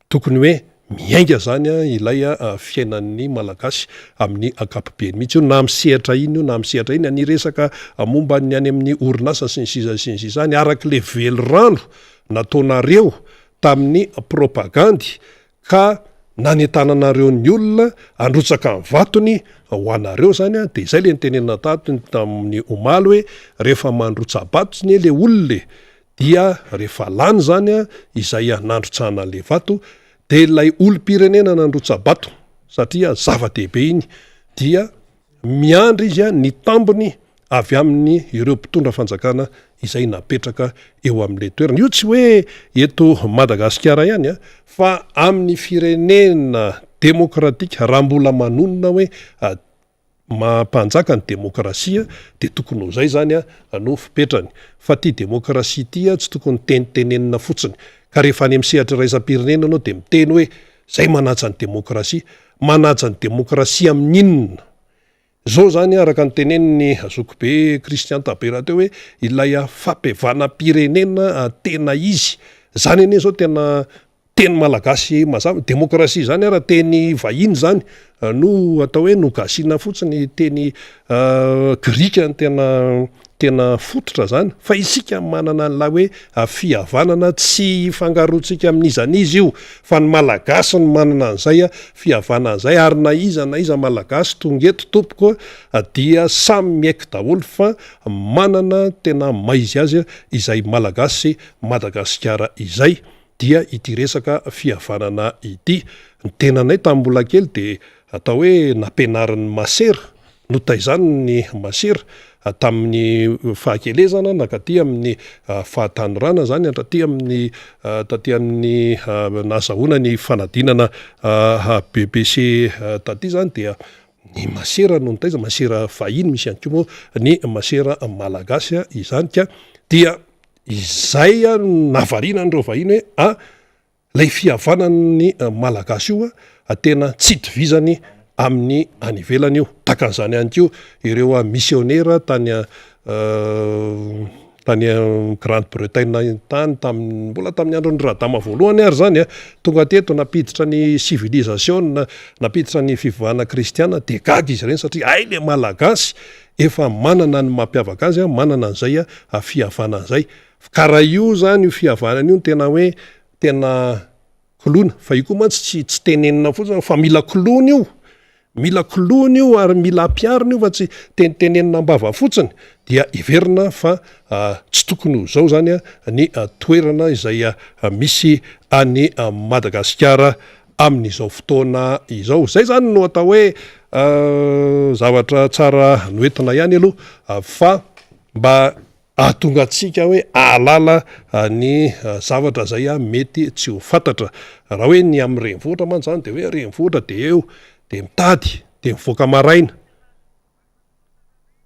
tokony hoe miainga zany ilay fiainan'ny malagasy amin'ny akapobeny mihitsy io na misehatra iny io na misehatra iny ny resaka momba ny any amin'ny orinasa sy ny sisa any araka le velorano nataonareo tamin'ny propagandy ka nanentananareo ny olona androtsaka ny vatony ho anareo zany de izay le nitenenina tamin'ny omaly hoe rehefa mandrotsa batony le olona dia rehefa lany zany izay nandrotsahana le vato de ilay olom-pirenena nandrotsabato satria zava-dehibe iny dia miandry izy a ny tambony avy amin'ny ireo mpitondra fanjakana izay napetraka eo amin'le toerana. Io tsy hoe eto Madagasikara ihany a fa amin'ny firenena demokratika raha mbola manonona hoe mampanjaka ny demokrasia de tokony ho zay zany a no fipetrany fa ty demokrasia ty a tsy tokony tenitenenina fotsiny ka rehefa any amin'ny sehatra raisam-pirenena anao de miteny hoe zay manaja ny demokrasia. Manaja ny demokrasia amin'inona? Zao zany araka ny teneniny azoko be Christian Tabera teo hoe ilay fampevana pirenena tena izy zany ane zao tena teny malagasy mazava. Demokrasia zany raha teny vahiny zany no atao hoe no gasina fotsiny teny grika ny tena fototra zany fa isika manana n'la hoe fihavanana tsy fangaroantsika amin'izan'izy io fa ny malagasy ny manana an'izay fihavana an'izay ary na iza malagasy tongeto tompoko dia samy miaiky daholo fa manana tena maizy azy izay malagasy Madagasikara izay dia ity resaka fihavanana ity. Ny tenanay tamin'ny mbola kely de atao hoe nampianarin'ny masera no taizany ny masera tamin'ny fahakelezana nakaty amin'ny fahatanorana zany taty amin'ny nazahoana ny fanadinana BBC taty zany dia ny masera no nitaiza masera vahiny misy ihany koa moa ny masera malagasy izany ka dia izay navarina andreo vahiny hoe lay fihavanany malagasy io tena tsy itovizany amin'ny anivelany io. Takan'izany ihany koa ireo missionnaire tany Grande-Bretagne tany mbola tamin'ny andron'ny radama voalohany ary zany tonga teto napiditra ny civilisation napiditra ny fivavahana kristiana de gaga izy ireny satria ay le malagasy efa manana ny mampiavaka azy manana an'izay fihavana an'izay ka raha io zany io fihavanana io tena hoe tena kolona fa io koa mantsy tsy tenenina fotsiny fa mila kolona io. Mila kolona io ary mila ampiarina io fa tsy tenitenenina ambava fotsiny dia iverina fa tsy tokony ho zao zany ny toerana izay misy any Madagasikara amin'izao fotoana izao. Zay zany no atao hoe zavatra tsara noentina ihany aloha fa mba ahatonga antsika hoe ahalala ny zavatra zay mety tsy ho fantatra. Raha hoe ny amin'ny renivohitra man zany de hoe renivohitra de eo de mitady de mivoaka maraina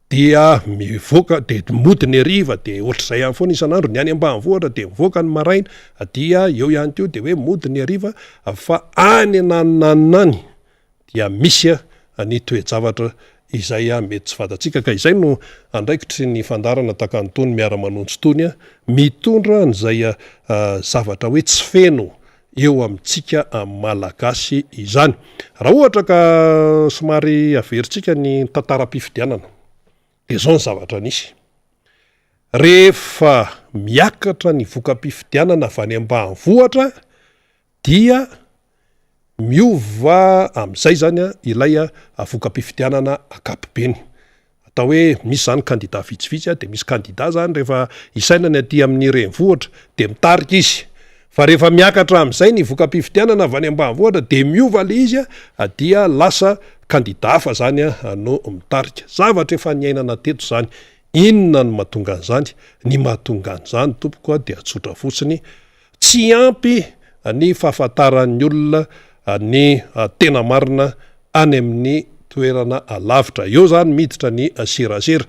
dia mivoaka de mody ny hariva de ohatr'izay ihany foana isan'andro. Ny any ambanivohitra de mivoaka ny maraina dia eo ihany koa de hoe mody ny hariva fa any ananonany dia misy ny toe-javatra izay mety tsy fantatsika ka izay no andraikitry ny fandarana takanytony Miara Manonja tony mitondra n'izay zavatra hoe tsy feno eo amintsika malagasy izany. Raha ohatra ka somary averintsika ny tantaram-pifidianana de zao ny zavatra nisy rehefa miakatra ny voka-pifidianana avy any ambanivohitra dia miova amin'izay zany ilay voka-pifidianana akapobeny. Atao hoe misy zany kandida vitsivitsy de misy kandida zany rehefa isainany aty amin'ny renivohitra de mitarika izy fa rehefa miakatra amin'izay ny voka-pifidianana avy any ambanivohitra de miova le izy dia lasa kandida hafa zany no mitarika. Zavatra efa niainana teto zany. Inona ny mahatonga an'izany? Ny mahatonga an'izany tompoko dia tsotra fotsiny tsy ampy ny fahafantaran'ny olona ny tena marina any amin'ny toerana lavitra. Eo zany miditra ny serasera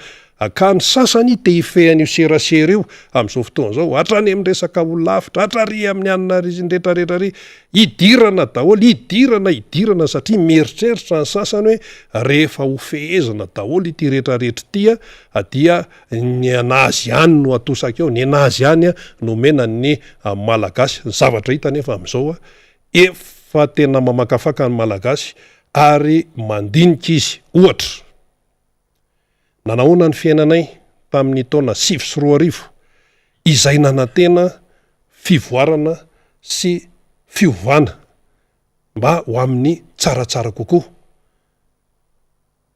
ka ny sasany te hifehan'io serasera io amin'izao fotoana zao hatrany amin'ny resaka lavitra hatrary amin'ny anina rehetrarehetra ry idirana daholo idirana satria mieritreritra ny sasany hoe rehefa ho fehezana daholo ity rehetrarehetra tia dia ny anazy ihany no atosaka eo, ny anazy ihany no mena ny malagasy. Ny zavatra hita nefa amin'izao efa tena mamakafaka ny malagasy ary mandinika izy. Ohatra nanahoana ny fiainanay tamin'ny taona 2024 izay nanantena fivoarana sy fiovana mba ho amin'ny tsaratsara kokoa.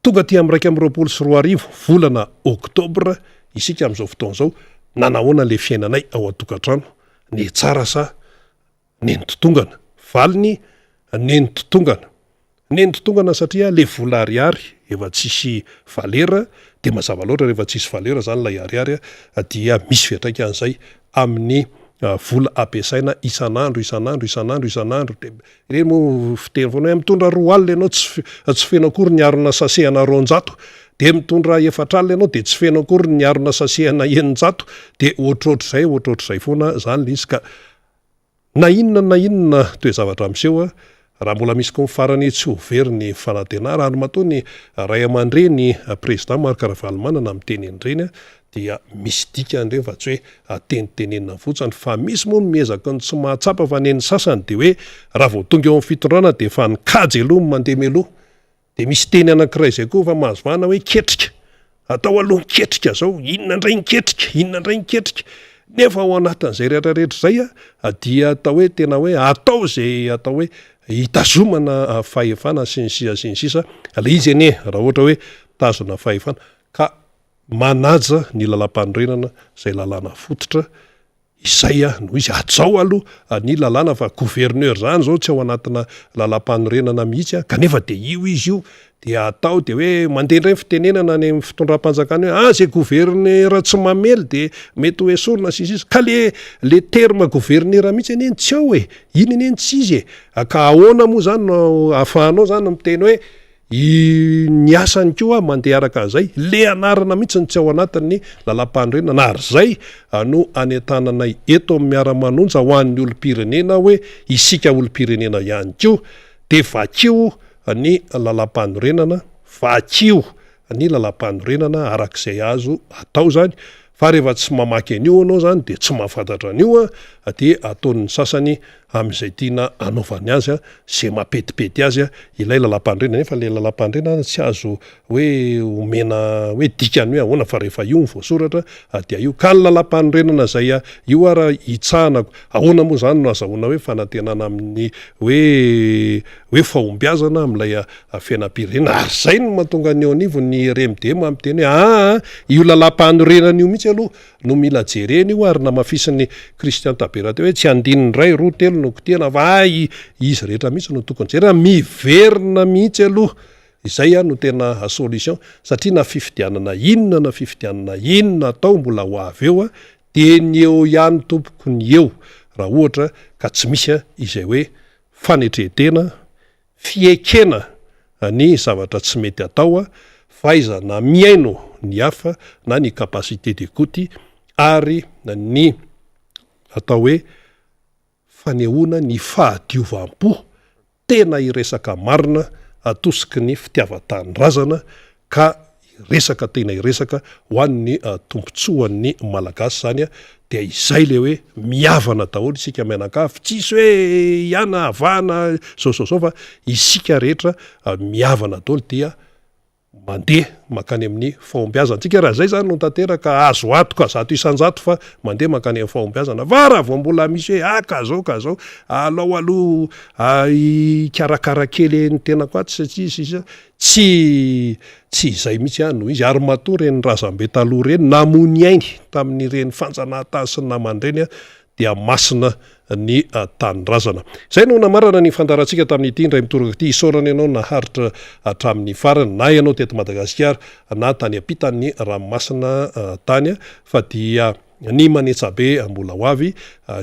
Tonga ty amin'ny 2024 volana Oktobra isika amin'izao fotoana zao nanahoana le fiainanay ao an-tokantrano ny tsara sa ny nitotongana valiny nenitotongana nenitotongana satria le vola ariary efa tsisy valera de mazava loatra rehefa tsisy valera zany lay ariary dia misy fiatraikan'izay amin'ny vola ampiasaina isan'andro de reny mo fiteny foana hoe mitondra 4 alina ianao tsy feno akory ny arona sasehana 200 de mitondra 4 alina ianao de tsy feno akory ny arona sasehana 900 de ohatrohatr'izay foana zany le izy ka na inona toe-zavatra miseho raha mbola misy ko mifarany tsy overiny fanantenara ary matony ray aman-dreny président Marc Ravalomanana amin'ny teneny reny dia misy dikany fa tsy hoe tenitenenina fotsiny fa misy moa miezaka ny tsy mahatsapa fa neny sasany de hoe raha vao tonga eo amin'ny fitondrana de fa nikajy aloha mandeha meloha de misy teny anankiray zay koa fa mahazovana hoe ketrika atao aloha niketrika zao inona indray niketrika nefa ao anatin'izay rehetrarehetra zay dia atao hoe tena hoe atao zay atao hoe hitazomana fahefana sy ny sisa le izy ene raha ohatra hoe tazona fahefana ka manaja ny lalam-panorenana zay lalàna fototra izay no izy atsao aloha ny lalàna fa gouverneur zany zao tsy ao anatina lalam-panorenana mihitsy kanefa de io izy io de atao de hoe mandeha indray fitenenana any amin'ny fitondram-panjakana hoe zay gouverneur tsy mamely de mety hoe sorona sisy ka le terme gouverneur mihitsy eny tsy ao iny eny tsy izy ka ahoana moa zany no ahafahanao zany miteny hoe ny asany koa mandeha araka an'izay le anarana mihitsy ny tsy ao anatin'ny lalam-panorenana ary zay no anentananay eto amin'ny Miara Manonja ho an'ny olom-pirenena hoe isika olom-pirenena ihany koa de vakio ny lalam-panorenana vakio ny lalam-panorenana arak'izay azo atao zany fa rehefa tsy mamaky an'io anao zany de tsy mahafantatra an'io de ataon'ny sasany amin'izay tiana anaovany azy zay mapetipety azy ilay lalam-panorenana nefa le lalam-panorenana tsy azo hoe omena hoe dikany hoe ahoana fa rehefa io ny voasoratra dia io ka ny lalam-panorenana zay io ara hitsahana ahoana moa zany no azahoana hoe fanantenana amin'ny hoe fahombiazana amin'ilay fiainam-pirenena ary zay no mahatonga ny eo anivo ny remdema amin'ny teny hoe io lalam-panorenana io mihitsy aloha no mila jereny io ary namafisiny Christian Taberate hoe tsy andininy ray roa telo no kotena fa izy rehetra mihitsy no tokony jerena miverina mihitsy aloha izay no tena solution satria na fifidianana inona atao mbola ho avy eo de ny eo ihany tompoko ny eo raha ohatra ka tsy misy izay hoe fanetretena fiekena ny zavatra tsy mety atao fahaizana miaino ny hafa na ny capacité d'écoute ary ny atao hoe fanehoana ny fahadiovam-po tena iresaka marina atosiky ny fitiavan-tanindrazana ka iresaka tena iresaka ho an'ny tompontsoan'ny malagasy zany de izay le hoe miavana daholo isika mianakavy tsisy hoe ihana avana zao fa isika rehetra miavana daholo dia mandeha makany amin'ny fahombiazana antsika raha zay zany no tanteraka azo atoka 100 fa mandeha makany amin'ny fahombiazana fa raha vao mbola misy hoe ka zao alao aloha ikarakara-kely ny tena koaty satria tsy izay mihitsy no izy ary matoa reny razambe taloha reny namony ainy tamin'ireny fanjanahantany sy ny namandreny dia masina ny tanindrazana zay no namarana ny fandarantsika tamin'ity indray mitoraka ity isaorana ianao naharitra hatramin'ny farany na ianao teto Madagasikara na tany ampitany ranomasina tany fa dia ny manetsabe mbola ho avy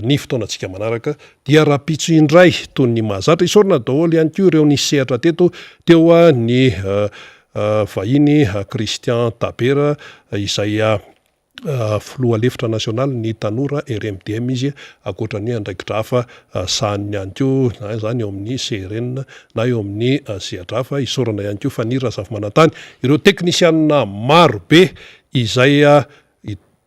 ny fotoanantsika manaraka dia rapitso indray toy ny mahazatra isaorana daholo ihany koa ireo ny sehatra teto teo ny vahiny Christian Tabera izay filoha lefitra nasionaly ny tanora RMDM izy akoatran'ny andraikitra hafa sahany ihany koa na zany eo amin'ny CRN na eo amin'ny sehatra hafa isaorana ihany koa fa ny razafy manantany ireo teknisianina maro be izay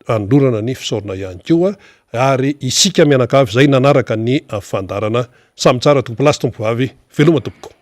andorana ny fisaorana ihany koa ary isika mianakavy zay nanaraka ny fandarana samy tsara tompo lasy tompo avy veloma tompoko